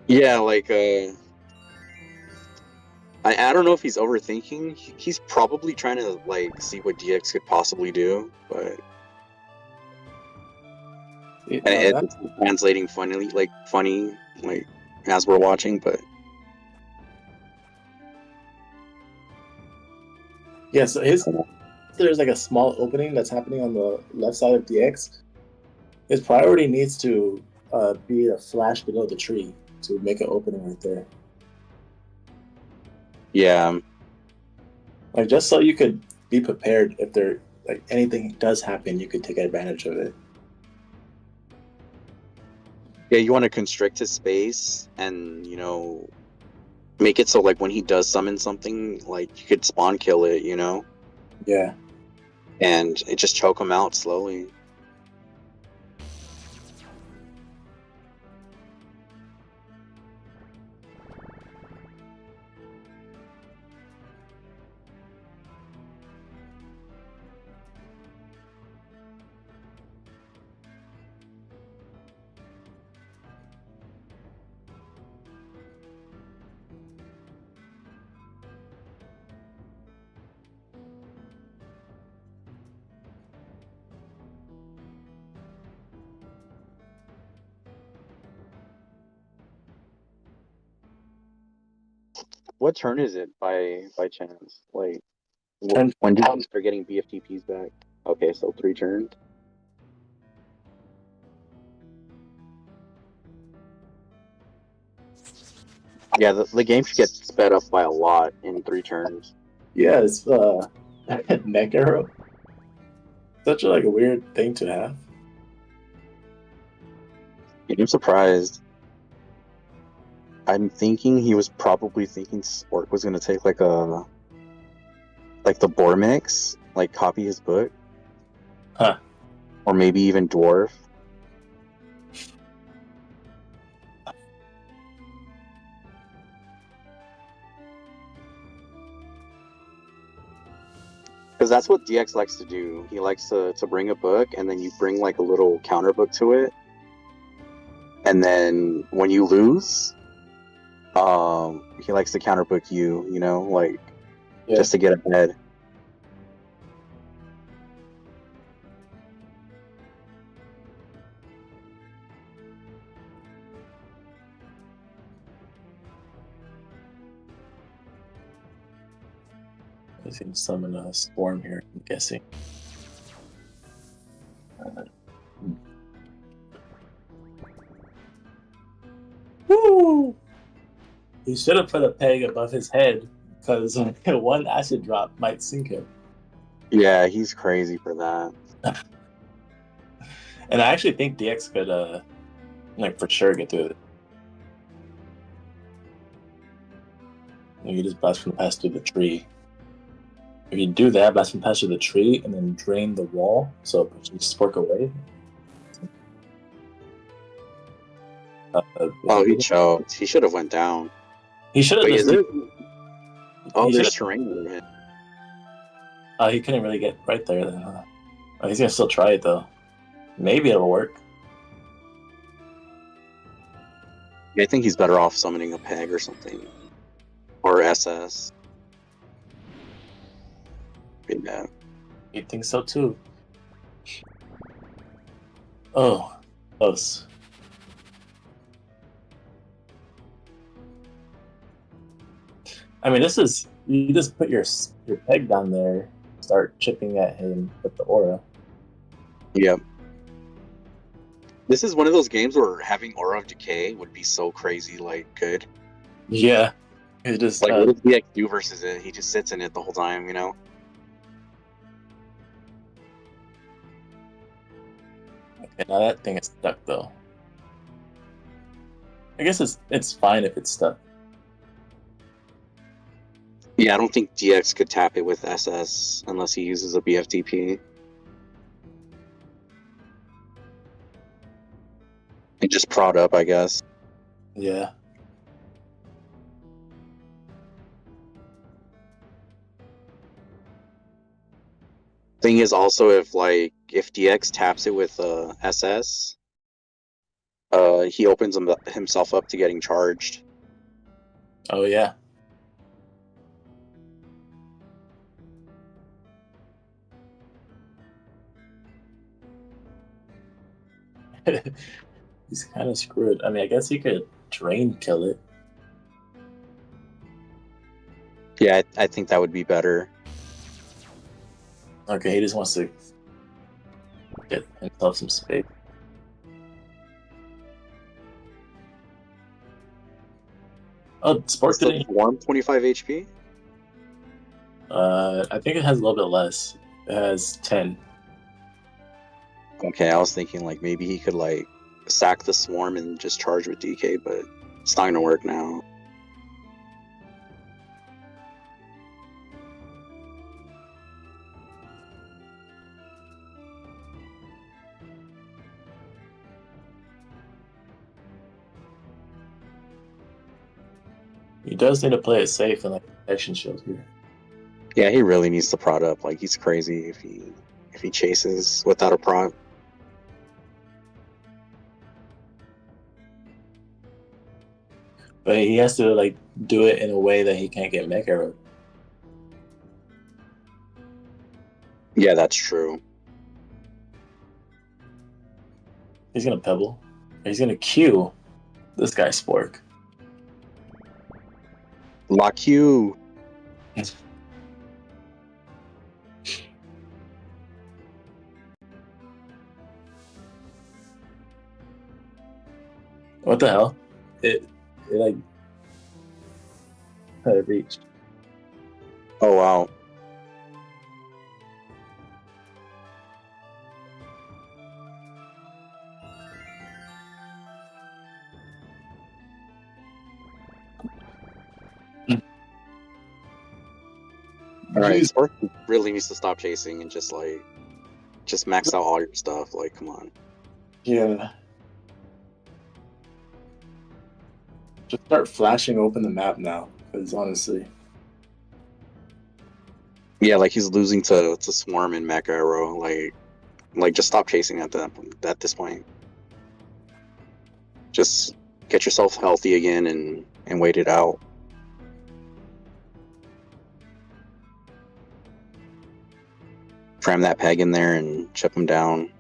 Yeah, like, I don't know if he's overthinking. He's probably trying to, like, see what DX could possibly do, but it's translating funny, like, as we're watching, but... Yeah, so there's like a small opening that's happening on the left side of DX. His priority needs to be a flash below the tree to make an opening right there. Yeah. Like, just so you could be prepared if there, like, anything does happen, you could take advantage of it. Yeah, you want to constrict his space and, you know, make it so, like, when he does summon something, like, you could spawn kill it, you know? Yeah. And it just choke him out slowly. What turn is it by chance? Like, Turn- when did you start getting BFTPs back? Okay, so 3 turns. Yeah, the game should get sped up by a lot in 3 turns. Yeah, it's neck arrow. Such a, like, a weird thing to have. I'm surprised. I'm thinking he was probably thinking Spork was gonna take like the Boar mix, like copy his book. Huh. Or maybe even Dwarf. Because that's what DX likes to do. He likes to bring a book, and then you bring like a little counter book to it. And then when you lose, he likes to counterbook you, you know, like, just to get ahead. He's gonna summon a Storm here, I'm guessing. Woo! He should have put a peg above his head, because one acid drop might sink him. Yeah, he's crazy for that. And I actually think DX could, like, for sure get through it. You just blast from past through the tree. If you do that, blast from past through the tree, and then drain the wall, so it pushes Spork away. Oh, he choked. He should have went down. He should have Wait, just. is there? Oh, he there's should've- terrain over him. Oh, he couldn't really get right there then. Huh? Oh, he's gonna still try it though. Maybe it'll work. I think he's better off summoning a peg or something, or SS. Yeah. You think so too? Oh, close. I mean, this is you just put your peg down there, start chipping at him with the aura. Yep. This is one of those games where having Aura of Decay would be so crazy, like, good. Yeah, it just Like, what does DX do versus it? He just sits in it the whole time, you know? okay, now that thing is stuck though. I guess it's fine if it's stuck. Yeah, I don't think DX could tap it with SS unless he uses a BFTP. And just prod up, I guess. Yeah. Thing is also if DX taps it with SS, he opens himself up to getting charged. Oh yeah. He's kind of screwed. I mean, I guess he could drain kill it. Yeah, I think that would be better. Okay, he just wants to get himself some space. Oh, Spork Still didn't. 125 HP? I think it has a little bit less. It has 10. Okay, I was thinking like maybe he could like sack the swarm and just charge with DK, but it's not gonna work now. He does need to play it safe and like protection shield here. Yeah, he really needs to prod up. Like he's crazy if he chases without a prod. But he has to like do it in a way that he can't get mech arrow. Yeah, that's true. He's gonna pebble. He's gonna Q this guy Spork. Lock you. What the hell? It like reached. Oh wow. All right, Jeez. Spork really needs to stop chasing and just max out all your stuff. Like, come on. Yeah. Just start flashing open the map now, because honestly. Yeah, like he's losing to Swarm and Mech Arrow. Like just stop chasing at this point. Just get yourself healthy again and wait it out. Cram that peg in there and chip him down.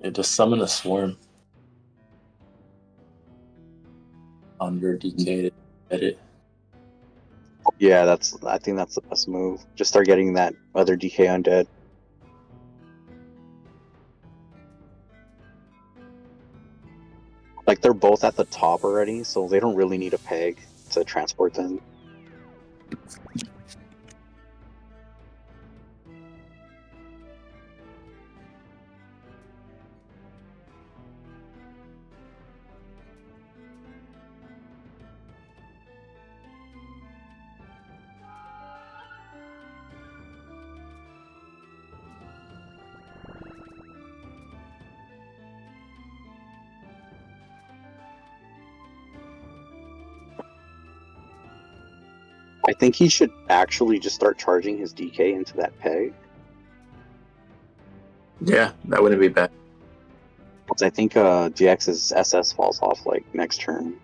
Yeah, just summon a swarm on your DK to edit. Yeah, I think that's the best move. Just start getting that other DK undead. Like they're both at the top already, so they don't really need a peg to transport them. I think he should actually just start charging his DK into that peg. Yeah, that wouldn't be bad. 'Cause I think DX's SS falls off like next turn,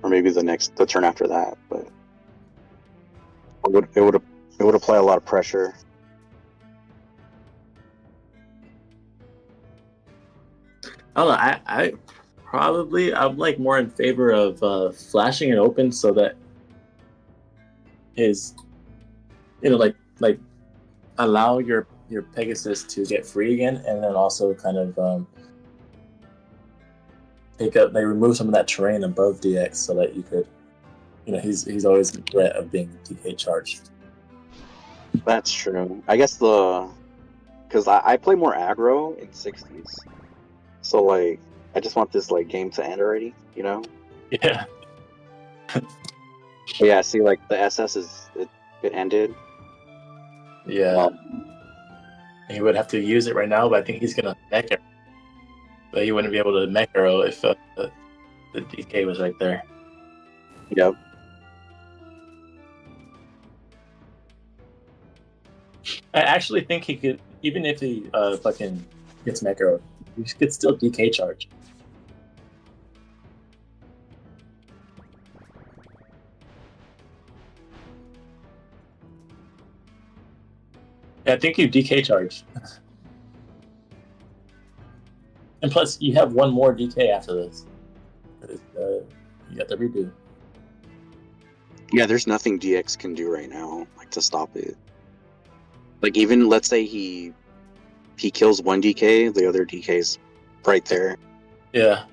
or maybe the turn after that. But it would apply a lot of pressure. I don't know. I probably I'm like more in favor of flashing it open so that his, like allow your Pegasus to get free again, and then also kind of remove some of that terrain above DX so that you could, he's always in threat of being DK charged. That's true. I guess because I play more aggro in 60s, so like I just want this like game to end already, you know? Yeah. But yeah, see, like the SS it ended. Yeah. He would have to use it right now, but I think he's gonna mech arrow. But he wouldn't be able to mech arrow if the DK was right there. Yep. I actually think he could, even if he fucking gets mech arrow, he could still DK charge. Yeah, I think you DK charge. And plus, you have one more DK after this. You got the redo. Yeah, there's nothing DX can do right now, like to stop it. Like even let's say he kills one DK, the other DK's right there. Yeah.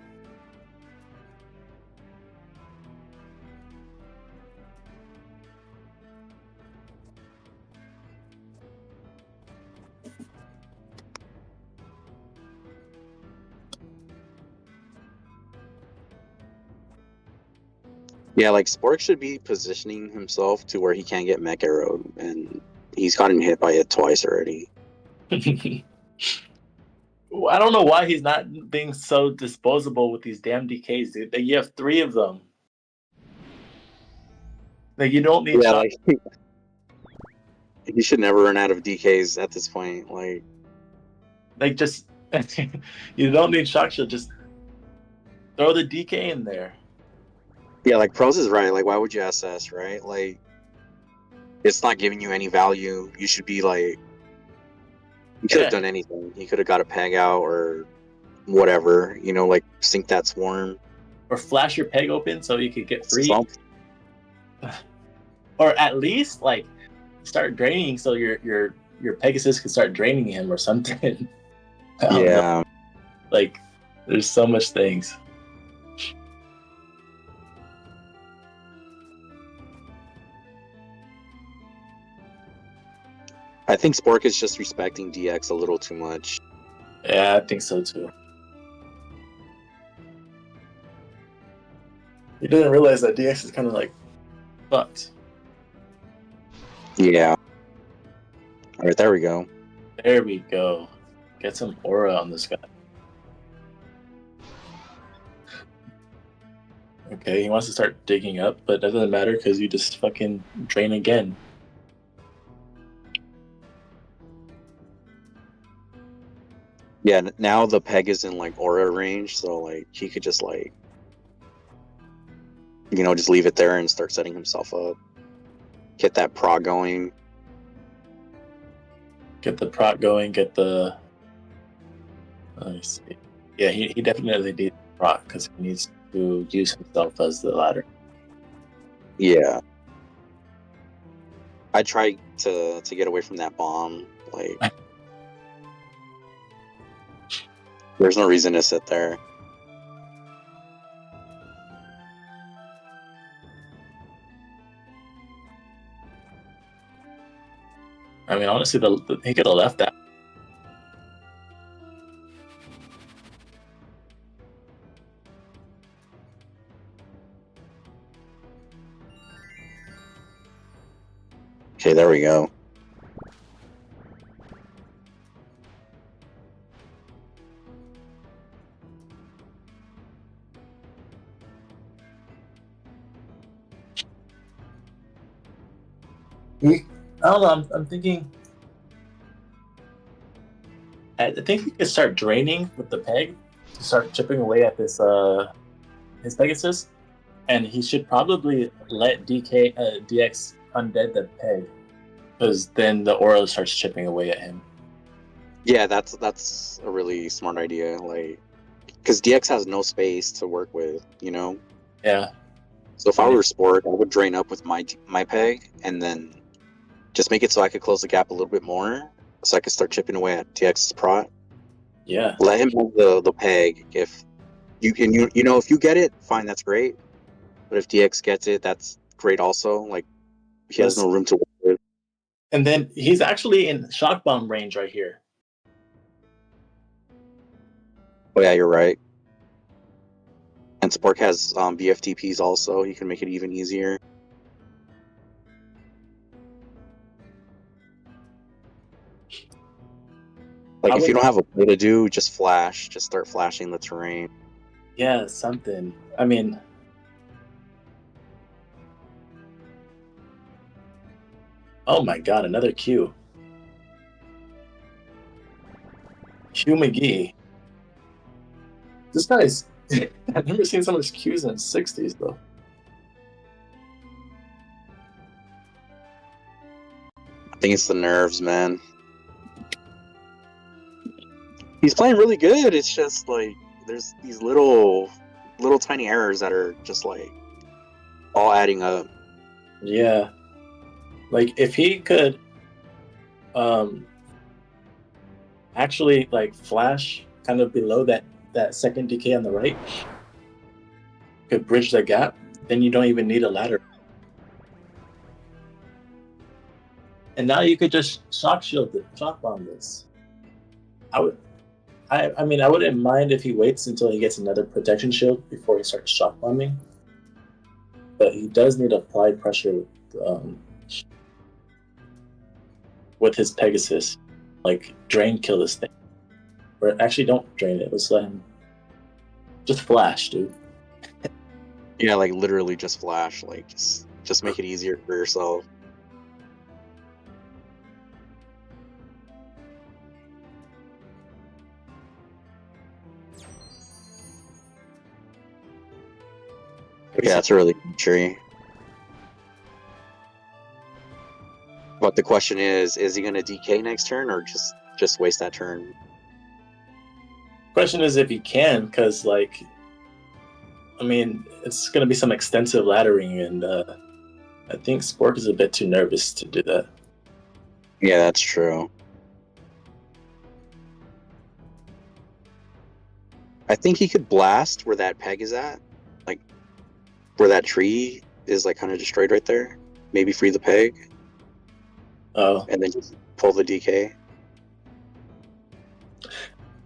Yeah, like Spork should be positioning himself to where he can't get mech arrowed, and he's gotten hit by it twice already. I don't know why he's not being so disposable with these damn DKs, dude. You have 3 of them. Like, you don't need shock. Like he should never run out of DKs at this point. Like, just you don't need shock shield. Just throw the DK in there. Yeah, like Pros is right. Like, why would you SS, right? Like, it's not giving you any value. You should be like, he could have done anything. He could have got a peg out or whatever. You know, like sink that swarm or flash your peg open so you could get free. Something. Or at least like start draining so your Pegasus can start draining him or something. I don't know. Like, there's so much things. I think Spork is just respecting DX a little too much. Yeah, I think so too. He didn't realize that DX is kind of like fucked. Yeah. All right, there we go. There we go. Get some aura on this guy. Okay, he wants to start digging up, but that doesn't matter because you just fucking drain again. Yeah, now the peg is in like aura range, so like he could just like, just leave it there and start setting himself up. Get that prog going. Get the prot going, get the... Let me see. Yeah, he definitely needs prot because he needs to use himself as the ladder. Yeah. I try to get away from that bomb. Like, there's no reason to sit there. I mean, honestly, he could have left that. Okay, there we go. I don't know. I'm thinking. I think he could start draining with the peg to start chipping away at this his Pegasus, and he should probably let DX undead the peg, because then the aura starts chipping away at him. Yeah, that's a really smart idea. Like, because DX has no space to work with, you know. Yeah. So if I were Spork, I would drain up with my peg, and then just make it so I could close the gap a little bit more, so I could start chipping away at DX's prot. Yeah. Let him have the peg. If you can, you know, if you get it, fine, that's great. But if DX gets it, that's great also. Like, he has no room to work with. And then he's actually in shock bomb range right here. Oh yeah, you're right. And Spork has BFTPs also. You can make it even easier. Like, if you don't have a play to do, just flash. Just start flashing the terrain. Yeah, something. I mean, oh my god, another Q. Q McGee. This guy's. I've never seen so much Qs in the 60s, though. I think it's the nerves, man. He's playing really good. It's just like there's these little tiny errors that are just like all adding up. Yeah. Like, if he could actually like flash kind of below that second decay on the right, could bridge the gap, then you don't even need a ladder. And now you could just shock bomb this. I mean, I wouldn't mind if he waits until he gets another protection shield before he starts shock bombing. But he does need applied pressure with his Pegasus. Like, drain kill this thing. Or actually, don't drain it. Let's let him just flash, dude. Yeah, like literally just flash. Like just make it easier for yourself. Yeah, that's a really good tree. But the question is he gonna DK next turn or just waste that turn? Question is if he can, because like, I mean, it's gonna be some extensive laddering, and I think Spork is a bit too nervous to do that. Yeah, that's true. I think he could blast where that peg is at, like where that tree is, like kind of destroyed right there. Maybe free the peg. Oh, and then just pull the DK.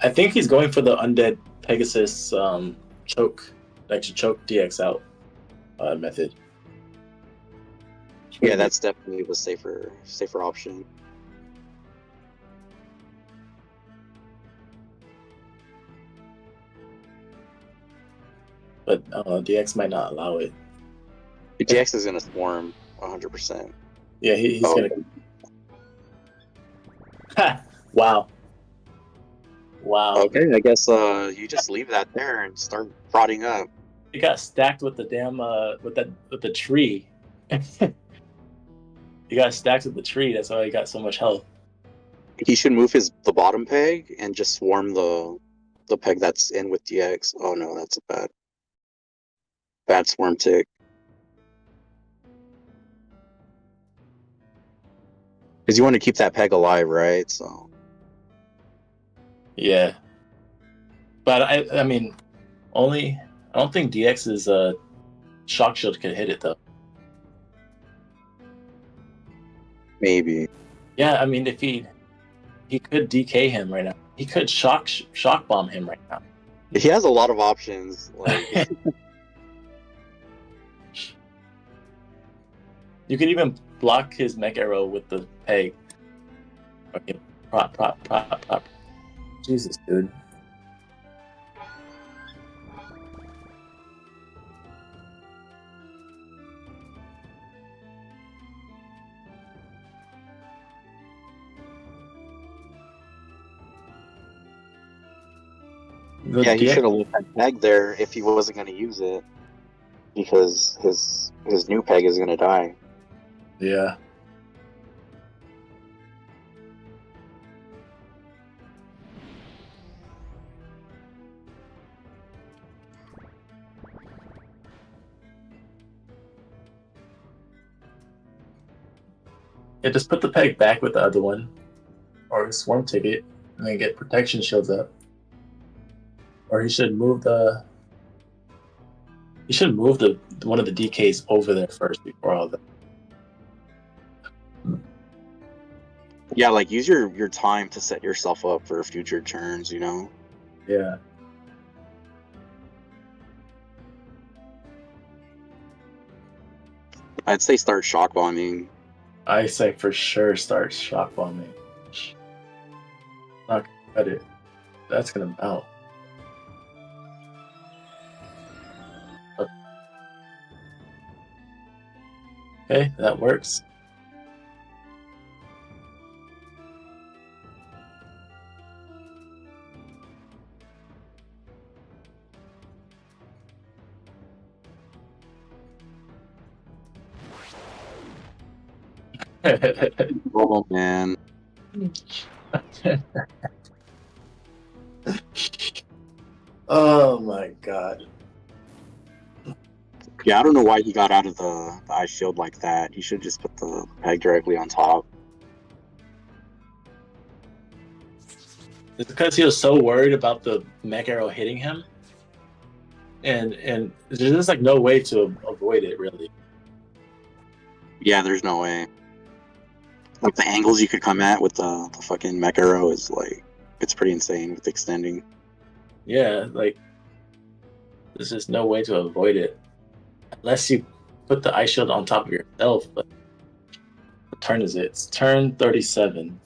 I think he's going for the undead Pegasus choke, like to choke DX out method. Yeah, that's definitely the safer option. But DX might not allow it. DX is gonna swarm 100%. Yeah, he's gonna. Ha! Wow. Wow. Okay, I guess you just leave that there and start prodding up. He got stacked with the damn with the tree. He got stacked with the tree. That's why he got so much health. He should move the bottom peg and just swarm the peg that's in with DX. Oh no, that's a bad swarm tick. Because you want to keep that peg alive, right? So Yeah, but I mean, only I don't think DX's shock shield could hit it though. maybe. Yeah, I mean, if he could DK him right now, he could shock bomb him right now. He has a lot of options. Like You could even block his mech arrow with the peg. Okay, prop. Jesus, dude. yeah, he should have left that peg there if he wasn't going to use it, because his new peg is going to die. Yeah. Yeah, just put the peg back with the other one, or swarm ticket, and then get protection shields up. Or he should move the. He should move the one of the DKs over there first before all that. Yeah, like use your time to set yourself up for future turns. You know. Yeah. I'd say start shock bombing. I say for sure start shock bombing. Not gonna cut it. That's gonna melt. Okay, that works. Oh man. Oh my god. Yeah, I don't know why he got out of the ice shield like that. He should just put the peg directly on top. It's because he was so worried about the mech arrow hitting him, and there's just like no way to avoid it really. Yeah, there's no way. Like the angles you could come at with the fucking mech arrow is like, it's pretty insane with extending. Yeah, like there's just no way to avoid it unless you put the ice shield on top of yourself. But what turn is it? It's turn 37.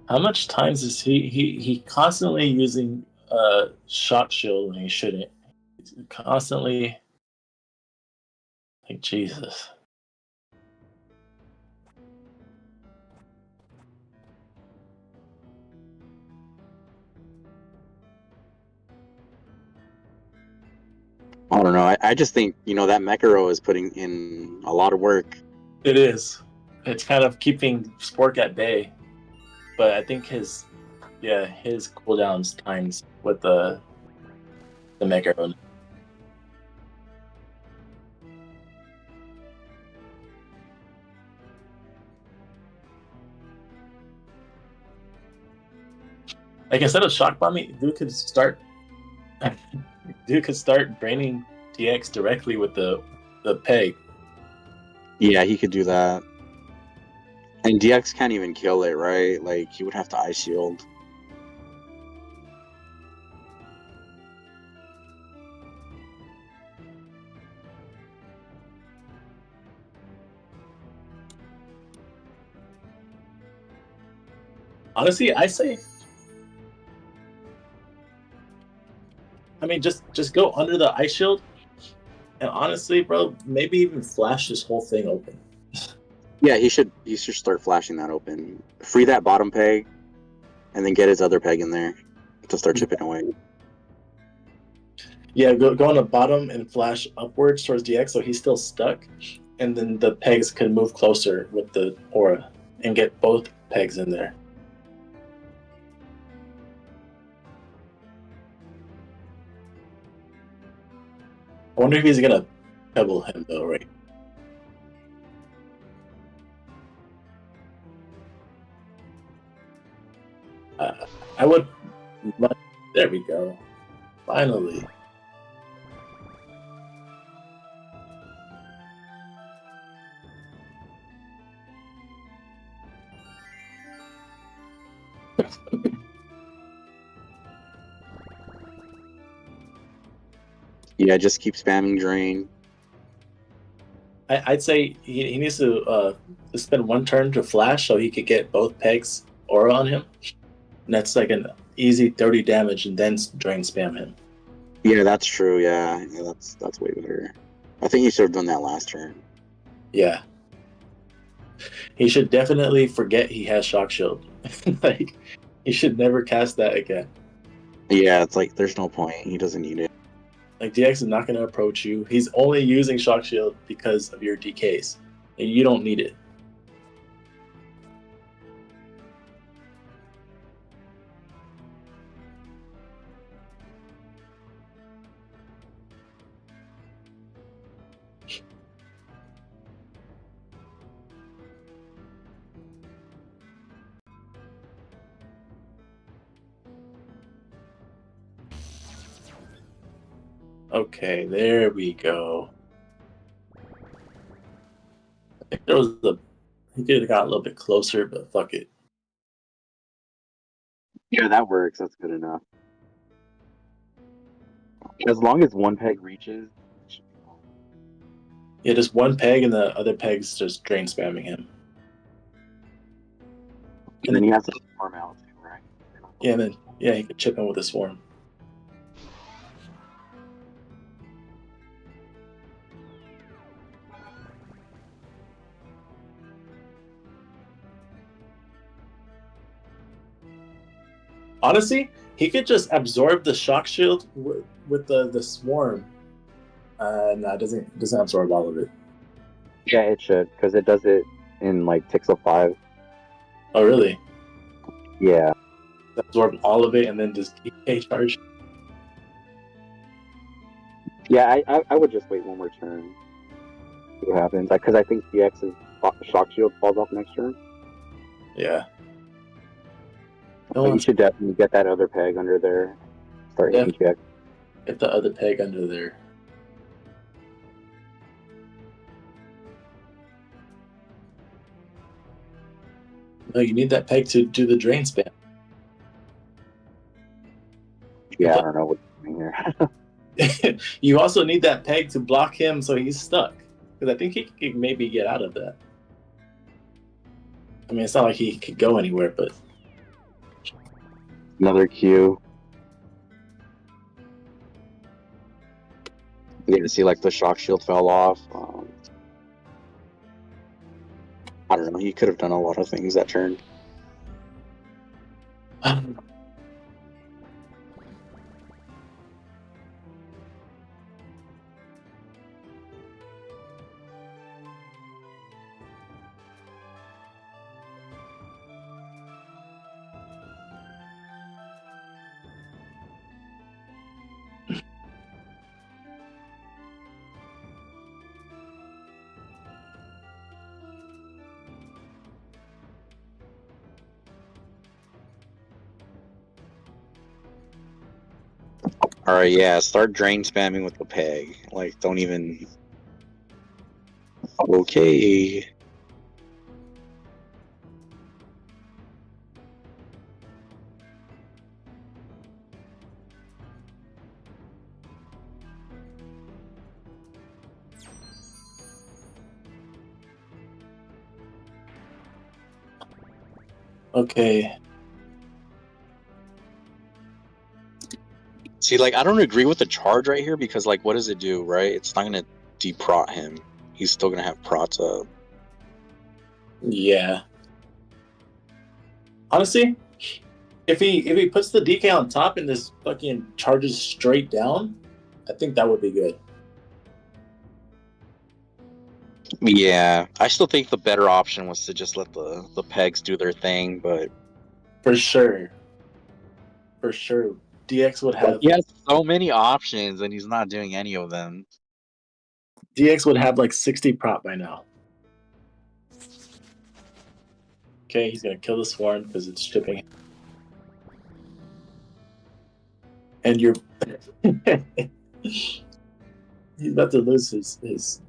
How much times is he constantly using shock shield when he shouldn't? He's constantly like Jesus. I don't know. I just think, that mech arrow is putting in a lot of work. It is. It's kind of keeping Spork at bay, but I think his cooldowns times with the mech arrow. Like instead of shock bombing, dude could start braining DX directly with the peg. Yeah, he could do that. And DX can't even kill it, right? Like, he would have to ice shield. Honestly, I say, I mean, just go under the ice shield, and honestly, bro, maybe even flash this whole thing open. Yeah, he should start flashing that open. Free that bottom peg, and then get his other peg in there to start chipping away. Yeah, go on the bottom and flash upwards towards DX, so he's still stuck, and then the pegs can move closer with the aura and get both pegs in there. I wonder if he's gonna pebble him though, right? I would. There we go. Finally. Yeah, just keep spamming drain. I'd say he needs to spend one turn to flash so he could get both pegs aura on him. And that's like an easy 30 damage, and then drain spam him. Yeah, that's true. Yeah, that's way better. I think you should have done that last turn. Yeah. He should definitely forget he has shock shield. Like, he should never cast that again. Yeah, it's like there's no point. He doesn't need it. Like, DX is not going to approach you. He's only using shock shield because of your DKs. And you don't need it. Okay, there we go. I think there was he could have got a little bit closer, but fuck it. Yeah, that works. That's good enough. As long as one peg reaches. Yeah, just one peg and the other peg's just drain spamming him. And then he has to farm out too, right? Yeah, and then he could chip in with a swarm. Honestly, he could just absorb the shock shield with the swarm. No, it doesn't absorb all of it. Yeah, it should, because it does it in like Pixel 5. Oh, really? Yeah. Absorb all of it and then just DK charge. Yeah, I would just wait one more turn. See what happens. Because I think DX's shock shield falls off next turn. Yeah. But you should definitely get that other peg under there. Start hitting GX. Get the other peg under there. No, you need that peg to do the drain spam. Yeah, I don't know what's doing here. You also need that peg to block him so he's stuck. Because I think he could maybe get out of that. I mean, it's not like he could go anywhere, but... Another Q. You can see like the shock shield fell off. I don't know. He could have done a lot of things that turn. Alright, yeah, start drain spamming with the peg. Like, don't even... Okay. Okay. See, like, I don't agree with the charge right here because, like, what does it do, right? It's not gonna deprot him. He's still gonna have prots up. Yeah. Honestly, if he puts the DK on top and this fucking charges straight down, I think that would be good. Yeah, I still think the better option was to just let the pegs do their thing, but... For sure. For sure. DX would have... He has so many options and he's not doing any of them. DX would have like 60 prop by now. Okay, he's gonna kill the Swarm because it's stripping. And you're he's about to lose his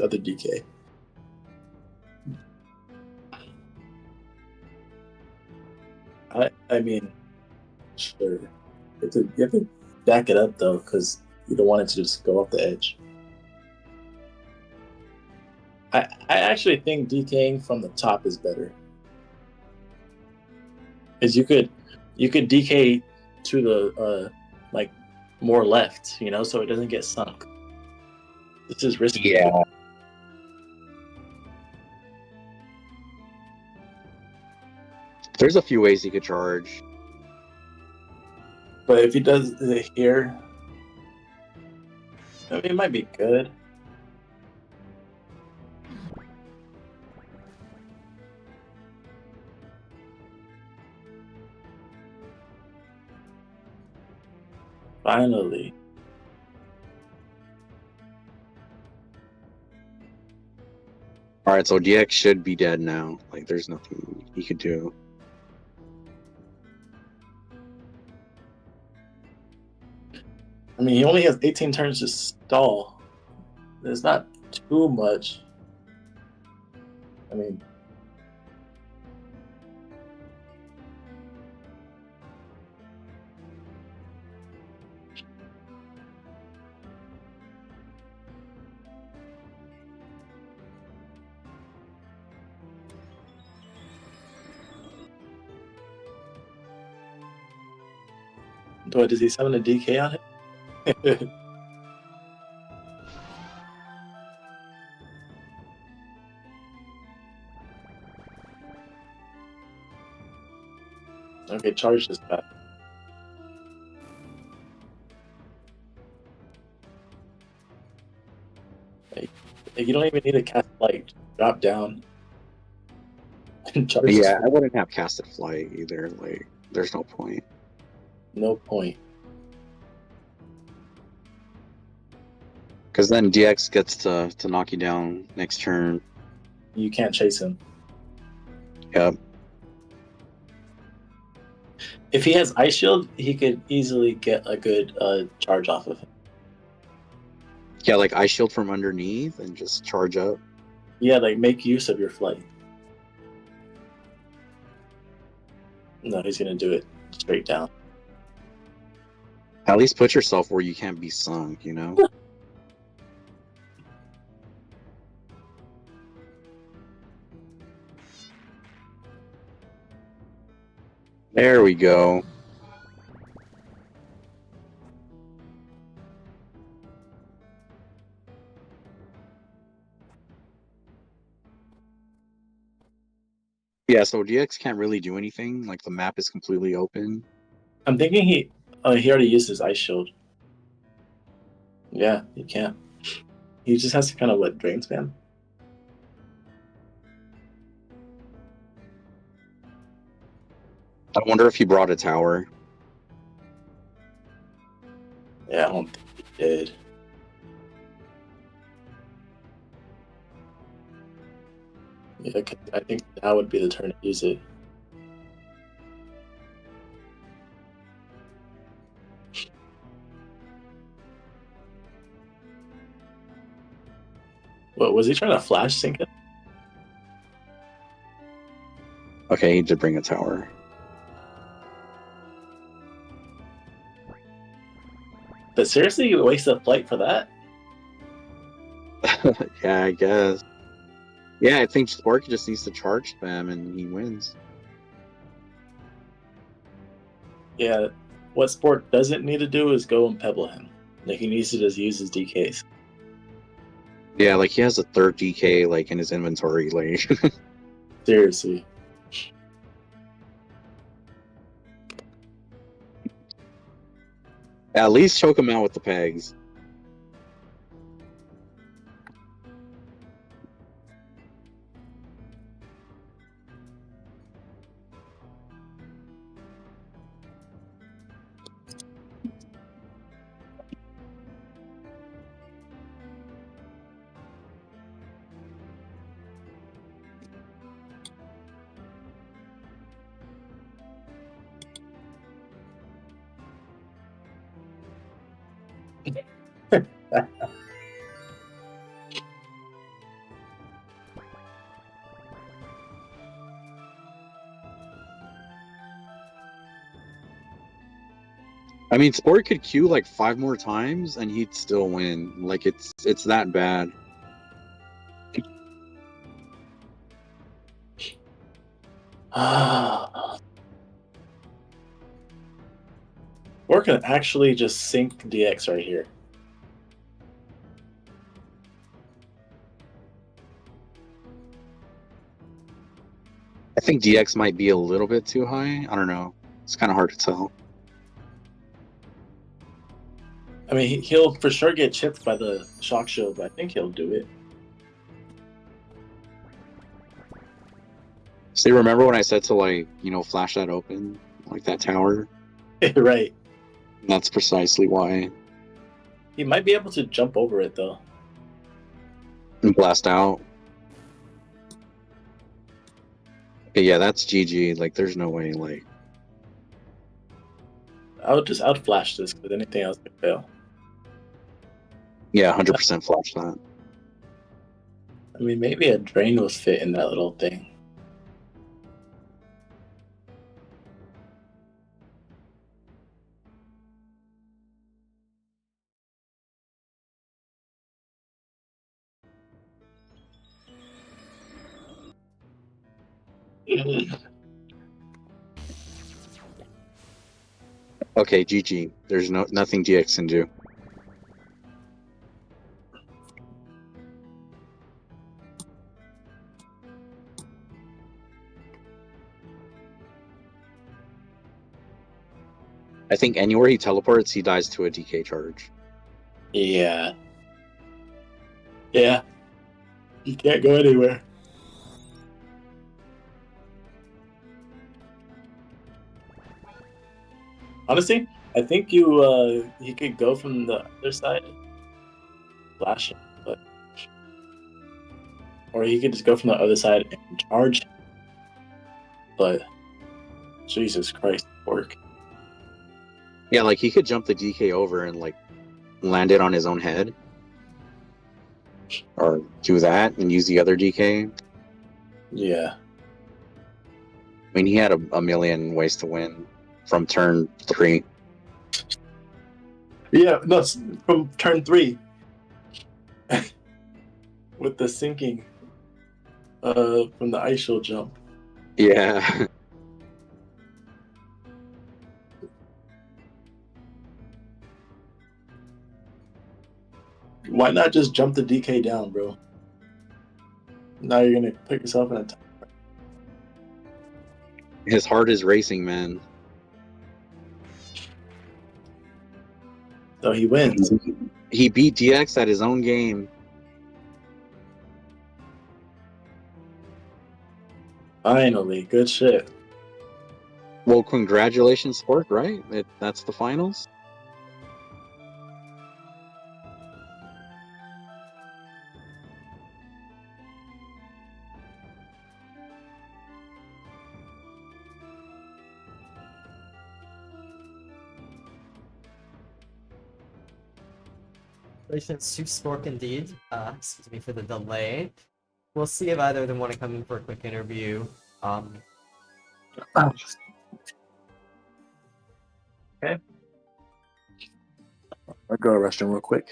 other DK. I mean, sure. You have to back it up though, because you don't want it to just go off the edge. I actually think DKing from the top is better, because you could DK to the like more left, you know, so it doesn't get sunk. This is risky. Yeah. There's a few ways he could charge. But if he does it here, I mean, it might be good. Finally. Alright, so DX should be dead now. Like, there's nothing he could do. I mean, he only has 18 turns to stall. There's not too much. I mean, does he summon a DK on it? Okay, charge this back. Like, you don't even need to cast light. Drop down and charge. Yeah, I wouldn't have casted Flight either. Like, there's no point. No point. Because then DX gets to knock you down next turn. You can't chase him. Yep. If he has Ice Shield, he could easily get a good charge off of him. Yeah, like Ice Shield from underneath and just charge up. Yeah, like make use of your flight. No, he's gonna do it straight down. At least put yourself where you can't be sunk, you know? There we go. Yeah, so DX can't really do anything. Like, the map is completely open. I'm thinking he already used his Ice Shield. Yeah, he can't. He just has to kind of let drain spam. I wonder if he brought a tower. Yeah, I don't think he did. Yeah, I think now would be the turn to use it. What, was he trying to flash sync it? Okay, he did bring a tower. But seriously, you waste a flight for that? Yeah, I guess. Yeah, I think Spork just needs to charge spam and he wins. Yeah, what Sport doesn't need to do is go and pebble him. Like, he needs to just use his DKs. Yeah, like he has a third DK like in his inventory. Like, Seriously. at least choke him out with the pegs. I mean, Sport could queue like 5 more times and he'd still win. Like it's that bad. Or can actually just sync DX right here. I think DX might be a little bit too high. I don't know. It's kind of hard to tell. I mean, he'll for sure get chipped by the shock shield, but I think he'll do it. So you remember when I said to like, flash that open, like that tower? Right. That's precisely why. He might be able to jump over it though. And blast out. But yeah, that's GG. Like, there's no way. Like, I would flash this because anything else could fail. yeah, 100% flash that. I mean, maybe a drain will fit in that little thing. Okay, GG. There's nothing DX can do. I think anywhere he teleports, he dies to a DK charge. Yeah. Yeah. You can't go anywhere. Honestly, I think he could go from the other side, flash him, but or he could just go from the other side and charge. But Jesus Christ, work. Yeah, like he could jump the DK over and like land it on his own head. Or do that and use the other DK. Yeah. I mean, he had a million ways to win from turn 3. Yeah, no, it's from turn 3. With the sinking from the ice shield jump. Yeah. Why not just jump the DK down, bro? Now you're gonna put yourself in a His heart is racing, man. So he wins. He beat DX at his own game. Finally, good shit. Well, congratulations, Spork, right? That's the finals? Congratulations to Spork indeed. Excuse me for the delay. We'll see if either of them want to come in for a quick interview. Okay. I'll go to the restroom real quick.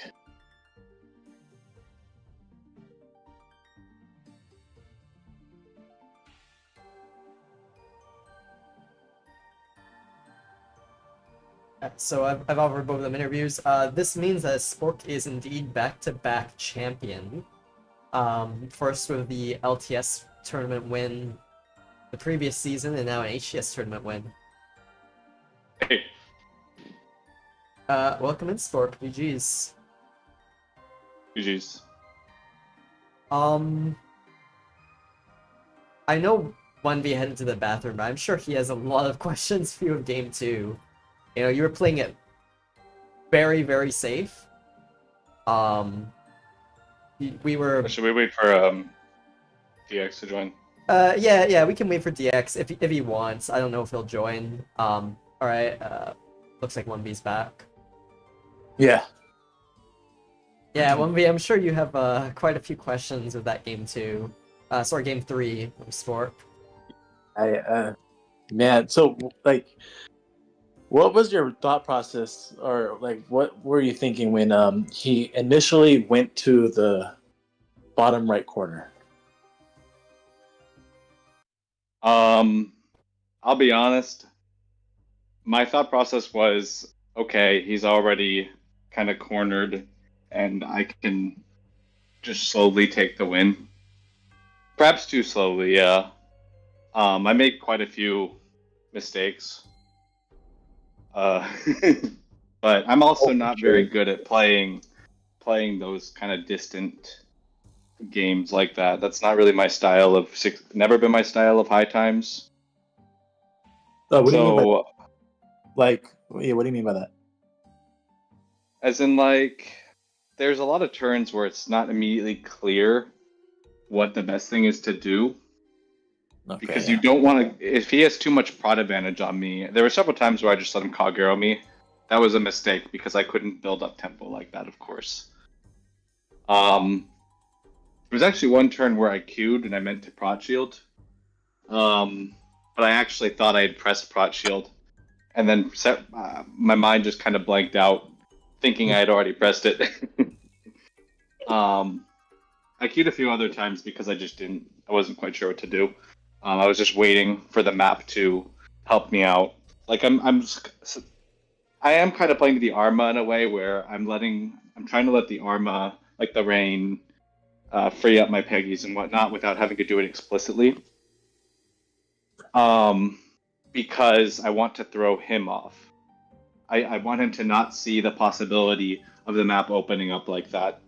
So I've offered both of them interviews. This means that Spork is indeed back-to-back champion. First with the LTS tournament win the previous season, and now an HTS tournament win. Hey, Welcome in, Spork. GG's. GG's. I know 1v headed to the bathroom, but I'm sure he has a lot of questions for you of game 2. You know, you were playing it very, very safe. We were. Should we wait for DX to join? Yeah, we can wait for DX if he wants. I don't know if he'll join. All right. Looks like 1v's back. Yeah. Yeah, 1v, I'm sure you have quite a few questions with that game too. Sorry, game 3 from Spork. Man, so like, what was your thought process, or like, what were you thinking when he initially went to the bottom right corner? I'll be honest. My thought process was, okay, he's already kind of cornered, and I can just slowly take the win. Perhaps too slowly, yeah. I made quite a few mistakes. Uh, but I'm also not very good at playing those kind of distant games like that. That's not really my style of never been my style of high times. What do you mean by So, like? Yeah, what do you mean by that? as in like, there's a lot of turns where it's not immediately clear what the best thing is to do. Okay, Because yeah. you don't want to. If he has too much prod advantage on me, there were several times where I just let him Kagero me. That was a mistake because I couldn't build up tempo like that, of course. There was actually one turn where I queued and I meant to prot shield. But I actually thought I had pressed prot shield, and then my mind just kind of blanked out, thinking I had already pressed it. I queued a few other times because I just didn't. I wasn't quite sure what to do. I was just waiting for the map to help me out. Like I am kind of playing the Arma in a way where I'm trying to let the Arma, like the rain, free up my Peggies and whatnot without having to do it explicitly. Because I want to throw him off. I want him to not see the possibility of the map opening up like that.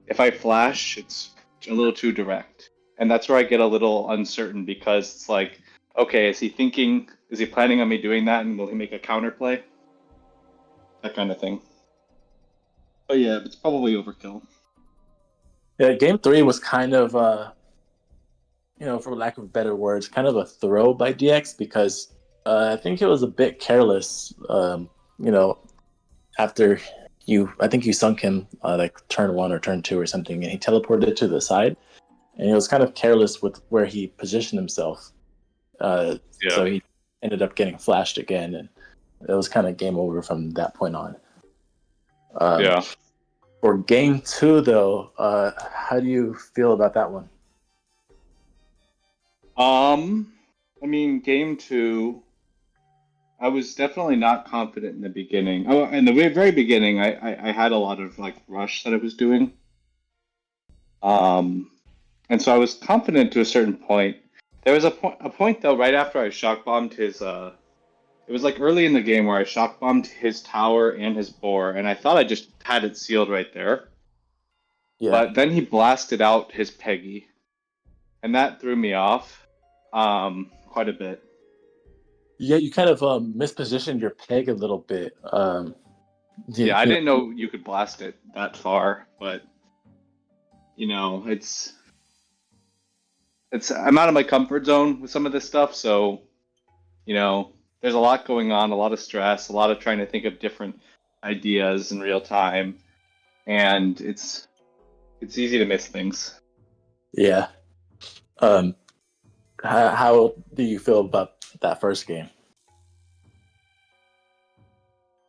If I flash, it's a little too direct. And that's where I get a little uncertain because it's like, okay, is he planning on me doing that and will he make a counterplay? That kind of thing. But yeah, it's probably overkill. Yeah, game 3 was kind of, for lack of better words, kind of a throw by DX because I think it was a bit careless. After I think you sunk him like turn 1 or turn 2 or something, and he teleported to the side, and he was kind of careless with where he positioned himself. So he ended up getting flashed again, and it was kind of game over from that point on. Yeah. For game 2, though, how do you feel about that one? I mean, game 2, I was definitely not confident in the beginning. Oh, in the very beginning, I had a lot of like rush that I was doing. And so I was confident to a certain point. There was a point though, right after I shock bombed his it was like early in the game where I shock bombed his tower and his boar, and I thought I just had it sealed right there. Yeah. But then he blasted out his Peggy, and that threw me off quite a bit. Yeah, you kind of mispositioned your peg a little bit. Yeah, I didn't know you could blast it that far, but I'm out of my comfort zone with some of this stuff, so there's a lot going on, a lot of stress, a lot of trying to think of different ideas in real time, and it's easy to miss things. Yeah. How do you feel about that first game?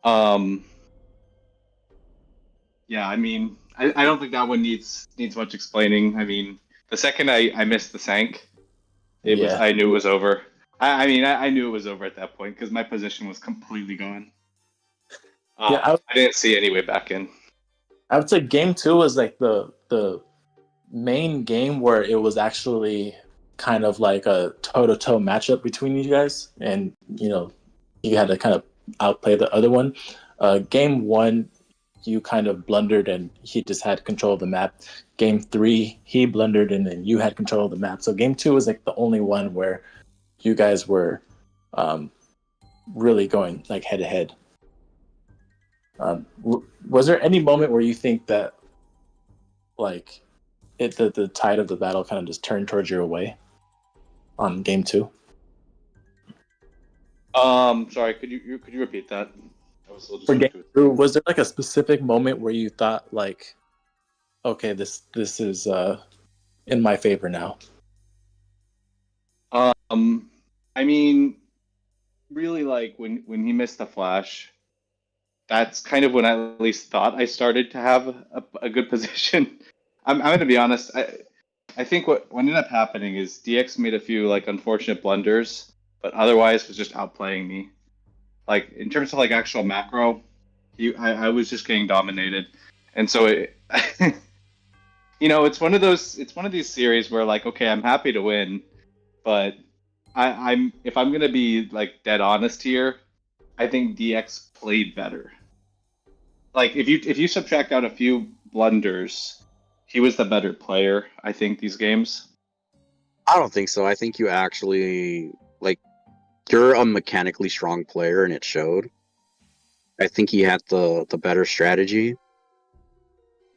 Yeah, I mean, I don't think that one needs much explaining. I mean, the second I missed the sank, I knew it was over. I knew it was over at that point because my position was completely gone. I didn't see any way back in. I would say game 2 was like the main game where it was actually kind of like a toe-to-toe matchup between you guys, and you had to kind of outplay the other one. Game 1, you kind of blundered and he just had control of the map. Game 3, he blundered and then you had control of the map. So game 2 was like the only one where you guys were really going like head to head. Was there any moment where you think that like the tide of the battle kind of just turned towards your way on game 2? Sorry, could you repeat that? I was a little For game 2, was there like a specific moment where you thought like okay, this is in my favor now? I mean, really, like when he missed the flash, that's kind of when I at least thought I started to have a good position. I'm going to be honest. I think what ended up happening is DX made a few like unfortunate blunders, but otherwise was just outplaying me. Like in terms of like actual macro, I was just getting dominated, and so it, it's one of these series where like okay, I'm happy to win, but I'm if I'm gonna be like dead honest here, I think DX played better. Like if you subtract out a few blunders, he was the better player. I think these games. I don't think so. I think you actually like you're a mechanically strong player, and it showed. I think he had the better strategy,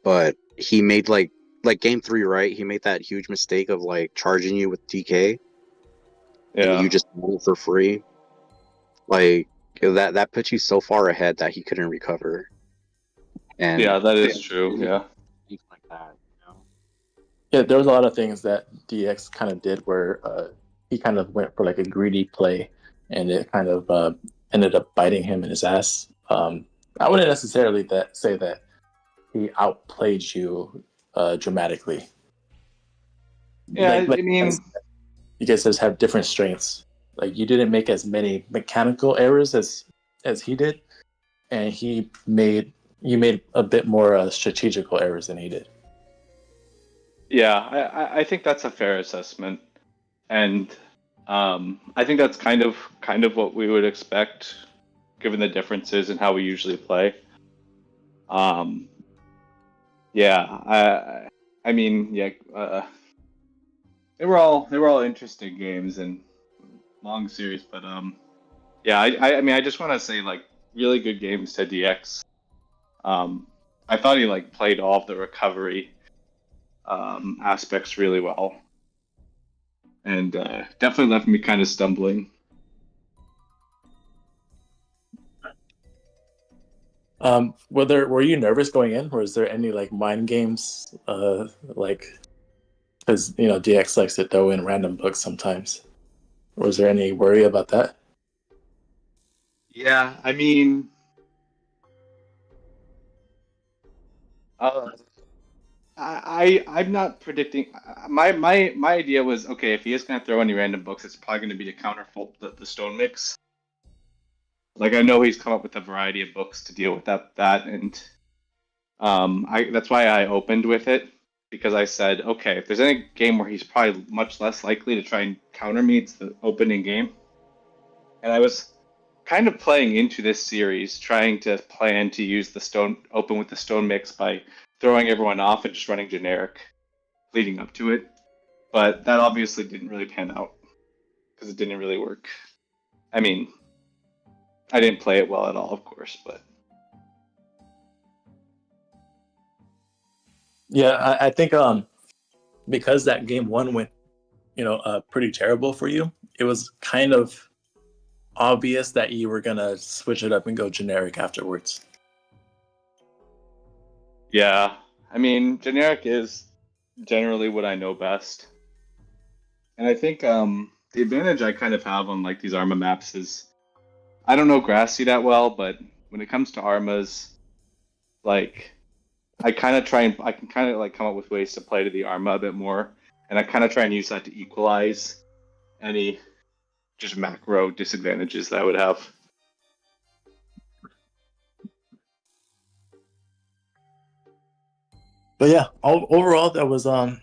but he made like game 3, right? He made that huge mistake of like charging you with DK, and Yeah, you just won it for free. Like that puts you so far ahead that he couldn't recover. And yeah, that is true. Yeah, things like that, you know? Yeah, there was a lot of things that DX kind of did where he kind of went for like a greedy play, and it kind of ended up biting him in his ass. I wouldn't necessarily say that he outplayed you dramatically. yeah. I Like mean, you guys just have different strengths. Like you didn't make as many mechanical errors as he did, and you made a bit more strategical errors than he did. yeah. I think that's a fair assessment, and I think that's kind of what we would expect, given the differences in how we usually play. Um, yeah. I mean, yeah. They were all interesting games and long series, but yeah. I mean, I just want to say like really good games to DX. Um, I thought he like played all of the recovery aspects really well, and definitely left me kind of stumbling. Were you nervous going in? Or is there any like mind games? Like because DX likes to throw in random books sometimes. Was there any worry about that? Yeah, I mean, uh, I'm not predicting. My idea was okay. If he is going to throw any random books, it's probably going to be to counter the stone mix. Like I know he's come up with a variety of books to deal with that, and I that's why I opened with it because I said, okay, if there's any game where he's probably much less likely to try and counter me, it's the opening game. And I was kind of playing into this series, trying to plan to use the stone open with the stone mix by throwing everyone off and just running generic leading up to it. But that obviously didn't really pan out because it didn't really work. I mean, I didn't play it well at all, of course, but Yeah, I think because that game one went pretty terrible for you, it was kind of obvious that you were gonna switch it up and go generic afterwards. yeah. I mean, generic is generally what I know best. And I think the advantage I kind of have on like these Arma maps is I don't know Grassy that well, but when it comes to Armas, like I can kind of like come up with ways to play to the Arma a bit more, and I kind of try and use that to equalize any just macro disadvantages that I would have. But yeah, overall that was it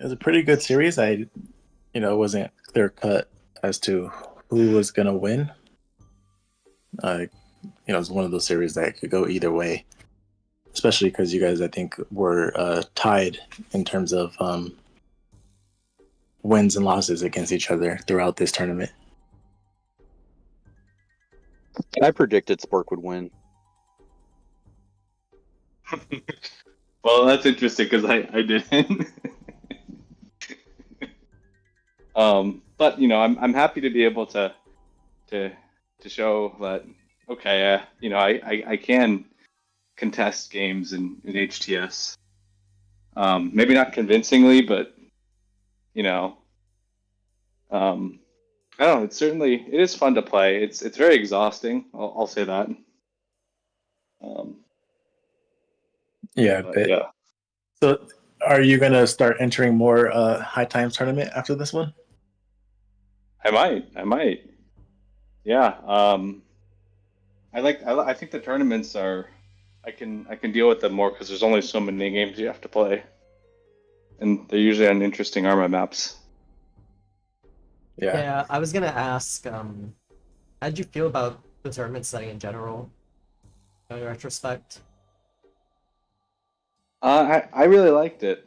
was a pretty good series. I wasn't clear cut as to who was gonna win. It was one of those series that could go either way, especially because you guys I think were tied in terms of wins and losses against each other throughout this tournament. I predicted Spork would win. Well, that's interesting because I didn't. But I'm happy to be able to show that okay, I can contest games in HTS. Maybe not convincingly, but you know, I don't know. It is fun to play. It's very exhausting. I'll say that. Yeah, But but yeah, so are you gonna start entering more high times tournament after this one? I might. Yeah. I think the tournaments are. I can deal with them more because there's only so many games you have to play, and they're usually on interesting Arma maps. Yeah. Yeah, I was gonna ask, how did you feel about the tournament setting in general, in retrospect? I really liked it.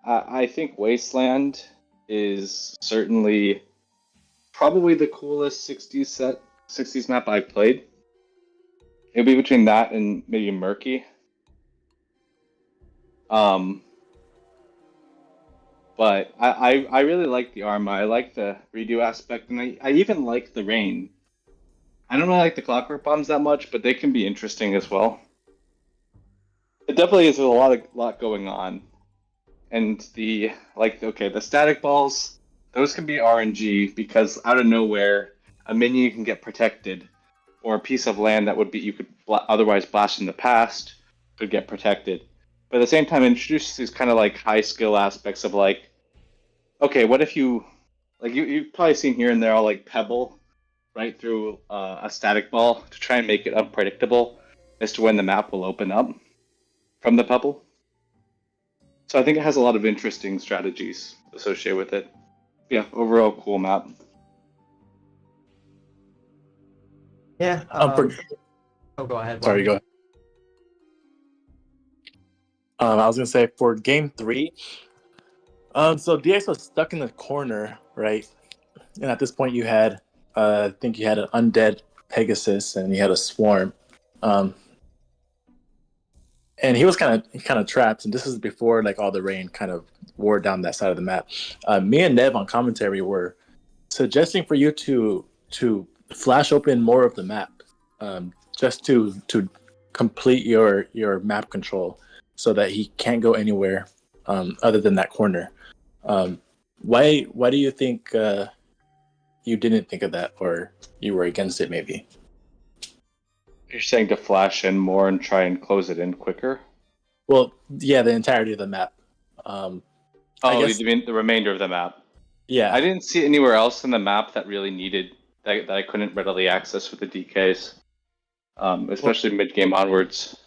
I think Wasteland is certainly probably the coolest 60s map I've played. It'd be between that and maybe Murky. Um, but I really like the Arma. I like the redo aspect, and I even like the rain. I don't really like the clockwork bombs that much, but they can be interesting as well. It definitely is a lot going on. And the static balls, those can be RNG because out of nowhere, a minion can get protected, or a piece of land that would be you could otherwise blast in the past could get protected. But at the same time, it introduces these kind of like high skill aspects of like, okay, what if you you've probably seen here and there all like pebble right through a static ball to try and make it unpredictable as to when the map will open up from the pebble. So I think it has a lot of interesting strategies associated with it. Yeah, overall cool map. Yeah, For, oh, go ahead, sorry, Juan. go ahead. I was gonna say for game 3, so DX was stuck in the corner, right? And at this point, you had, I think you had an undead Pegasus and you had a swarm, and he was kind of trapped. And this is before like all the rain kind of wore down that side of the map. Me and Nev on commentary were suggesting for you to flash open more of the map, just to complete your map control, so that he can't go anywhere other than that corner. Why do you think you didn't think of that, or you were against it maybe? You're saying to flash in more and try and close it in quicker? Well, yeah, the entirety of the map. I guess, You mean the remainder of the map? yeah. I didn't see anywhere else in the map that really needed that I couldn't readily access with the DKs, especially mid game onwards.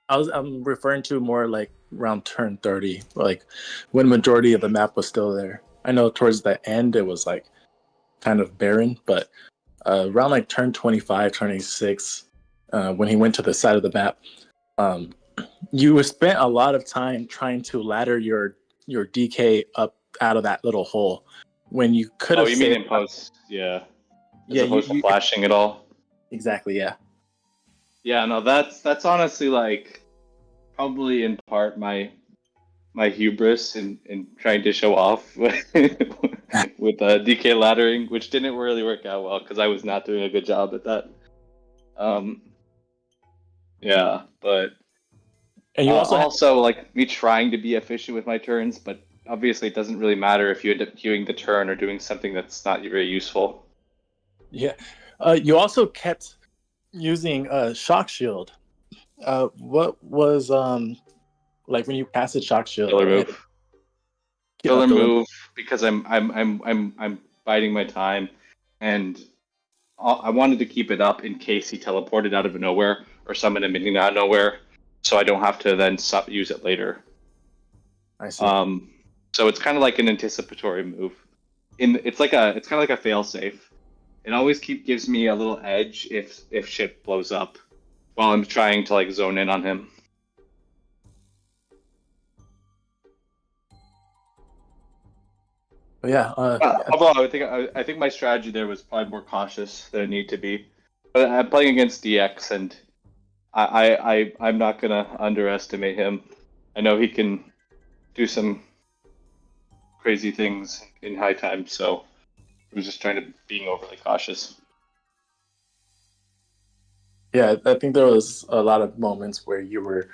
I'm referring to more like around turn 30, like when majority of the map was still there. I know towards the end it was like kind of barren, but around like turn 25, 26, when he went to the side of the map, you spent a lot of time trying to ladder your DK up out of that little hole when you could have You mean saved. in post? Yeah. As Yeah, opposed to flashing it all. exactly. Yeah. Yeah, no, that's honestly like probably in part my hubris in trying to show off with DK laddering, which didn't really work out well because I was not doing a good job at that. Yeah, but And you also like me trying to be efficient with my turns, but obviously it doesn't really matter if you end up queuing the turn or doing something that's not very useful. Yeah. You also kept using shock shield. What was like when you cast a shock shield? Killer move. Yeah, Filler move because I'm biding my time, and I wanted to keep it up in case he teleported out of nowhere or summoned a minion out of nowhere, so I don't have to then use it later. I see. So it's kind of like an anticipatory move. It's kind of like a fail safe. It always gives me a little edge if shit blows up while I'm trying to like zone in on him. But yeah. Overall, I think my strategy there was probably more cautious than I need to be. But I'm playing against DX, and I'm not gonna underestimate him. I know he can do some crazy things in high time, so I was just trying to being overly cautious. Yeah, I think there was a lot of moments where you were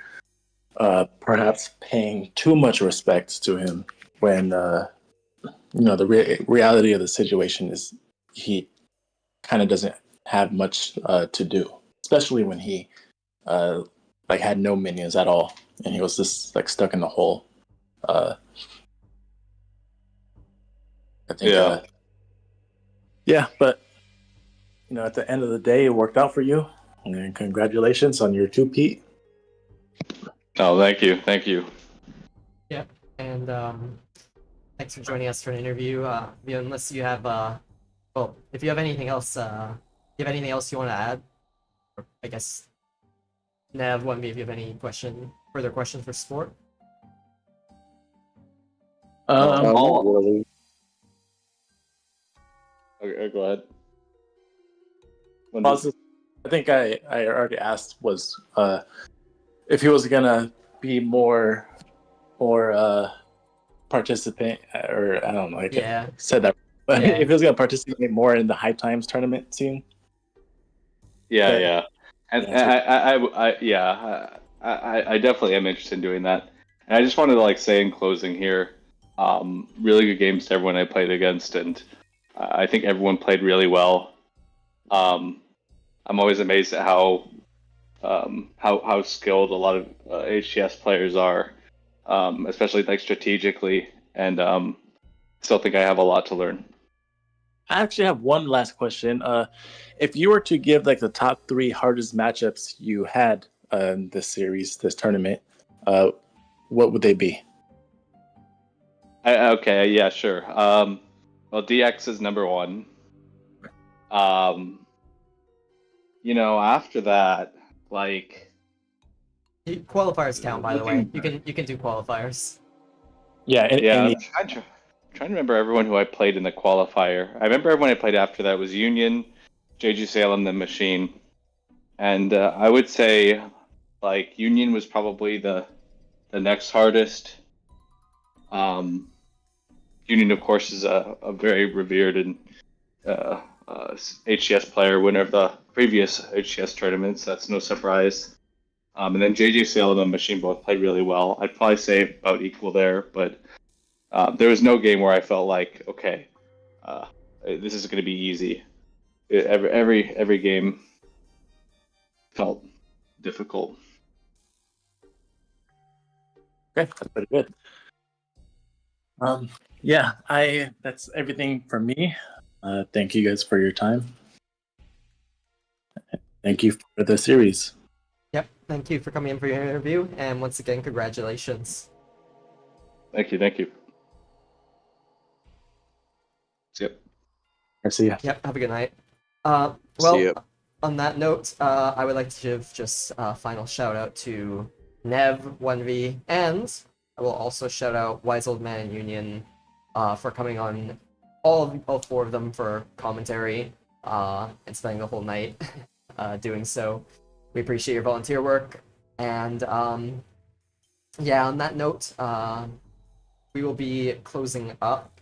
perhaps paying too much respect to him when the reality of the situation is he kind of doesn't have much to do, especially when he like had no minions at all and he was just like stuck in the hole. I think, Yeah. yeah, but at the end of the day, it worked out for you, and congratulations on your two-peat. Oh, thank you. Yeah, and thanks for joining us for an interview. Unless you have well, if you have anything else, you have anything else you want to add? Or I guess Nev, one of if you have any further questions for Sport. Not really. Okay, go ahead. I think I already asked was if he was gonna be more participant, or I don't know, I said that, but Yeah. if he was gonna participate more in the Hype Times tournament scene. Yeah. And I definitely am interested in doing that. And I just wanted to say in closing here, really good games to everyone I played against, and I think everyone played really well. I'm always amazed at how skilled a lot of HCS players are, especially strategically, and still think I have a lot to learn. I actually have one last question. If you were to give the top 3 hardest matchups you had in this tournament, what would they be? Okay, yeah, sure. Well, DX is number 1. After that, qualifiers count, by the way. You can do qualifiers. Yeah, I'm trying to remember everyone who I played in the qualifier. I remember everyone I played after that was Union, JG Salem, the Machine, and I would say Union was probably the next hardest. Union, of course, is a very revered and HCS player, winner of the previous HCS tournaments. That's no surprise. And then JJ Salem and Machine both played really well. I'd probably say about equal there, but there was no game where I felt okay, this is going to be easy. Every game felt difficult. Okay, that's pretty good. Yeah, that's everything from me. Thank you guys for your time. Thank you for the series. Yep, thank you for coming in for your interview, and once again, congratulations. Thank you. Yep. I see ya. Yep, have a good night. See ya. On that note, I would like to give just a final shout out to Nev, 1v, and I will also shout out Wise Old Man and Union for coming on, all 4 of them for commentary and spending the whole night doing so. We appreciate your volunteer work, and yeah, on that note, we will be closing up.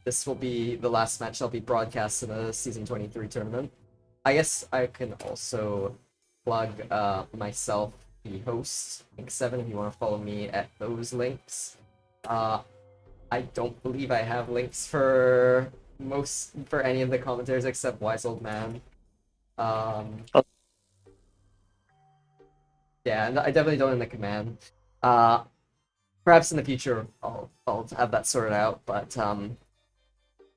This will be the last match that'll be broadcast in the Season 23 tournament. I guess I can also plug myself, the host, Link7, if you want to follow me at those links. I don't believe I have links for any of the commentators except Wise Old Man. Yeah, and I definitely don't in the command. Perhaps in the future I'll have that sorted out, but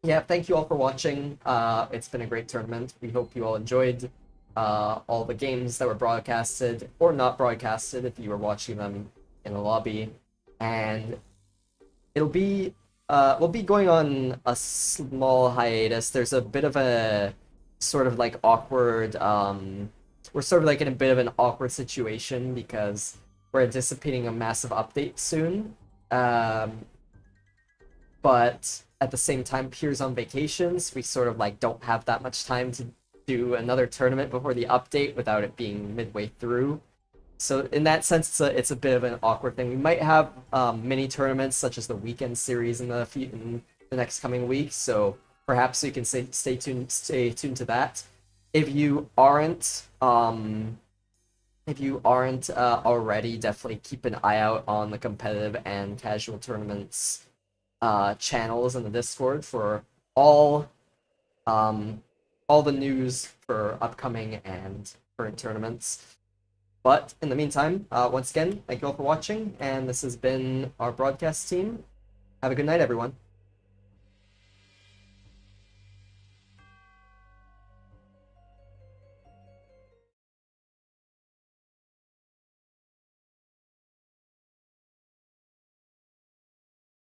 yeah, thank you all for watching. It's been a great tournament. We hope you all enjoyed all the games that were broadcasted or not broadcasted if you were watching them in the lobby. And we'll be going on a small hiatus. There's a bit of a sort of awkward we're sort of in a bit of an awkward situation because we're anticipating a massive update soon. But at the same time, Pier's on vacations. We sort of don't have that much time to do another tournament before the update without it being midway through. So in that sense, it's a bit of an awkward thing. We might have mini tournaments such as the weekend series in the next coming weeks. So perhaps you can stay tuned to that. If you aren't If you aren't already, definitely keep an eye out on the competitive and casual tournaments channels in the Discord for all all the news for upcoming and current tournaments. But in the meantime, once again, thank you all for watching, and this has been our broadcast team. Have a good night, everyone.